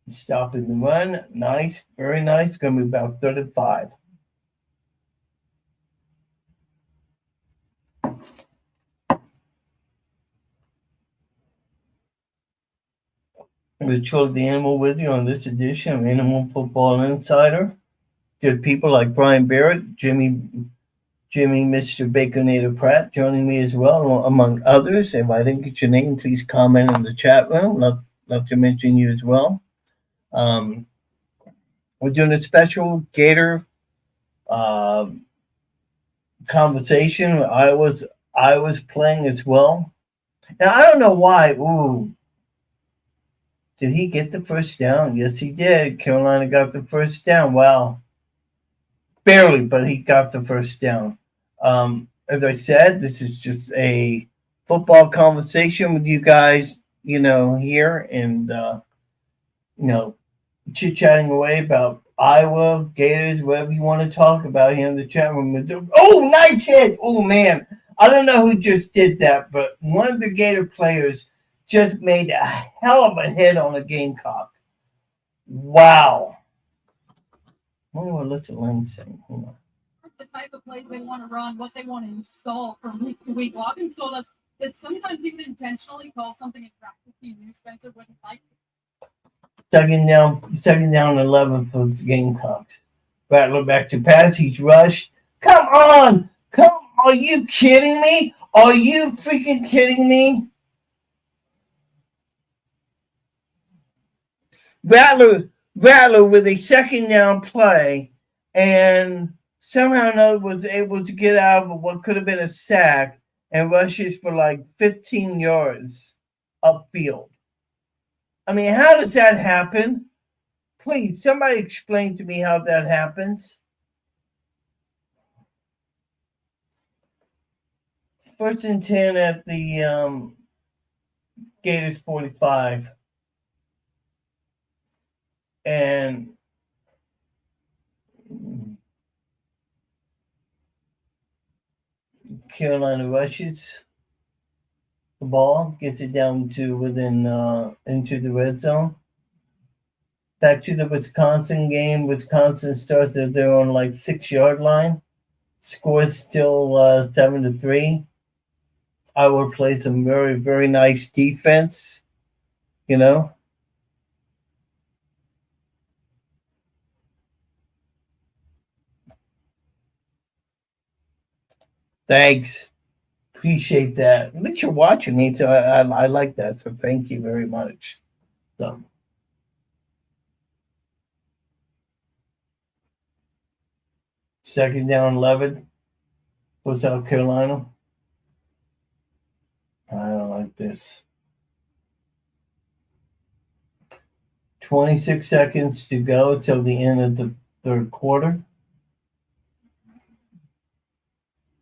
Speaker 2: Stopping the run. Nice. Very nice. Going to be about 35. We chose the animal with you on this edition of Animal Football Insider. Good people like Brian Barrett, Jimmy, Mr. Baconator Pratt joining me as well, among others. If I didn't get your name, please comment in the chat room. Love to mention you as well. We're doing a special Gator conversation. I was playing as well. And I don't know why. Ooh. Did he get the first down? Yes, he did. Carolina got the first down. Wow. Barely, but he got the first down. As I said, this is just a football conversation with you guys, here and, chit-chatting away about Iowa, Gators, whatever you want to talk about here in the chat room. Oh, nice hit! Oh, man. I don't know who just did that, but one of the Gator players just made a hell of a hit on a Gamecock. Wow. I wonder what Listen Lane saying. Hold on.
Speaker 4: The type of plays they want to run, what they want to install from week to week. Well, I've installed that sometimes even intentionally call something in practice you knew Spencer wouldn't like.
Speaker 2: 2nd down 11 for the Gamecocks. Rattler back to pass. He's rushed. Come on. Are you kidding me? Are you freaking kidding me? Rattler Rattler with a second down play, and somehow or another was able to get out of what could have been a sack and rushes for like 15 yards upfield. I mean, how does that happen? Please, somebody explain to me how that happens. First and 10 at the Gators 45. And Carolina rushes the ball, gets it down to within into the red zone. Back to the Wisconsin game. Wisconsin starts at their own like 6-yard line. Score still 7-3. Iowa plays some very, very nice defense, you know. Thanks. Appreciate that. At least you're watching me, so I like that. So thank you very much. So. Second down 11 for South Carolina. I don't like this. 26 seconds to go till the end of the third quarter.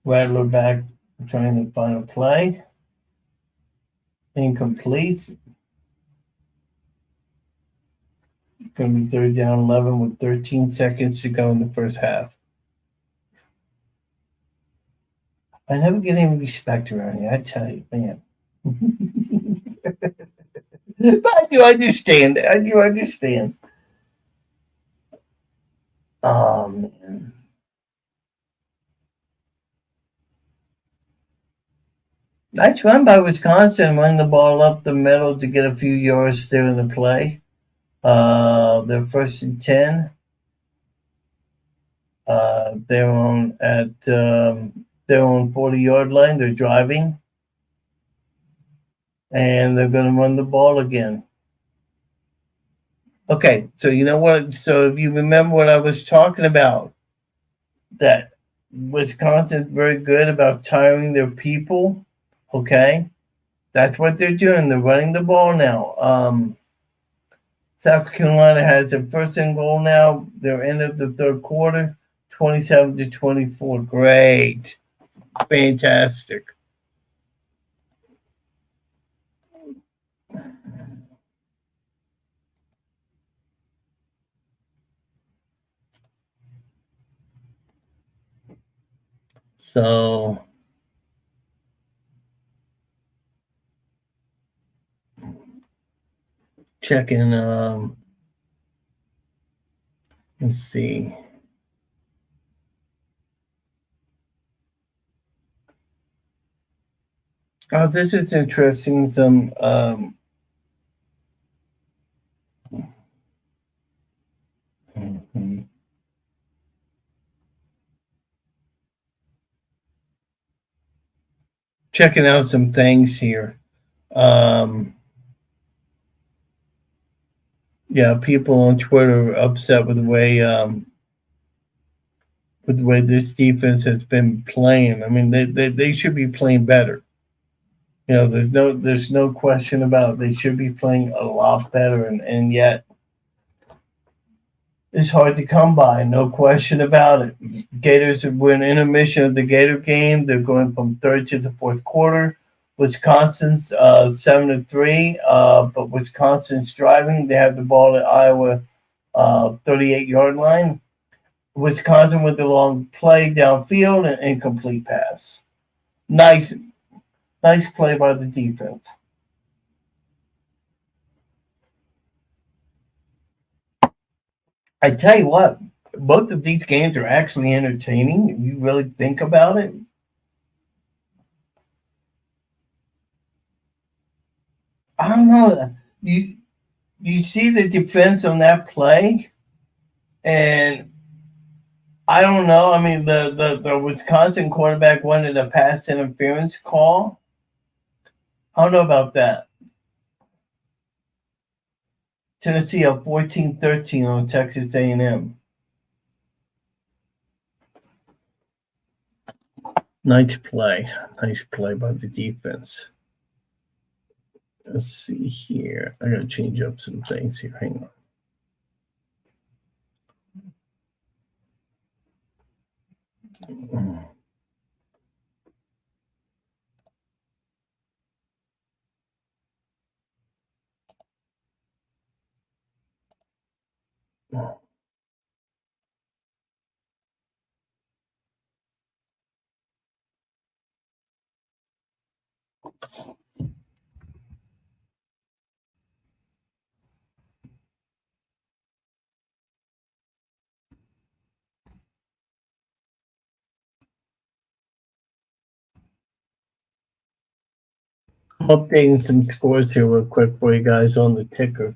Speaker 2: Rattler back trying to find a play. Incomplete. Going to be third down 11 with 13 seconds to go in the first half. I never get any respect around here, I tell you, man. But I do understand. I do understand. Oh, man. Nice run by Wisconsin, running the ball up the middle to get a few yards there in the play. They're first and 10. They're on at their own 40-yard line. They're driving. And they're going to run the ball again. Okay, so you know what? So if you remember what I was talking about, that Wisconsin's very good about tiring their people, okay? That's what they're doing. They're running the ball now. South Carolina has their first and goal now. They're end of the third quarter, 27-24. Great. Fantastic. So checking let's see. Oh, this is interesting. Some checking out some things here. Yeah, people on Twitter are upset with the way this defense has been playing. I mean, they should be playing better. You know, there's no question about it. They should be playing a lot better, and yet it's hard to come by. No question about it. Gators were in intermission of the Gator game. They're going from third to the fourth quarter. Wisconsin's 7-3, but Wisconsin's driving. They have the ball at Iowa 38-yard line. Wisconsin with the long play downfield and incomplete pass. Nice play by the defense. I tell you what, both of these games are actually entertaining if you really think about it. I don't know. You see the defense on that play, and I don't know. I mean, the Wisconsin quarterback wanted a pass interference call. I don't know about that. Tennessee up 14-13 on Texas A&M. Nice play by the defense. Let's see here. I gotta change up some things here. Hang on. I'm updating some scores here real quick for you guys on the ticker.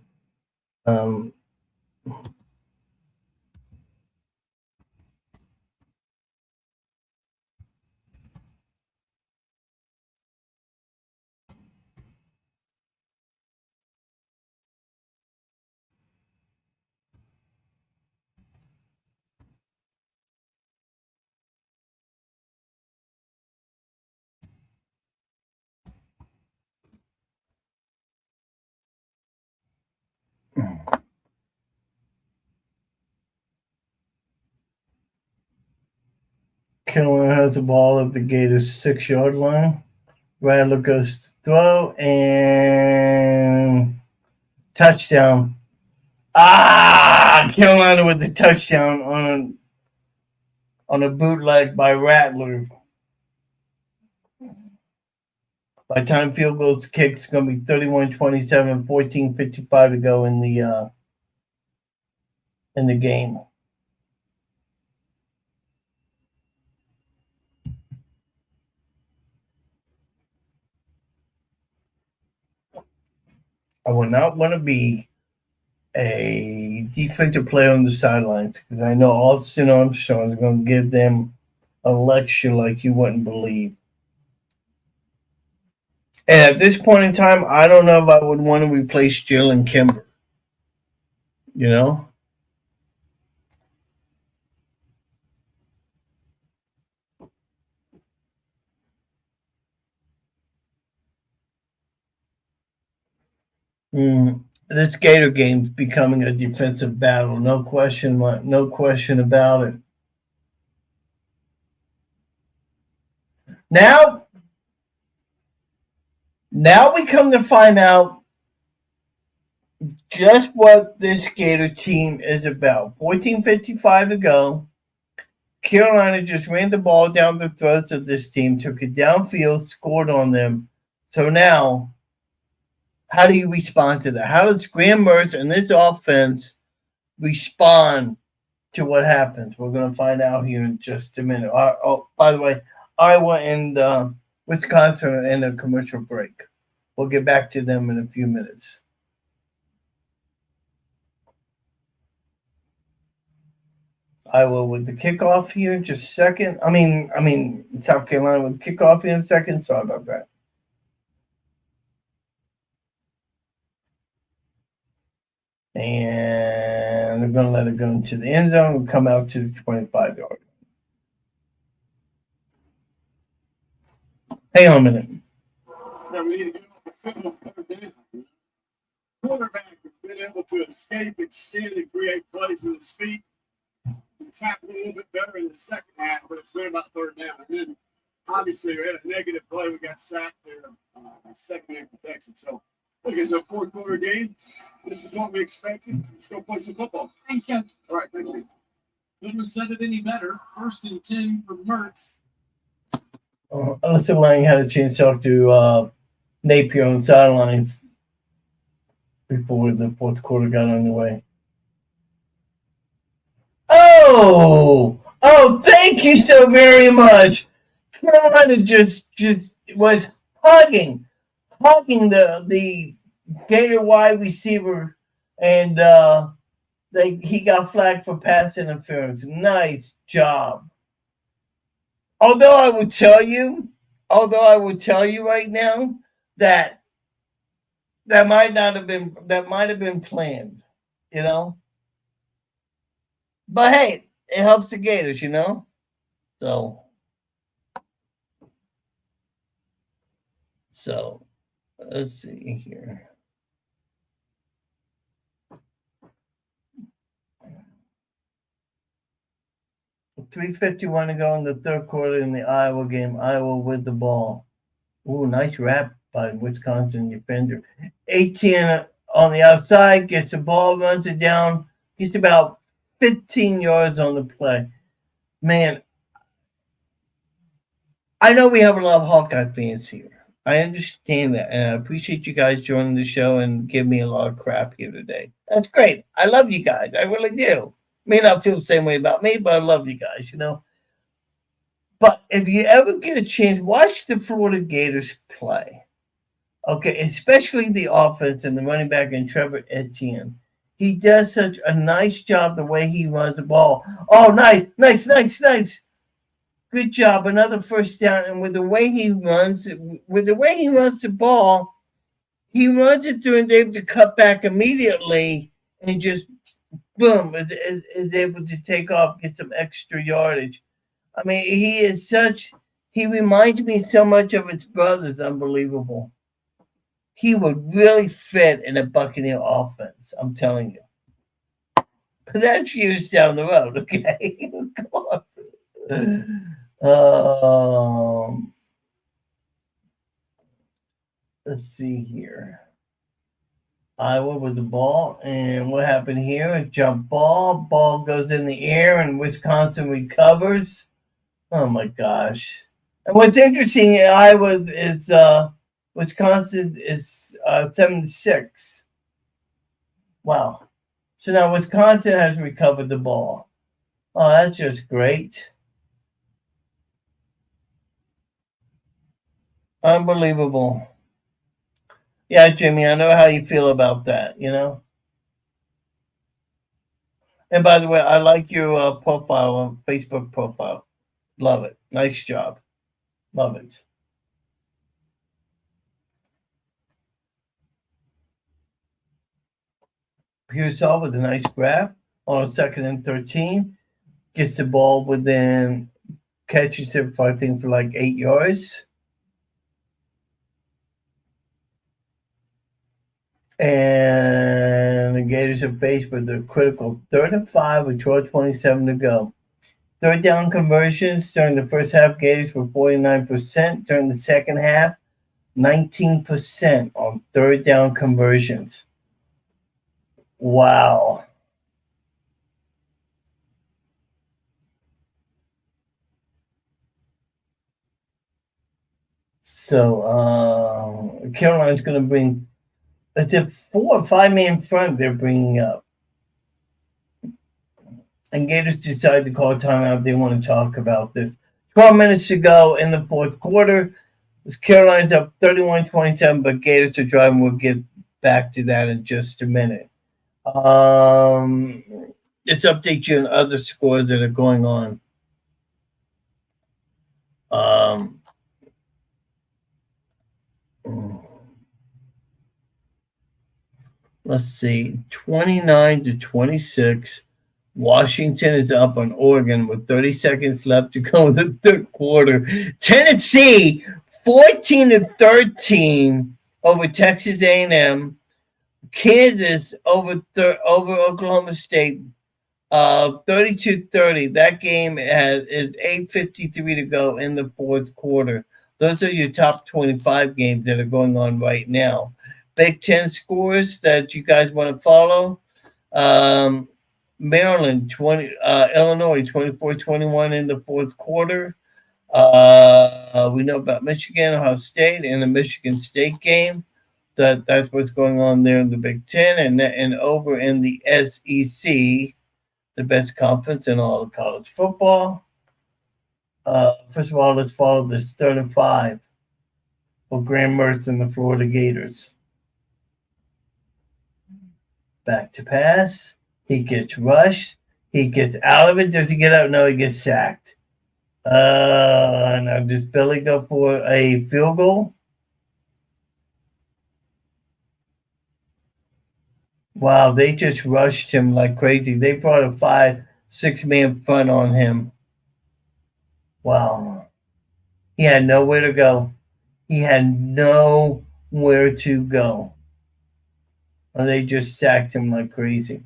Speaker 2: Carolina has the ball at the Gators 6-yard line. Rattler goes to throw and touchdown. Carolina with the touchdown on a bootleg by Rattler. By the time field goals kicked, it's going to be 31-27, 14:55 to go in the game. I would not want to be a defensive player on the sidelines because I know Austin Armstrong is going to give them a lecture like you wouldn't believe. And at this point in time, I don't know if I would want to replace Jalen Kimber. You know? This Gator game's becoming a defensive battle. No question about it. Now we come to find out just what this Gator team is about. 14:55 to go. Carolina just ran the ball down the throats of this team, took it downfield, scored on them. So now, how do you respond to that? How does Graham Mertz and this offense respond to what happens? We're going to find out here in just a minute. By the way, Iowa and Wisconsin are in a commercial break. We'll get back to them in a few minutes. Iowa with the kickoff here in just a second. I mean, South Carolina with the kickoff here in a second. Sorry about that. And they're going to let it go into the end zone and come out to the 25-yard. Hang on a minute.
Speaker 3: Yeah, we need to get on the third down. Quarterback has been able to escape, extend, and create plays with his feet. It's happened a little bit better in the second half, but it's been about third down. And then, obviously, we had a negative play. We got sacked there, second and protection. So, look, it's a fourth-quarter game. This is what we expected. Let's go play some football.
Speaker 4: Thanks, Joe.
Speaker 3: All right, thank you. Couldn't have said it any better. 1st and 10 for Mertz.
Speaker 2: Unless Lang had a chance to talk to Napier on the sidelines before the fourth quarter got underway. Oh, thank you so very much. Carolina just was hugging the Gator wide receiver, and he got flagged for pass interference. Nice job. Although I would tell you right now that that might have been planned, you know. But hey, it helps the Gators, you know. So so let's see here. 3:51 to go in the third quarter in the Iowa game. Iowa with the ball. Ooh, nice wrap by Wisconsin defender. 18 on the outside, gets the ball, runs it down. He's about 15 yards on the play. Man, I know we have a lot of Hawkeye fans here. I understand that, and I appreciate you guys joining the show and giving me a lot of crap here today. That's great. I love you guys. I really do. May not feel the same way about me, but I love you guys, you know. But if you ever get a chance, watch the Florida Gators play. Okay, especially the offense and the running back and Trevor Etienne. He does such a nice job the way he runs the ball. Oh, nice, nice, nice, nice. Good job. Another first down. And with the way he runs, the ball, he runs it through and is able to cut back immediately and just boom is able to take off, get some extra yardage. I mean, he reminds me so much of his brothers. Unbelievable. He would really fit in a Buccaneer offense. I'm telling you. But that's years down the road, okay? Come on. Let's see here. Iowa with the ball, and what happened here? A jump ball. Ball goes in the air, and Wisconsin recovers. Oh my gosh! And what's interesting, Iowa is Wisconsin is 7-6. Wow! So now Wisconsin has recovered the ball. Oh, that's just great! Unbelievable. Yeah, Jimmy, I know how you feel about that. You know. And by the way, I like your profile, Facebook profile. Love it. Nice job. Love it. Pearsall with a nice grab on a 2nd and 13. Gets the ball within, catches it, I think, for like 8 yards. And the Gators are faced with a critical 3rd and 5 with 12:27 to go. Third down conversions during the first half, Gators were 49%. During the second half, 19% on third down conversions. Wow. So Carolina's going to bring, it's a 4 or 5 man front they're bringing up. And Gators decide to call timeout. They want to talk about this. 12 minutes to go in the fourth quarter. Carolina's up 31-27, but Gators are driving. We'll get back to that in just a minute. Let's update you on other scores that are going on. Let's see, 29-26. Washington is up on Oregon with 30 seconds left to go in the third quarter. Tennessee, 14-13 over Texas A&M. Kansas over Oklahoma State, 32-30. That game is 8:53 to go in the fourth quarter. Those are your top 25 games that are going on right now. Big Ten scores that you guys want to follow. Maryland, Illinois, 24-21 in the fourth quarter. We know about Michigan, Ohio State, and the Michigan State game. That's what's going on there in the Big Ten, and over in the SEC, the best conference in all of college football. First of all, let's follow this 3rd and 5 for Graham Mertz and the Florida Gators. Back to pass. He gets rushed. He gets out of it. Does he get out? No, he gets sacked. Now does Billy go for a field goal? Wow, they just rushed him like crazy. They brought a 5-6 man front on him. Wow. He had nowhere to go. He had nowhere to go. And they just sacked him like crazy.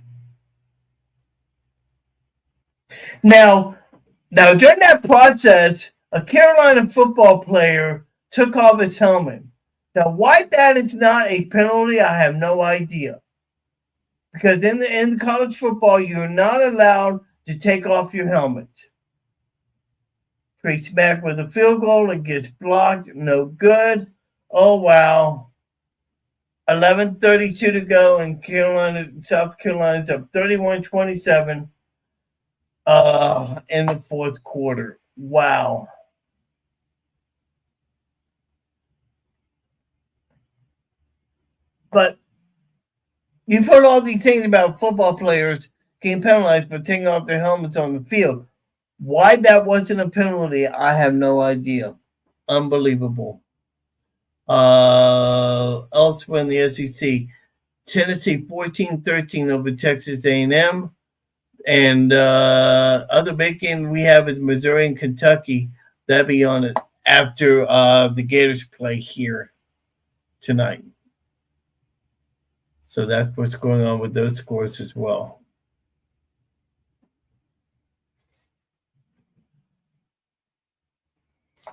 Speaker 2: Now, during that process, a Carolina football player took off his helmet. Now, why that is not a penalty, I have no idea. Because in college football, you're not allowed to take off your helmet. Straight back with a field goal, it gets blocked, no good. Oh wow. 11:32 to go, and South Carolina's up 31-27 in the fourth quarter. Wow. But you've heard all these things about football players getting penalized for taking off their helmets on the field. Why that wasn't a penalty, I have no idea. Unbelievable. Elsewhere in the SEC, Tennessee 14-13 over Texas A&M. And other big game we have is Missouri and Kentucky. That'll be on it after the Gators play here tonight. So that's what's going on with those scores as well.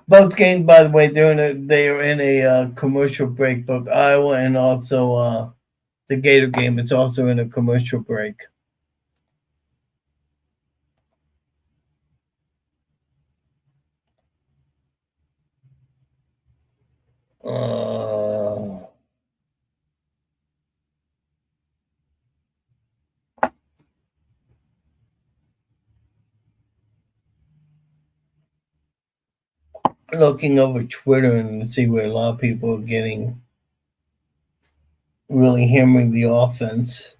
Speaker 2: Both games, by the way, they are in a commercial break. Both Iowa and also the Gator game. It's also in a commercial break. Looking over Twitter and see where a lot of people are getting really hammering the offense.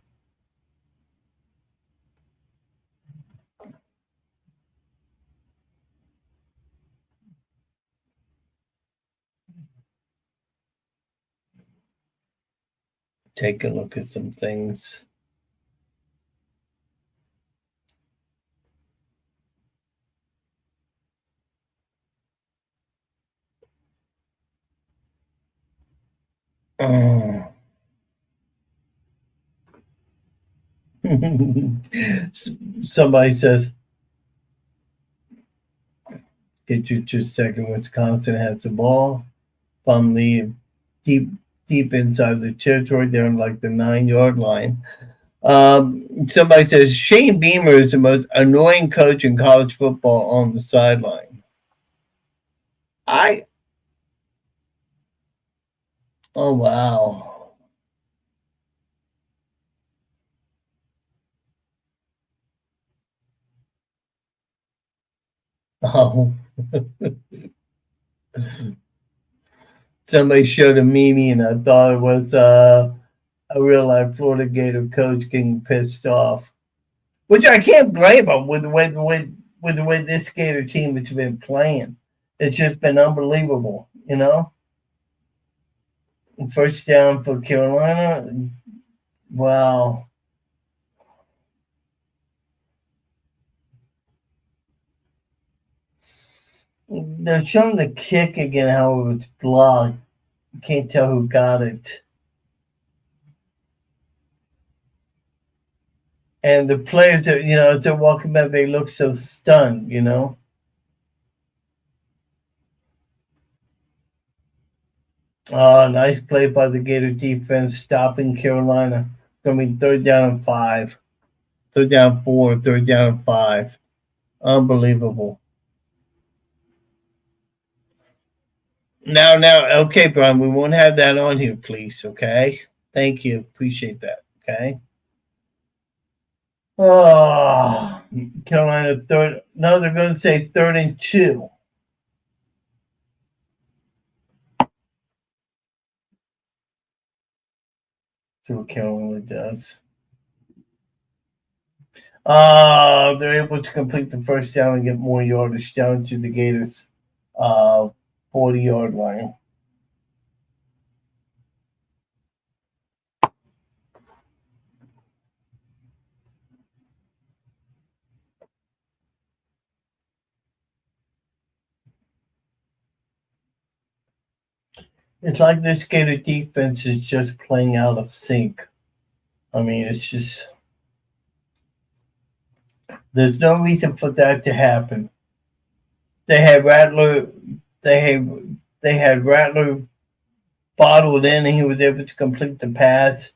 Speaker 2: Take a look at some things. Somebody says, get you to second. Wisconsin has the ball from the deep inside the territory, down like the 9-yard line. Somebody says Shane Beamer is the most annoying coach in college football on the sideline. Oh wow. Oh. Somebody showed a meme and I thought it was a real life Florida Gator coach getting pissed off, which I can't blame him with the way this Gator team has been playing. It's just been unbelievable, you know. First down for Carolina. Wow. They're showing the kick again, how it was blocked. You can't tell who got it. And the players that, as they're walking back, they look so stunned, Nice play by the Gator defense, stopping Carolina. Coming 3rd down and 5. 3rd down 4, 3rd down and 5. Unbelievable. Now, okay, Brian, we won't have that on here, please, okay? Thank you. Appreciate that, okay? Oh, Carolina 3rd. No, they're going to say 3rd and 2. See what Carolina does. They're able to complete the first down and get more yardage down to the Gators' 40-yard line. It's like this Gator defense is just playing out of sync. I mean, it's just there's no reason for that to happen. They had Rattler, they had Rattler bottled in, and he was able to complete the pass.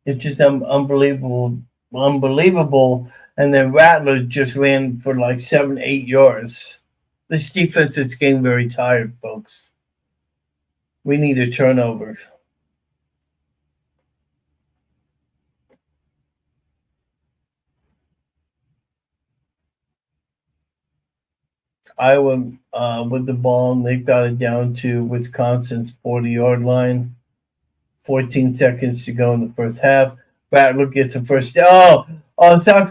Speaker 2: It's just unbelievable. And then Rattler just ran for like 7, 8 yards. This defense is getting very tired, folks. We need a turnover. Iowa with the ball, and they've got it down to Wisconsin's 40-yard line. 14 seconds to go in the first half. Rattler gets the first. South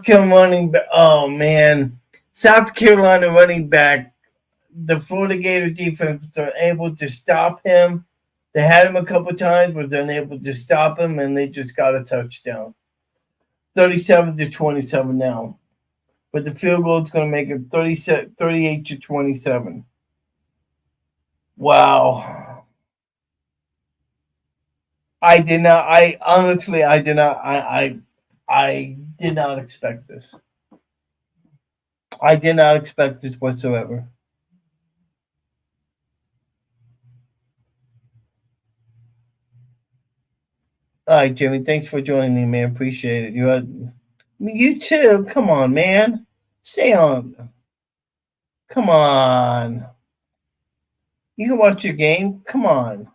Speaker 2: Carolina running back. Oh man, South Carolina running back. The Florida Gator defense was able to stop him. They had him a couple times, but they're unable to stop him, and they just got a touchdown. 37-27 now. But the field goal is going to make it 38-27. Wow. I did not. I honestly, I did not. I did not expect this. I did not expect this whatsoever. All right, Jimmy. Thanks for joining me, man. Appreciate it. You too. Come on, man. Stay on. Come on. You can watch your game. Come on.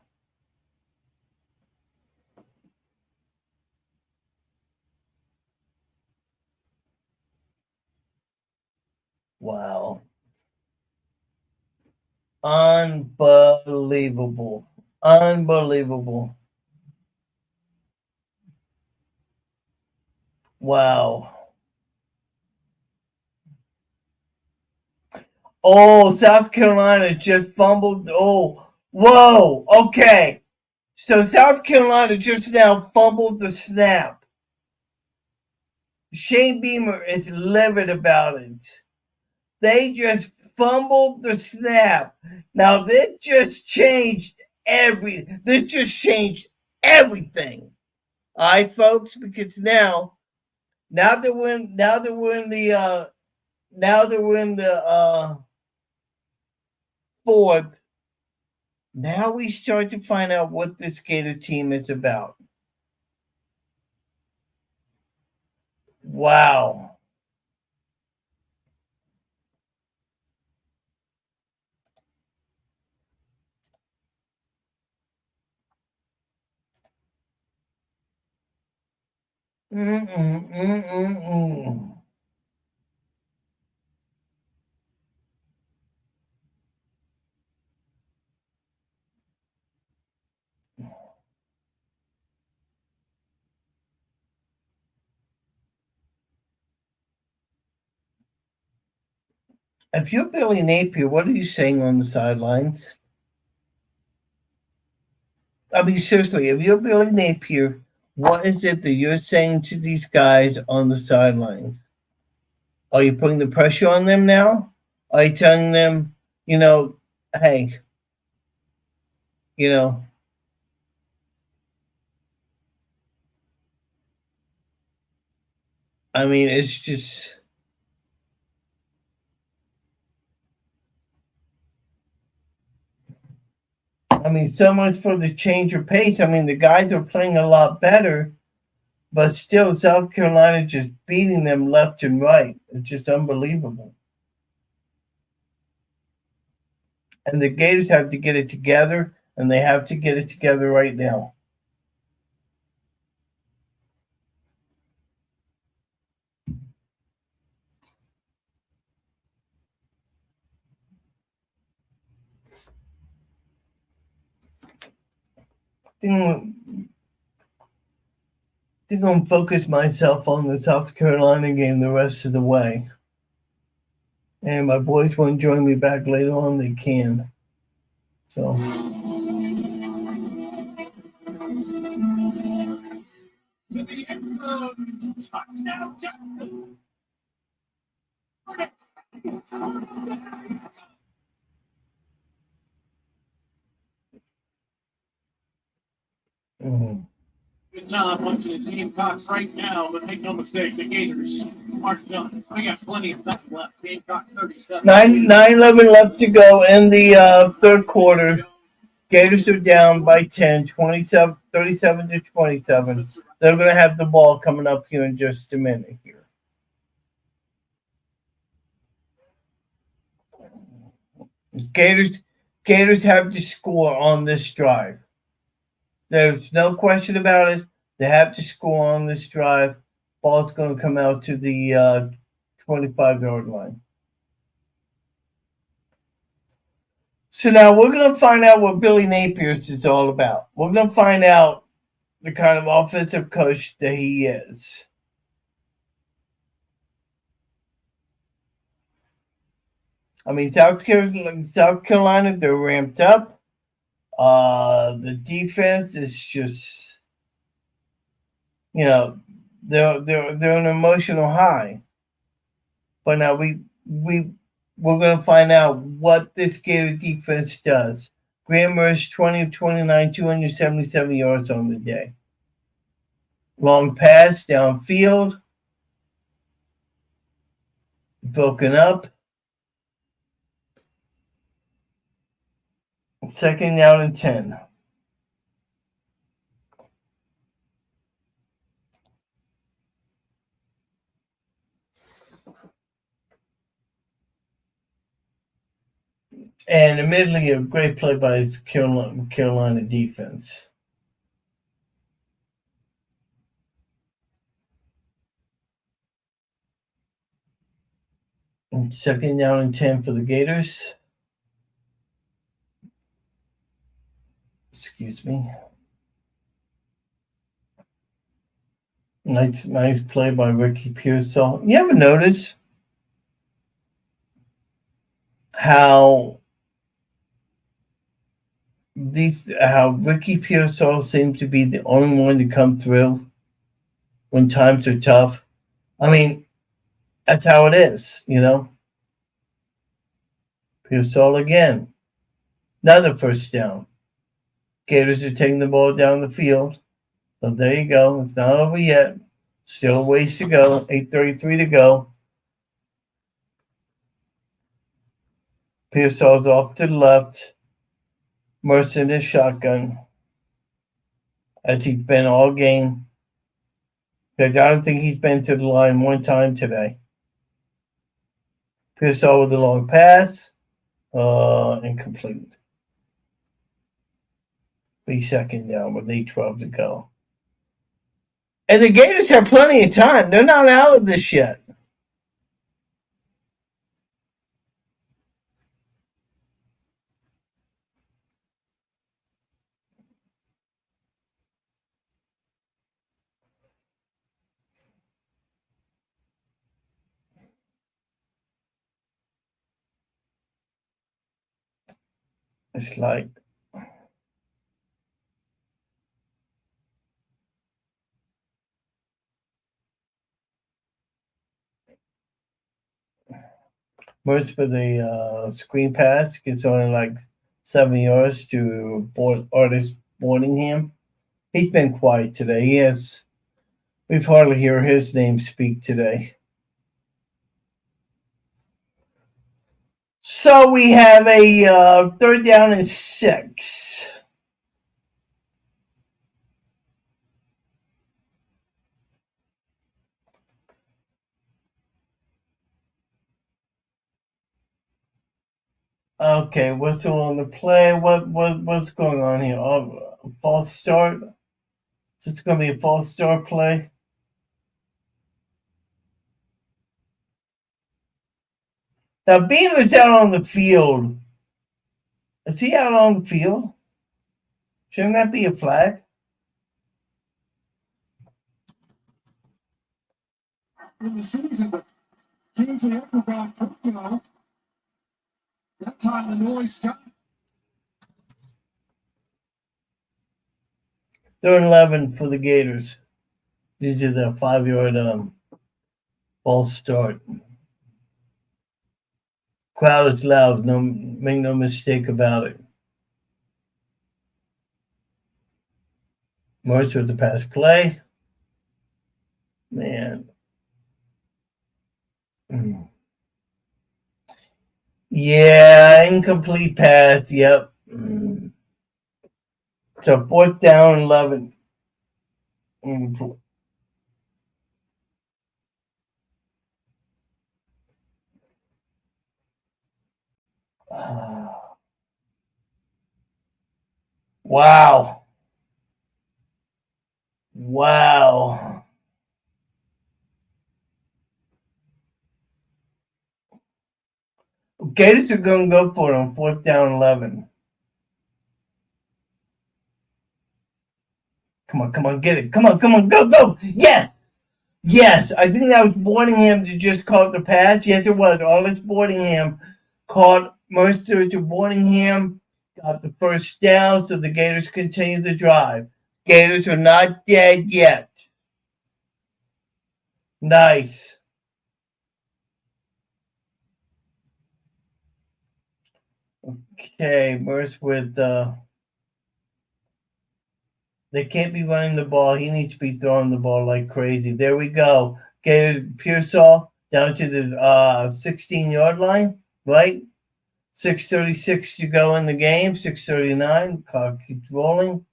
Speaker 2: Wow. Unbelievable. Unbelievable. Wow. Oh, South Carolina just fumbled. Oh, whoa. Okay. So South Carolina just now fumbled the snap. Shane Beamer is livid about it. They just fumbled the snap. Now this just changed everything. All right, folks, because now that we're in the fourth. Now we start to find out what this Gator team is about. Wow. Mm-mm. If you're Billy Napier, what are you saying on the sidelines? I mean, seriously, if you're Billy Napier, what is it that you're saying to these guys on the sidelines? Are you putting the pressure on them now? Are you telling them, hey, you know, I mean, it's just, I mean, so much for the change of pace. I mean, the guys are playing a lot better, but still, South Carolina just beating them left and right. It's just unbelievable. And the Gators have to get it together, and they have to get it together right now. I'm going to focus myself on the South Carolina game the rest of the way. And my boys want to join me back later on, they can. So. Mhm.
Speaker 3: Good time watching the Gamecocks right now, but make no mistake, the Gators aren't done. We got plenty of time left. Gamecocks 37.
Speaker 2: 9:11 left to go in the third quarter. Gators are down by 10, 27, 37 to 27. They're going to have the ball coming up here in just a minute here. Gators have to score on this drive. There's no question about it. They have to score on this drive. Ball's going to come out to the 25-yard line. So now we're going to find out what Billy Napier's is all about. We're going to find out the kind of offensive coach that he is. I mean, South Carolina, they're ramped up. The defense is just, they're an emotional high. But now we're going to find out what this Gator defense does. Graham Merce, 20 of 29, 277 yards on the day. Long pass downfield. Broken up. Second down and 10. And admittedly, a great play by the Carolina defense. And second down and 10 for the Gators. Excuse me. Nice play by Ricky Pearsall. You ever notice how Ricky Pearsall seems to be the only one to come through when times are tough? I mean, that's how it is, Pearsall again. Another first down. Gators are taking the ball down the field. So there you go. It's not over yet. Still a ways to go. 8:33 to go. Pearsall's off to the left. Mercer in his shotgun. As he's been all game. I don't think he's been to the line one time today. Pearsall with a long pass. Incomplete. 3 down with 8:12 to go. And the Gators have plenty of time. They're not out of this yet. It's like Mertz with a screen pass gets only like 7 yards to Artist Boardingham. He's been quiet today. We've hardly heard his name speak today. So we have a third down and 6. Okay, whistle on the play. What's going on here? False start. Is this going to be a false start play? Now Beamer's out on the field. Is he out on the field? Shouldn't that be a flag?
Speaker 3: In the season, but Kingsley Acrobat could go. That time the noise got.
Speaker 2: Third and 11 for the Gators. These are the 5-yard false start. Crowd is loud. Make no mistake about it. Mertz with the pass play. Man. Yeah, incomplete pass. Yep. So 4th down, 11. Wow. Wow. Gators are going to go for it on 4th down, 11. Come on, get it. Come on, go. Yes. Yes, I think that was Boardingham to just caught the pass. Yes, it was. Arliss Boardingham caught Mercer to Boardingham, got the first down, so the Gators continue the drive. Gators are not dead yet. Nice. Okay, Mercer with they can't be running the ball. He needs to be throwing the ball like crazy. There we go. Gators Pearsall down to the 16-yard line, right? 6:36 to go in the game. 6:39. Clock keeps rolling.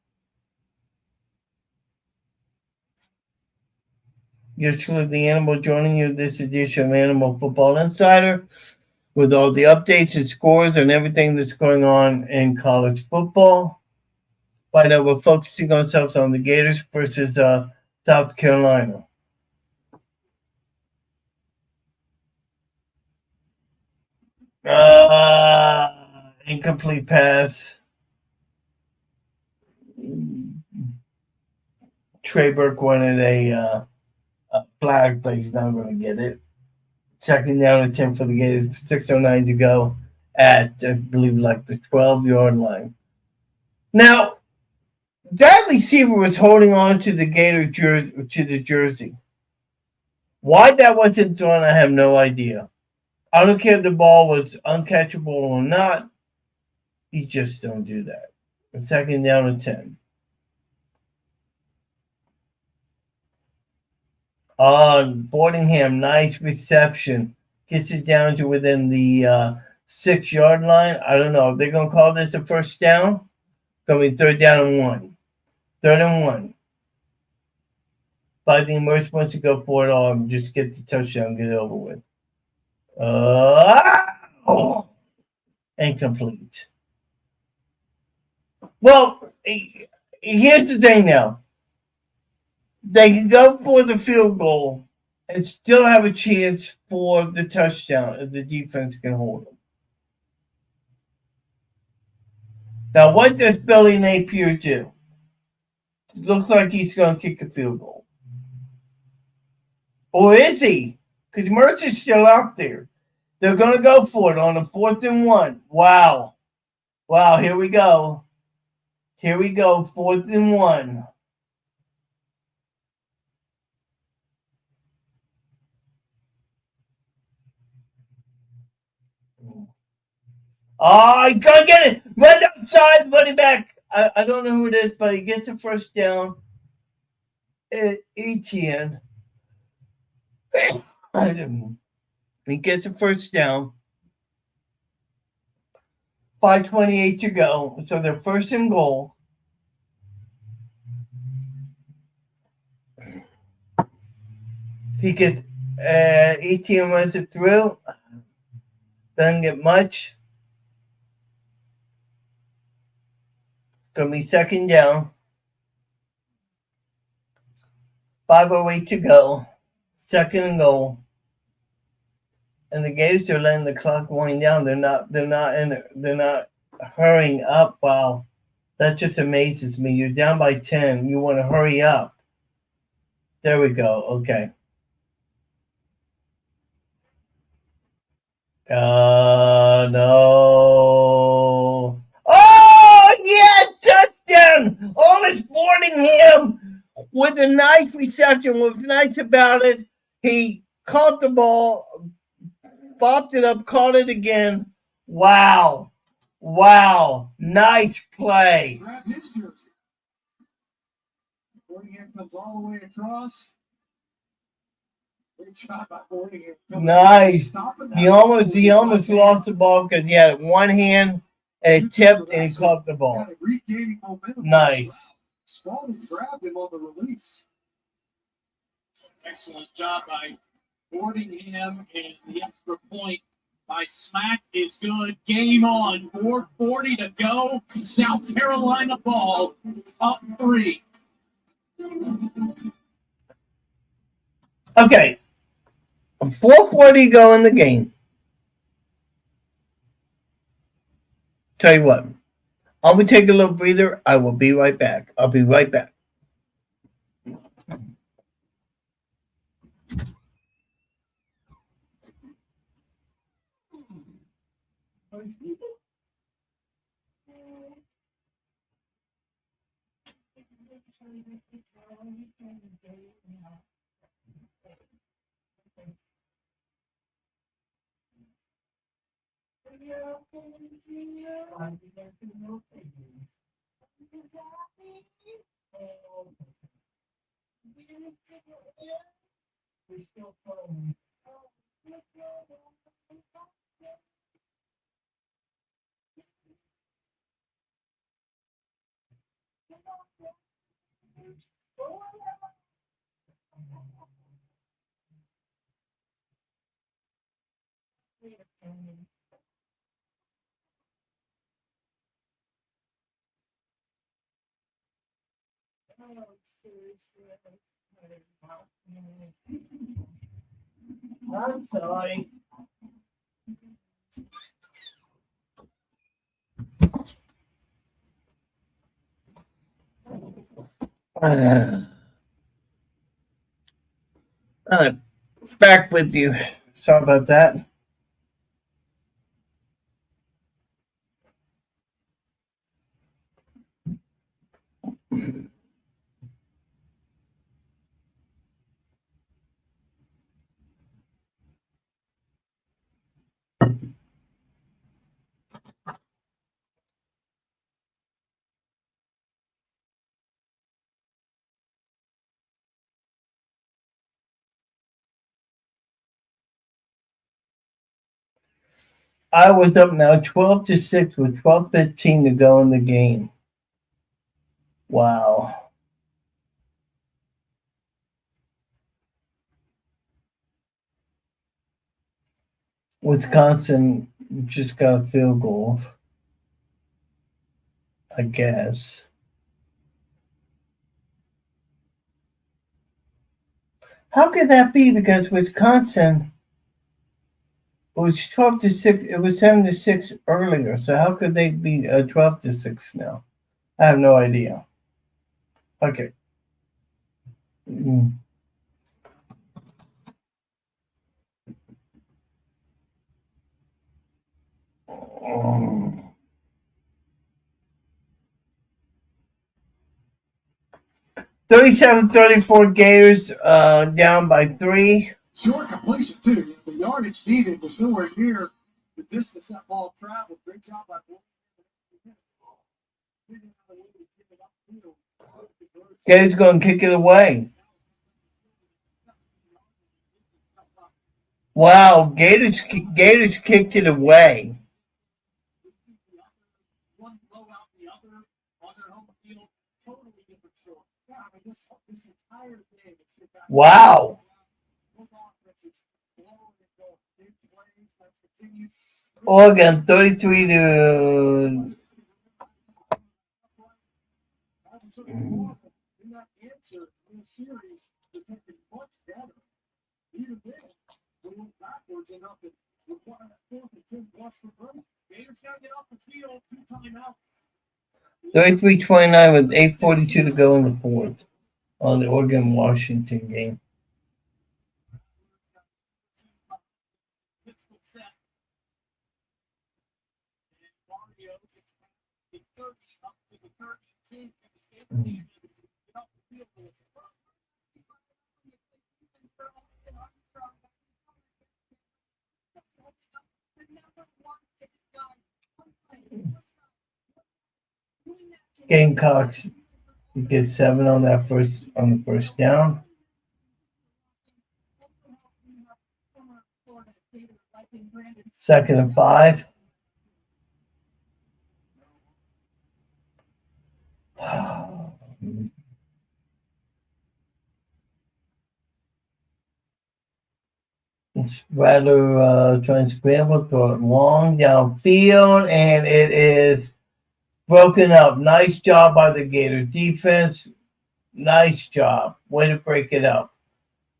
Speaker 2: You're truly the animal joining you this edition of Animal Football Insider with all the updates and scores and everything that's going on in college football. Right now, we're focusing ourselves on the Gators versus South Carolina. Incomplete pass. Trey Burke wanted a flag, but he's not going to get it. 2nd down and 10 for the Gators. 6:09 to go at, I believe, like the 12-yard line. Now, that receiver was holding on to the Gator jersey. Why that wasn't thrown, I have no idea. I don't care if the ball was uncatchable or not. You just don't do that. 2nd down and 10. Boardingham, nice reception. Gets it down to within the 6-yard line. I don't know. Are they going to call this a first down? Going to be 3rd down and 1. 3rd and 1. But I think Mertz wants to go for it all and just get the touchdown, get it over with. Incomplete. Well, here's the thing now. They can go for the field goal and still have a chance for the touchdown if the defense can hold them. Now, what does Billy Napier do? It looks like he's going to kick a field goal. Or is he? Because Mertz is still out there. They're going to go for it on a 4th and 1. Wow, here we go. 4th and 1. Oh, he's going to get it. Right outside, running back. I don't know who it is, but he gets a first down. Etienne. He gets a first down. 5:28 to go. So they're 1st and goal. He gets Etienne runs it through. Doesn't get much. Gonna be 2nd down. 5:08 to go. 2nd and goal. And the Gators are letting the clock wind down. They're not hurrying up. Wow. That just amazes me. You're down by 10. You want to hurry up. There we go. Okay. No. Oh, yeah, touchdown! Arliss Boardingham with a nice reception. What was nice about it, he caught the ball, bopped it up, caught it again. Wow. Nice play.
Speaker 3: Grab his jersey. Boardingham comes all the way across. Great job by Boardingham.
Speaker 2: Nice. He almost
Speaker 3: lost
Speaker 2: lost the ball because he had one hand and it tipped and he caught the ball.
Speaker 3: Regaining momentum.
Speaker 2: Nice.
Speaker 3: Spalding grabbed him on the release.
Speaker 5: Excellent job by Boardingham, and the extra point by Smack is good. Game on. 4:40 to go. South Carolina ball up 3.
Speaker 2: Okay. 4:40 go in the game. Tell you what. I'm going to take a little breather. I will be right back. I'll be right back. I'm sorry. Back with you. Sorry about that. I was up now 12-6 with 12:15 to go in the game. Wow. Wisconsin just got a field goal, I guess. How could that be? Because Wisconsin was 12-6. It was 7-6 earlier. So how could they be 12-6 now? I have no idea. Okay. Mm. 37-34 Gators down by 3.
Speaker 3: Short completion, too. The yardage needed was nowhere near the distance that ball traveled. Great job by
Speaker 2: Gators going to kick it away. Wow, Gators kicked it away.
Speaker 5: One blow out the other on their home field. Totally different story. Yeah, I mean, this entire game.
Speaker 2: Wow. Oregon 33 to.
Speaker 3: In that answer in the series, protected much better. Even then, we went backwards enough to require that 4th and 10 plus for break. Gators got to get off the field. 2 timeouts.
Speaker 2: 33-29 with 8:42 to go in the 4th on the Oregon-Washington game. Gamecocks You get 7 on the first down. Second and 5. Rattler trying to scramble, throw it long downfield, and it is broken up. Nice job by the Gator defense. Nice job. Way to break it up.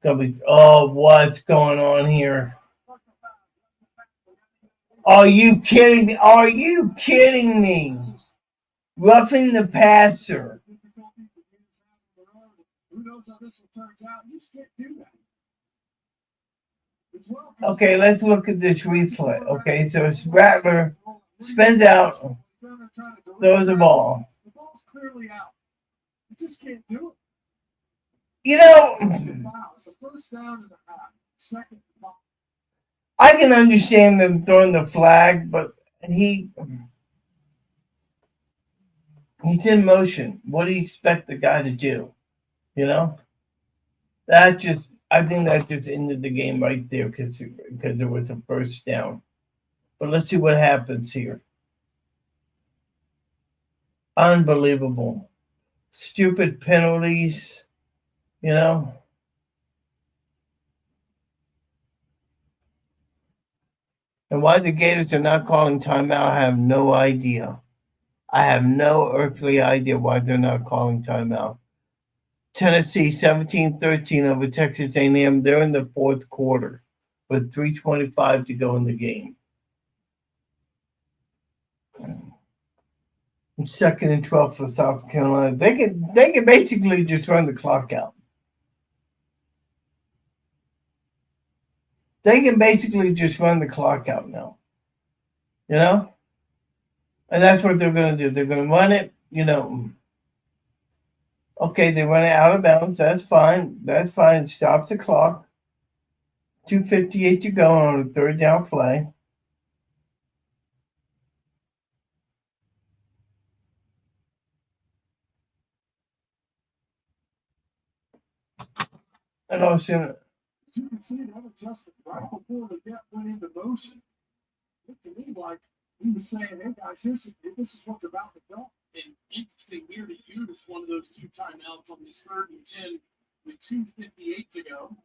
Speaker 2: What's going on here? Are you kidding me? Are you kidding me? Roughing the passer.
Speaker 3: Who knows how this one turns out? You just can't do that.
Speaker 2: Okay, let's look at this replay. Okay, so it's Rattler spins out, throws the ball.
Speaker 3: The ball's clearly out. You just can't do it.
Speaker 2: You know,
Speaker 3: It's a first down and a half. Second ball.
Speaker 2: I can understand them throwing the flag, but he's in motion. What do you expect the guy to do? You know, I think that just ended the game right there because it was a first down. But let's see what happens here. Unbelievable. Stupid penalties, you know. And why the Gators are not calling timeout, I have no idea. I have no earthly idea why they're not calling timeout. Tennessee 17-13 over Texas A&M. They're in the fourth quarter with 3:25 to go in the game. Second and 12 for South Carolina. They can basically just run the clock out. They can basically just run the clock out now. You know? And that's what they're going to do. They're going to run it, you know. Okay, they run it out of bounds. That's fine. That's fine. Stop the clock. 2:58 to go on a third down play. And also,
Speaker 3: you can see that adjustment right before the get went into motion. It looked to me like he was saying, "Hey guys, this is what's about to go."
Speaker 5: And interesting here to use one of those 2 timeouts on this 3rd and 10 with 2:58 to go.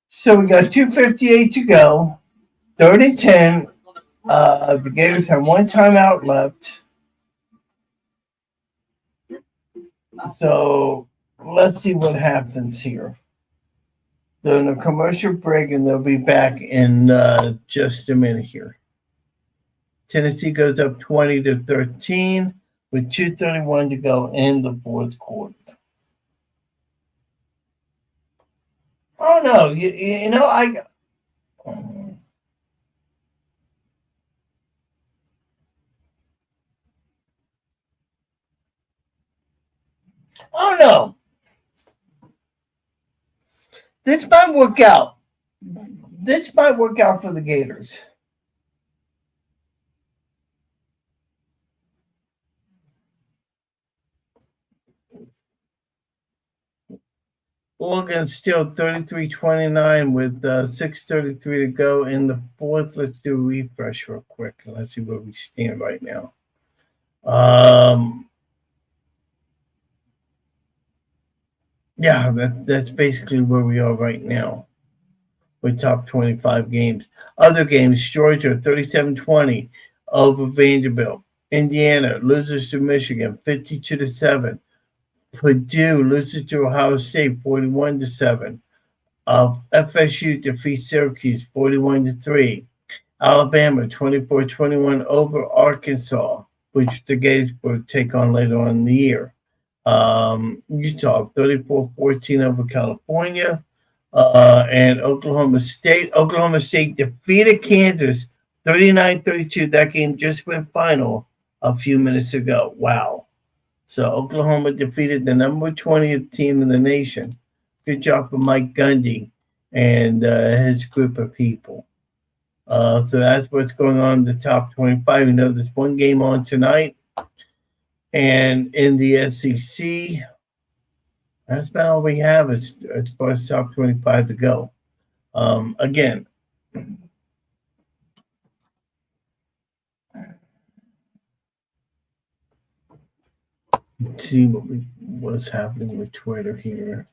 Speaker 2: So we got 2:58 to go. 3rd and 10. The Gators have 1 timeout left. So let's see what happens here. They're in a commercial break, and they'll be back in just a minute here. Tennessee goes up 20-13 with 2:31 to go in the fourth quarter. Oh no, you know oh no. This might work out. This might work out for the Gators. Oregon still 33-29 with 6:33 to go in the fourth. Let's do a refresh real quick. Let's see where we stand right now. Yeah, that's basically where we are right now with top 25 games. Other games, Georgia 37-20 over Vanderbilt. Indiana loses to Michigan 52-7. Purdue loses to Ohio State 41-7. FSU defeats Syracuse 41-3. Alabama 24-21 over Arkansas, which the Gators will take on later on in the year. Utah 34-14 over California. And Oklahoma State. Oklahoma State defeated Kansas 39-32. That game just went final a few minutes ago. Wow. So Oklahoma defeated the number 20th team in the nation. Good job for Mike Gundy and his group of people. So that's what's going on in the top 25. You know, there's one game on tonight. And in the SEC, that's about all we have as far as top 25 to go. Again, let's see what's happening with Twitter here.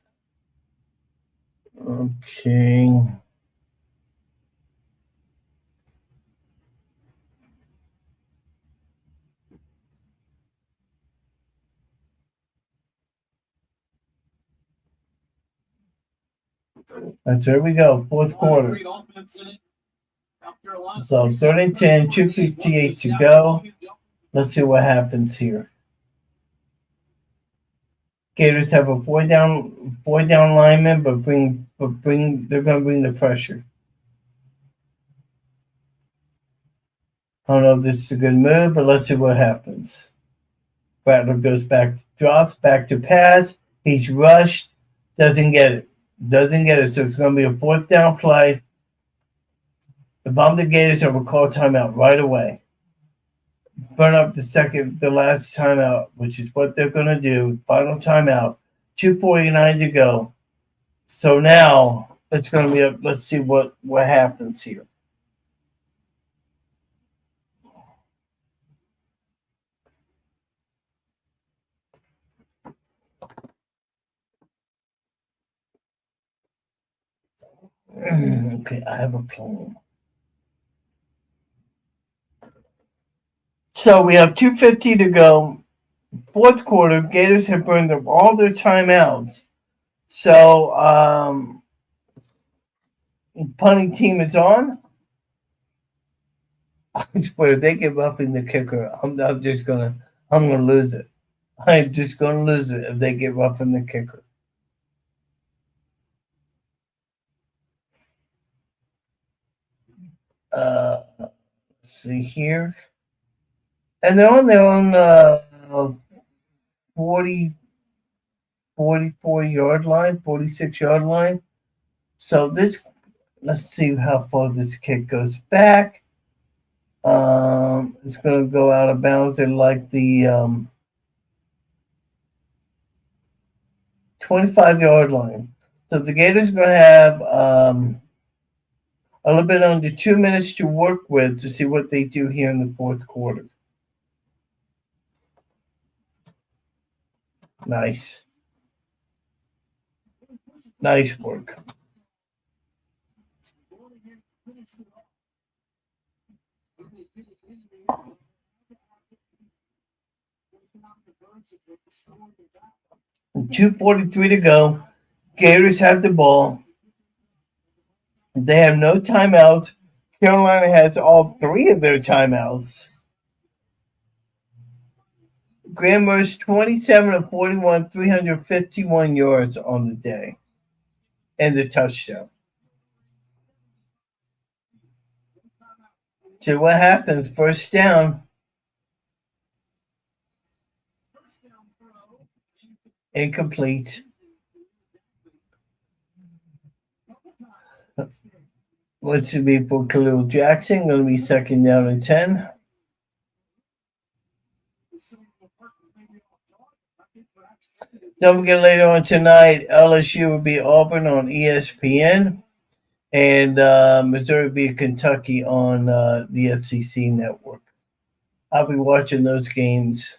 Speaker 2: Okay. There we go. Fourth quarter. So 30-10, 2:58 to go. Let's see what happens here. Gators have a four down lineman, but they're gonna bring the pressure. I don't know if this is a good move, but let's see what happens. Rattler drops back to pass. He's rushed, doesn't get it. So it's gonna be a fourth down play. If I'm the Gators, I will call timeout right away. Burn up the last timeout, which is what they're going to do. Final timeout, 2:49 to go. So now it's going to be let's see what happens here. Okay, I have a plan. So we have 2:50 to go. Fourth quarter, Gators have burned up all their timeouts. So punting team is on. But if they give up in the kicker, I'm gonna lose it. I'm just gonna lose it if they give up in the kicker. Let's see here. And they're on their own 44-yard line, 46-yard line. So let's see how far this kick goes back. It's going to go out of bounds at like the 25-yard line. So the Gators are going to have a little bit under 2 minutes to work with to see what they do here in the fourth quarter. Nice work. And 2:43 to go. Gators have the ball. They have no timeouts. Carolina has all three of their timeouts. Graham Mertz 27 of 41, 351 yards on the day. And the touchdown. So what happens? First down. Incomplete. What should be for Khalil Jackson? Going to be second down and 10. Don't forget later on tonight, LSU will be Auburn on ESPN. And Missouri will be Kentucky on the SEC network. I'll be watching those games.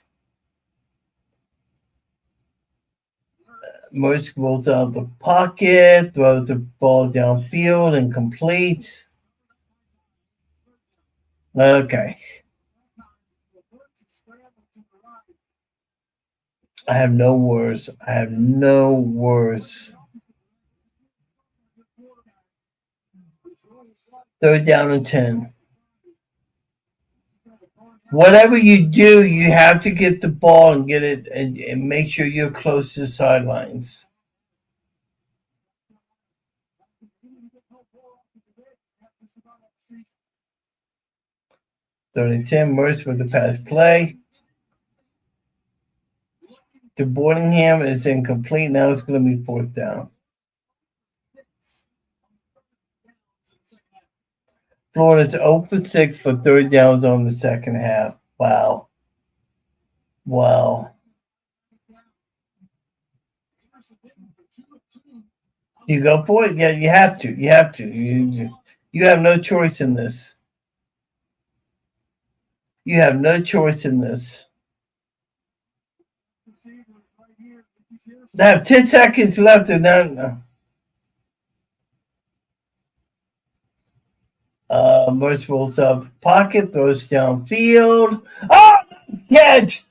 Speaker 2: Mertz rolls out of the pocket, throws the ball downfield and complete. Okay. I have no words. Third down and 10. Whatever you do, you have to get the ball and get it and make sure you're close to the sidelines. Third and 10, Mertz with the pass play. To Boardingham, it's incomplete. Now it's going to be fourth down. Florida's 0 for 6 for third downs on the second half. Wow. Wow. You go for it? Yeah, you have to. You have to. You have no choice in this. You have no choice in this. They have 10 seconds left and then Mertz rolls up pocket, throws downfield. Oh, catch!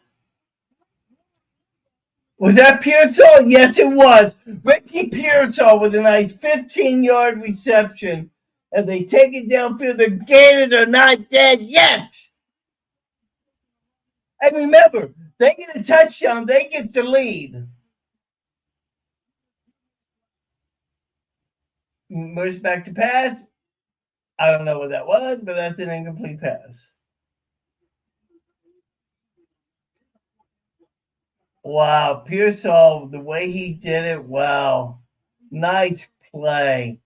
Speaker 2: Was that Pearsall? Yes, it was. Ricky Pearsall with a nice 15-yard reception. And they take it downfield. The Gators are not dead yet. And remember, they get a touchdown, they get the lead. Moves back to pass. I don't know what that was, but that's an incomplete pass. Wow, Pearsall, the way he did it, wow. Nice play.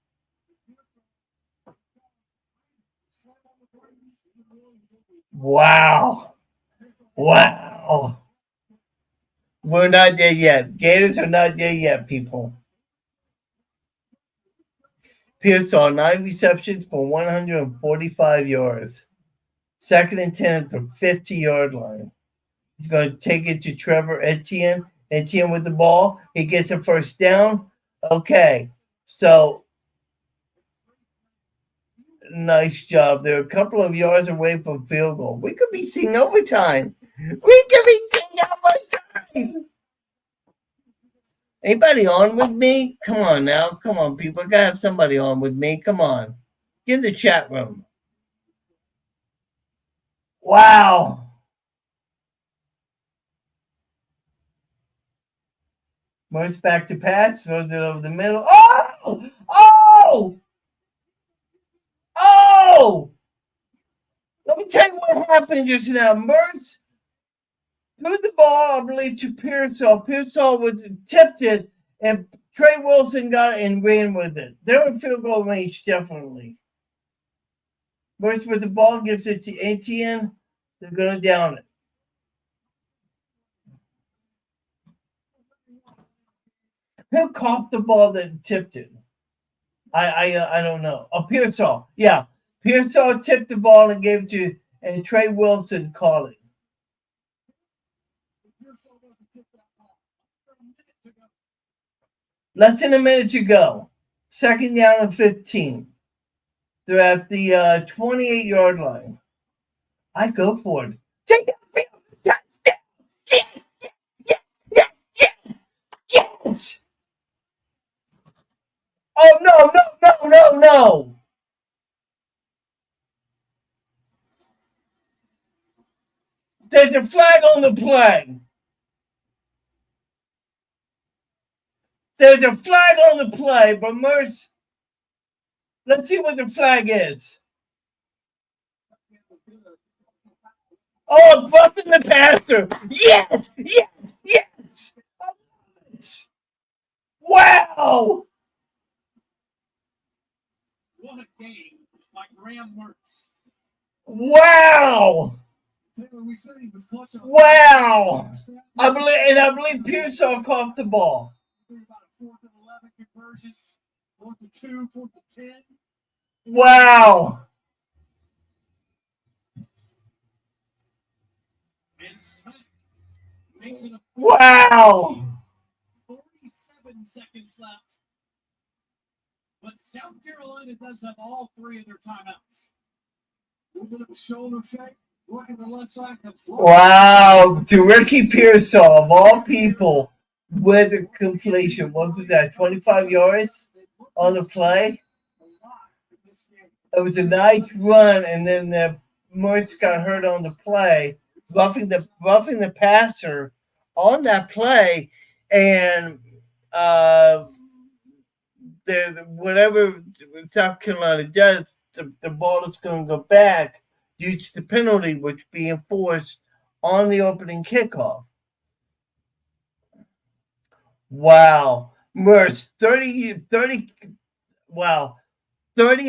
Speaker 2: Wow. Wow. We're not there yet. Gators are not there yet, people. Pearsall, 9 receptions for 145 yards. 2nd and 10 at the 50-yard line. He's going to take it to Trevor Etienne. Etienne with the ball. He gets a first down. Okay. So, nice job. They're a couple of yards away from field goal. We could be seeing overtime. We could be seeing overtime. Anybody on with me? Come on now. Come on, people. I got to have somebody on with me. Come on. Get in the chat room. Wow. Moves back to pass. Throws it over the middle. Oh! Oh! Oh! Let me tell you what happened just now. Mertz threw the ball, I believe, to Pearsall. Pearsall was tipped it, and Trey Wilson got it and ran with it. They're in field goal range, definitely. Mertz with the ball, gives it to Etienne. They're going to down it. Who caught the ball that tipped it? I don't know. Oh, Pearsall. Yeah. Pearsall tipped the ball and gave it to, and Trey Wilson caught it. Less than a minute to go. 2nd down and 15. They're at the 28-yard line. I go for it. Take it. Yes. Oh, no. There's a flag on the play. There's a flag on the play, but Mertz, let's see what the flag is. Oh, bumping the passer. Yes. Wow.
Speaker 5: What a game by Graham Mertz.
Speaker 2: Wow. Wow. I believe Pearsall caught the ball. Wow. Wow.
Speaker 5: 47 seconds left. But South Carolina does have all 3 of their timeouts.
Speaker 3: A little bit of a shoulder shake. Working the left side.
Speaker 2: Wow. To Ricky Pearsall, of all people, with a completion. What was that? 25 yards on the play? It was a nice run, and then the Mertz got hurt on the play, roughing the passer on that play, and whatever South Carolina does, the ball is going to go back due to the penalty which be enforced on the opening kickoff. Wow. Mertz, 30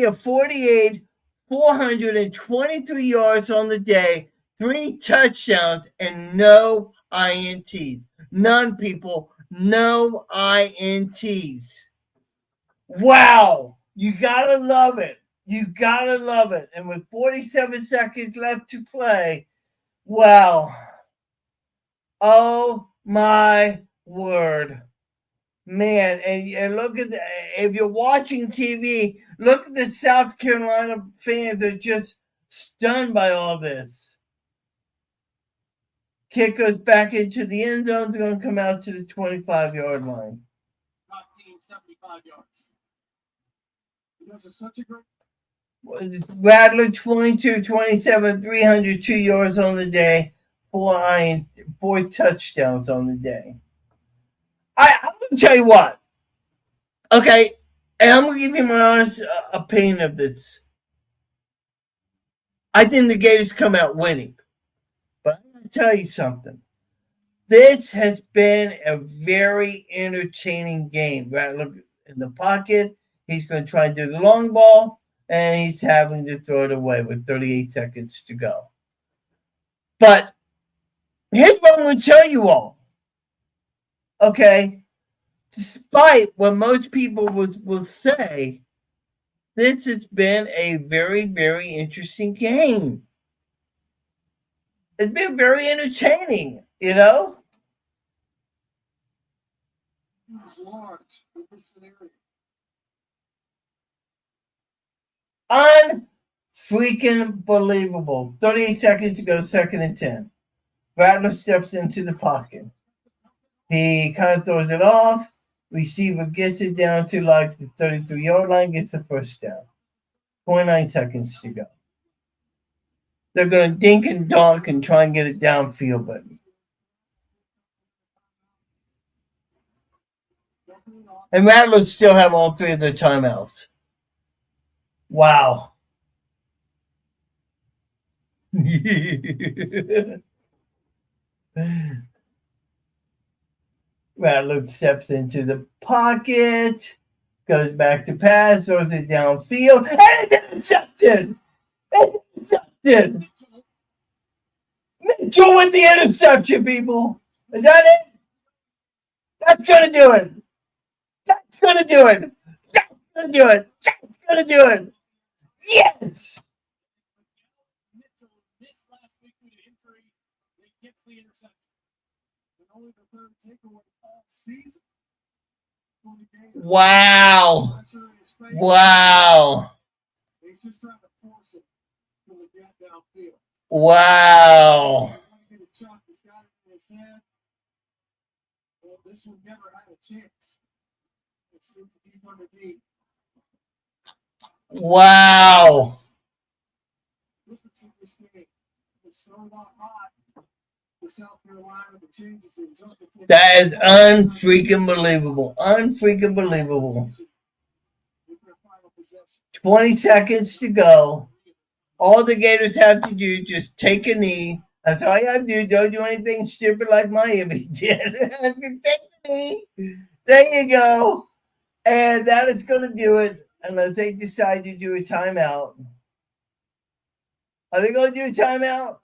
Speaker 2: of 48, 423 yards on the day, 3 touchdowns, and no INTs. None, people. No INTs. Wow. You gotta love it. You gotta love it. And with 47 seconds left to play, wow. Oh my word. Man, and look at if you're watching TV, look at the South Carolina fans. They're just stunned by all this. Kick goes back into the end zone. They're going to come out to the 25-yard line.
Speaker 5: Top team, 75 yards.
Speaker 3: Because it's such a great.
Speaker 2: Rattler 22-27, 302 yards on the day, four touchdowns on the day. I'm going to tell you what. Okay, and I'm going to give you my honest opinion of this. I think the Gators come out winning. But I'm going to tell you something. This has been a very entertaining game. Rattler in the pocket. He's going to try and do the long ball, and he's having to throw it away with 38 seconds to go. But here's what I'm going to tell you all. Okay? Despite what most people will say, this has been a very, very interesting game. It's been very entertaining, you know?
Speaker 3: It's large. It's an area.
Speaker 2: Unfreaking believable. 38 seconds to go, 2nd and 10. Rattler steps into the pocket. He kind of throws it off. Receiver gets it down to like the 33-yard line, gets the first down. 29 seconds to go. They're going to dink and dunk and try and get it downfield, but and Rattlers still have all three of their timeouts. Wow. Rattler steps into the pocket, goes back to pass, throws it downfield, and it's intercepted. Intercepted. Mitchell with the interception, people. Is that it? That's going to do it. That's going to do it. That's going to do it. That's going to do it. Yes.
Speaker 5: Mitchell missed last week due to injury. He gets the interception.
Speaker 3: And only the third takeaway all season.
Speaker 2: Wow. Wow.
Speaker 3: He's just trying to force it to the gap downfield.
Speaker 2: Wow.
Speaker 3: He's got it in his head. Well, this one never had a chance. It's deep underneath.
Speaker 2: Wow.
Speaker 3: Look at this game. It started off hot for South Carolina. The changes in just before
Speaker 2: That is unfreaking believable. Unfreaking believable. 20 seconds to go. All the Gators have to do is just take a knee. That's all you have to do. Don't do anything stupid like Miami did. Take the knee. There you go. And that is going to do it unless they decide to do a timeout. Are they going to do a timeout?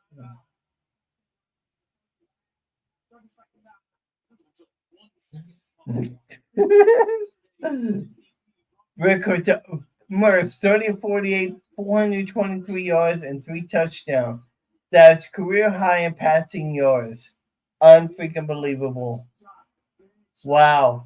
Speaker 2: Rick Mertz, 30-48, 423 yards and 3 touchdowns. That's career high in passing yards. Unfreaking believable. Wow.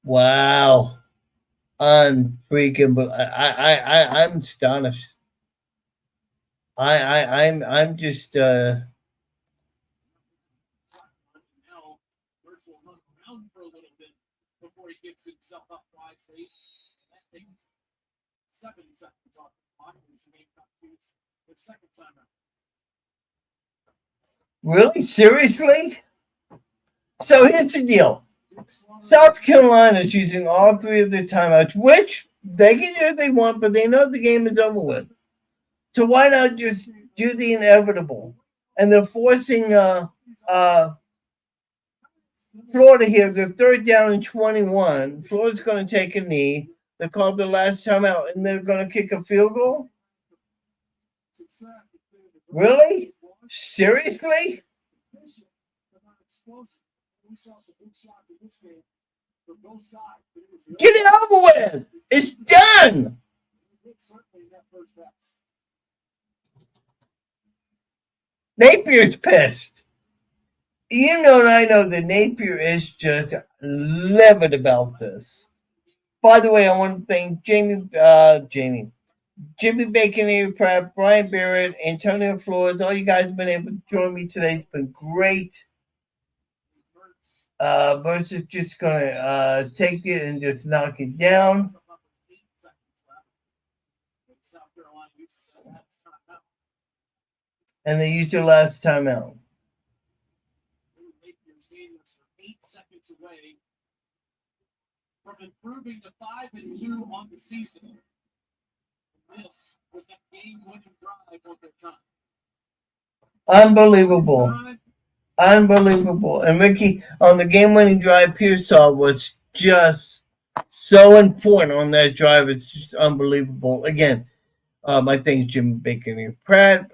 Speaker 2: Wow. Unfreaking I'm astonished. I'm just
Speaker 5: before he gets himself up wisely. That takes 7 seconds off the clock. He's made the second time out.
Speaker 2: Really? Seriously? So here's the deal. South Carolina is using all 3 of their timeouts, which they can do if they want, but they know the game is over with. So why not just do the inevitable? And they're forcing Florida here. They're 3rd down and 21. Florida's going to take a knee. They called the last time out, and they're going to kick a field goal?
Speaker 3: Success has been the
Speaker 2: Really? Seriously?
Speaker 3: efficient, but not explosive. We saw some big shots in this game from both sides. But it was
Speaker 2: Get it over with. It's done.
Speaker 3: certainly in that first half.
Speaker 2: Napier's pissed. You know, and I know that Napier is just livid about this. By the way, I want to thank Jimmy Bacon, Pratt, Brian Barrett, Antonio Flores. All you guys have been able to join me today. It's been great. Burns is just going to take it and just knock it down. And they used their last timeout.
Speaker 5: 8 seconds away from improving to 5-2 on the season. This was that game-winning drive on their time.
Speaker 2: Unbelievable. And Ricky, on the game-winning drive, Pearsall was just so important on that drive. It's just unbelievable. Again, I think Jim Bacon, Pratt,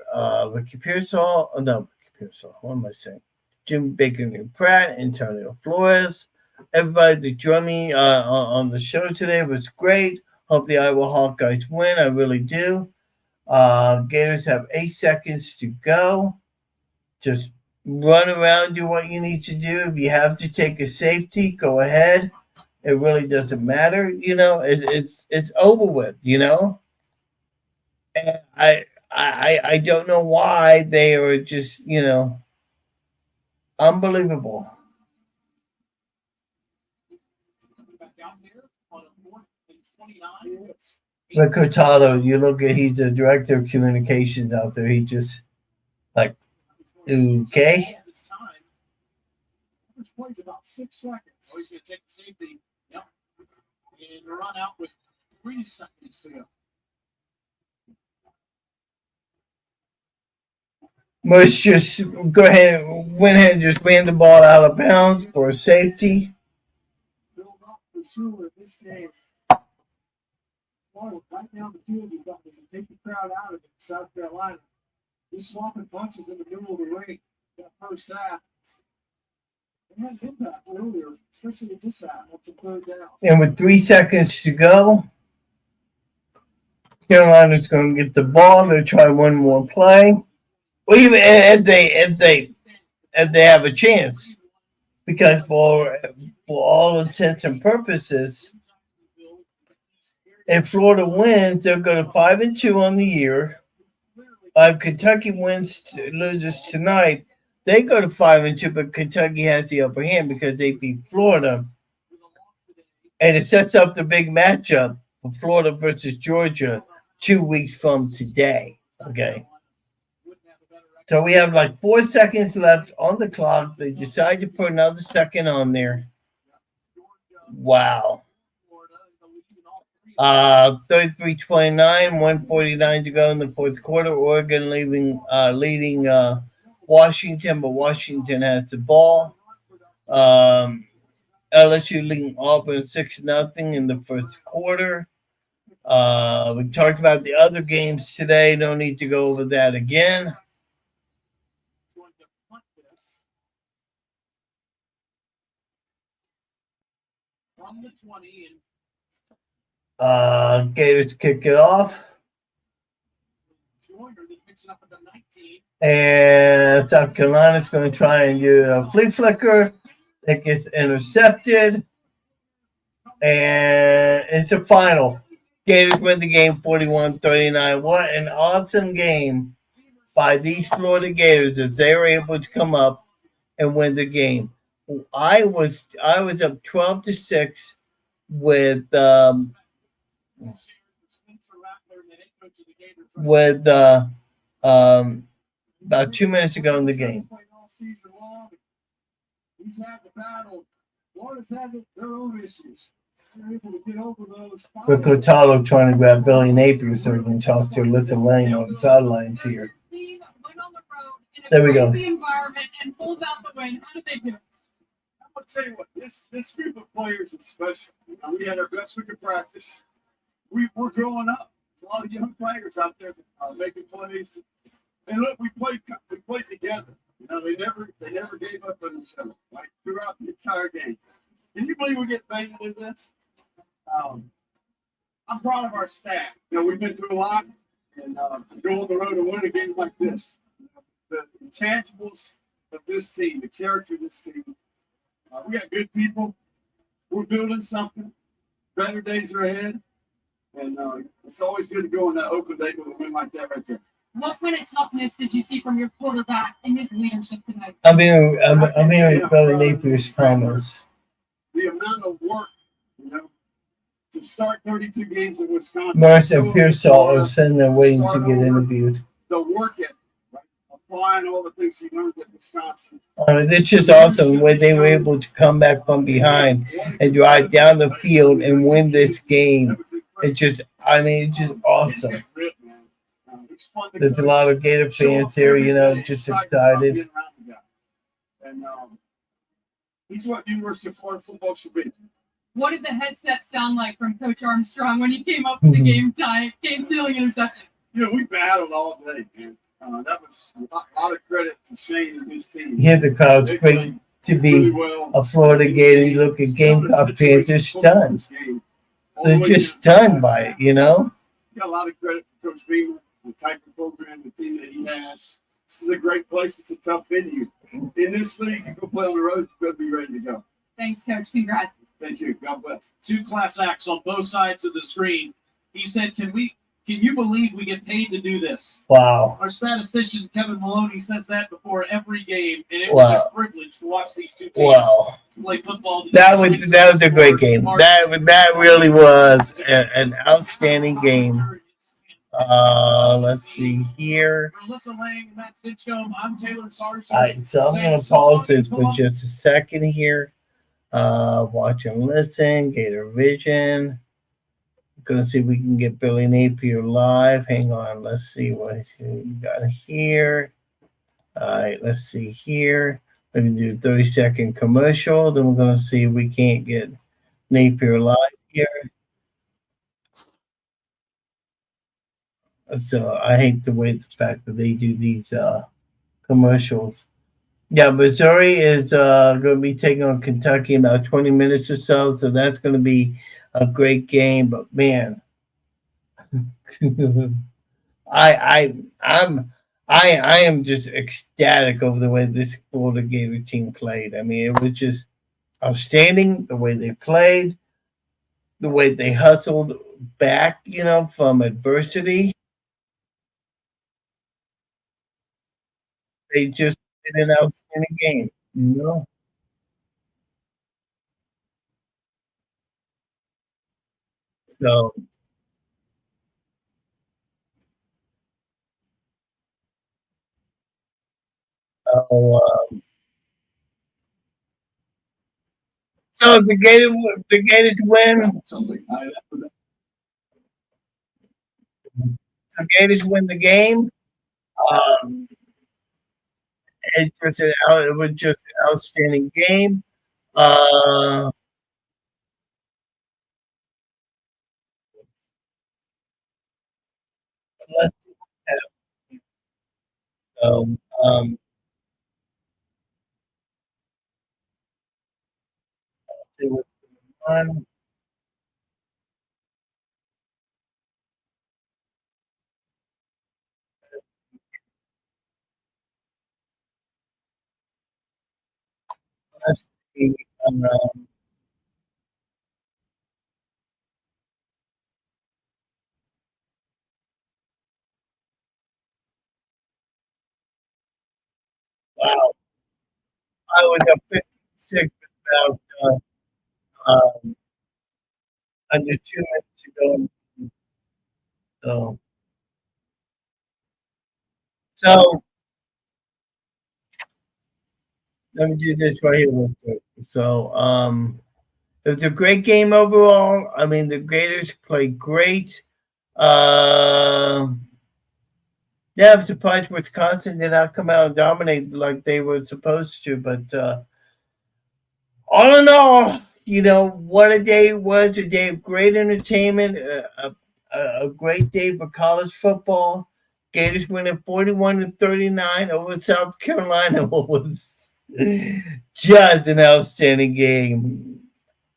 Speaker 2: Ricky Pearsall. Oh, no, Ricky Pearsall. What am I saying? Jim Bacon, Pratt, Antonio Flores. Everybody that joined me on the show today was great. Hope the Iowa Hawkeyes win. I really do. Gators have 8 seconds to go. Just run around, do what you need to do. If you have to take a safety, go ahead. It really doesn't matter. You know, it's over with. You know, and I don't know why they are just, you know, unbelievable. Rick Hurtado, you look at, he's the director of communications out there. He just like, okay.
Speaker 3: Average plays about 6 seconds.
Speaker 5: Oh, he's going to take the safety. Yep. And run out with 3 seconds to go.
Speaker 2: Must just went ahead and just ran the ball out of bounds for safety.
Speaker 3: Filled up for sure in this game. Right down the field, you've got to take the crowd out of it. South Carolina, he's swapping punches in the middle of the ring. That first half, they had impact earlier, especially in this half. That's a third down.
Speaker 2: And with 3 seconds to go, Carolina's going to get the ball. They'll try one more play. Well, even if they have a chance, because for all intents and purposes, if Florida wins, they'll go to 5-2 on the year. If Kentucky loses tonight, they go to 5-2, but Kentucky has the upper hand because they beat Florida, and it sets up the big matchup for Florida versus Georgia 2 weeks from today. Okay. So we have like 4 seconds left on the clock. They decide to put another second on there. Wow. 33-29, 1:49 to go in the fourth quarter. Oregon leading Washington, but Washington has the ball. LSU leading Auburn 6-0 in the first quarter. We talked about the other games today. No need to go over that again.
Speaker 5: From the 20 and
Speaker 2: Gators kick it off. And South Carolina's going to try and do a flea flicker. It gets intercepted. And it's a final. Gators win the game 41-39. What an awesome game by these Florida Gators as they were able to come up and win the game. I was up 12-6 with about 2 minutes to go in the game.
Speaker 3: He's had the battle. Florida's had their own issues. They're able to get over those.
Speaker 2: Rick Hurtado trying to grab Billy Napier so he can talk to Alyssa Lang on the sidelines here. There we go.
Speaker 4: The environment and pulls out the win. How did they do it?
Speaker 3: I'll tell you what, this group of players is special. We had our best week of practice. we're growing up. A lot of young players out there making plays. And look, we played together. You know, they never gave up on each other, like throughout the entire game. Can you believe we get baited in this? I'm proud of our staff. You know, we've been through a lot, and to go on the road and win a game like this, the intangibles of this team, the character of this team. We got good people. We're building something. Better days are ahead, and it's always good to go on that open day with a win like that right there.
Speaker 4: What kind of toughness did you see from your quarterback in his leadership tonight?
Speaker 2: I'm hearing Billy Napier's comments.
Speaker 3: The amount of work, you know, to start 32 games in Wisconsin.
Speaker 2: Marcia and Pearsall are sitting there waiting to get interviewed.
Speaker 3: The work ethic, right? Applying all the things he learned at Wisconsin.
Speaker 2: It's just awesome when they were able to come back from behind and drive down the field and win this game. It's just awesome. There's a lot of Gator fans here, you know, just excited.
Speaker 3: And he's what University of Florida football should be.
Speaker 4: What did the headset sound like from Coach Armstrong when he came up with the game-sealing interception?
Speaker 3: You know, we battled all day, man. That was a lot of credit to Shane and his team.
Speaker 2: Here the crowd's great to be a Florida Gator. You look at Gamecock fans, they're stunned. They're just stunned by it, you know?
Speaker 3: Got a lot of credit for Coach Beamer, the type of program, the team that he has. This is a great place. It's a tough venue. In this league, you go play on the road, you got to be ready to go.
Speaker 4: Thanks, Coach. Congrats.
Speaker 3: Thank you. God bless.
Speaker 5: Two class acts on both sides of the screen. He said, Can you believe we get paid to do this?
Speaker 2: Wow.
Speaker 5: Our statistician, Kevin Maloney, says that before every game, and it was a privilege to watch these two teams play football.
Speaker 2: That was a great game. That really was an outstanding game. Let's see here.
Speaker 5: Melissa Lang and Matt Stinchcomb, I'm Taylor Sarson.
Speaker 2: All right, so I'm going to pause this for just a second here. Watch and listen, Gator Vision. Gonna see if we can get Billy Napier live. Hang on, let's see what we got here. All right, let's see here. We're gonna do a 30-second commercial. Then we're gonna see if we can't get Napier live here. So I hate the fact that they do these commercials. Yeah, Missouri is going to be taking on Kentucky in about 20 minutes or so. So that's going to be a great game. But man, I am just ecstatic over the way this Florida Gator team played. I mean, it was just outstanding the way they played, the way they hustled back, you know, from adversity. They just did an outstanding game, you know. So, so the Gators win. The Gators win the game. It was just an outstanding game. Let's see what's happening. So, let's see what's going on. Let's see. Wow, I was up 56 with about under 2 minutes to go. So let me do this right here real quick. So it was a great game overall. I mean, the Gators played great. Yeah, I'm surprised Wisconsin did not come out and dominate like they were supposed to. But all in all, you know, what a day it was, a day of great entertainment, a great day for college football. Gators winning 41-39 over South Carolina was just an outstanding game.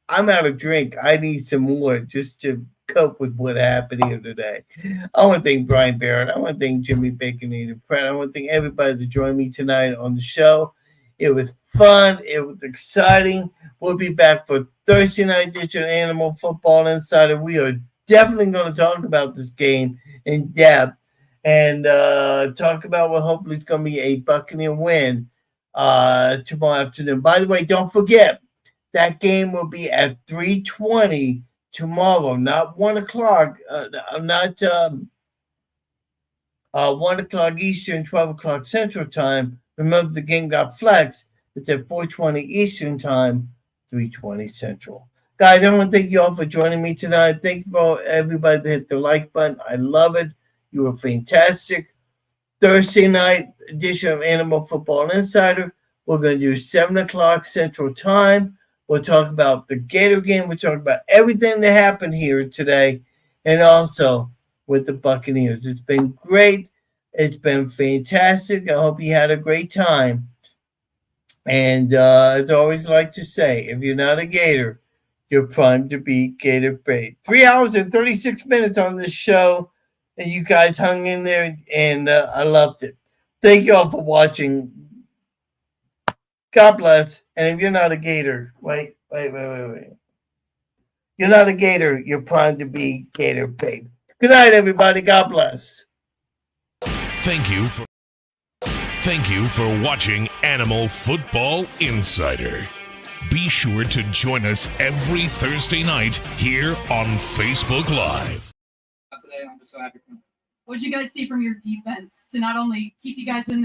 Speaker 2: I'm out of drink. I need some more just to cope with what happened here today. I want to thank Brian Barrett. I want to thank Jimmy Baconator Pratt. I want to thank everybody that joined me tonight on the show. It was fun. It was exciting. We'll be back for Thursday night edition of Animal Football Insider. We are definitely going to talk about this game in depth and talk about what hopefully is going to be a Buccaneer win tomorrow afternoon. By the way, don't forget, that game will be at 3:20 tomorrow, not 1 o'clock, not 1 o'clock Eastern, 12 o'clock Central Time. Remember, the game got flexed. It's at 4:20 Eastern Time, 3:20 Central. Guys, I want to thank you all for joining me tonight. Thank you for everybody that hit the like button. I love it. You were fantastic. Thursday night edition of Animal Football Insider. We're going to do 7 o'clock Central Time. We'll talk about the Gator game. We'll talk about everything that happened here today and also with the Buccaneers. It's been great. It's been fantastic. I hope you had a great time. And as I always like to say, if you're not a Gator, you're primed to be Gator bait. 3 hours and 36 minutes on this show. And you guys hung in there, and I loved it. Thank you all for watching. God bless. And if you're not a Gator, wait. You're not a Gator. You're primed to be Gator bait. Good night, everybody. God bless.
Speaker 1: Thank you for watching Animal Football Insider. Be sure to join us every Thursday night here on Facebook Live.
Speaker 4: What did you guys see from your defense to not only keep you guys in the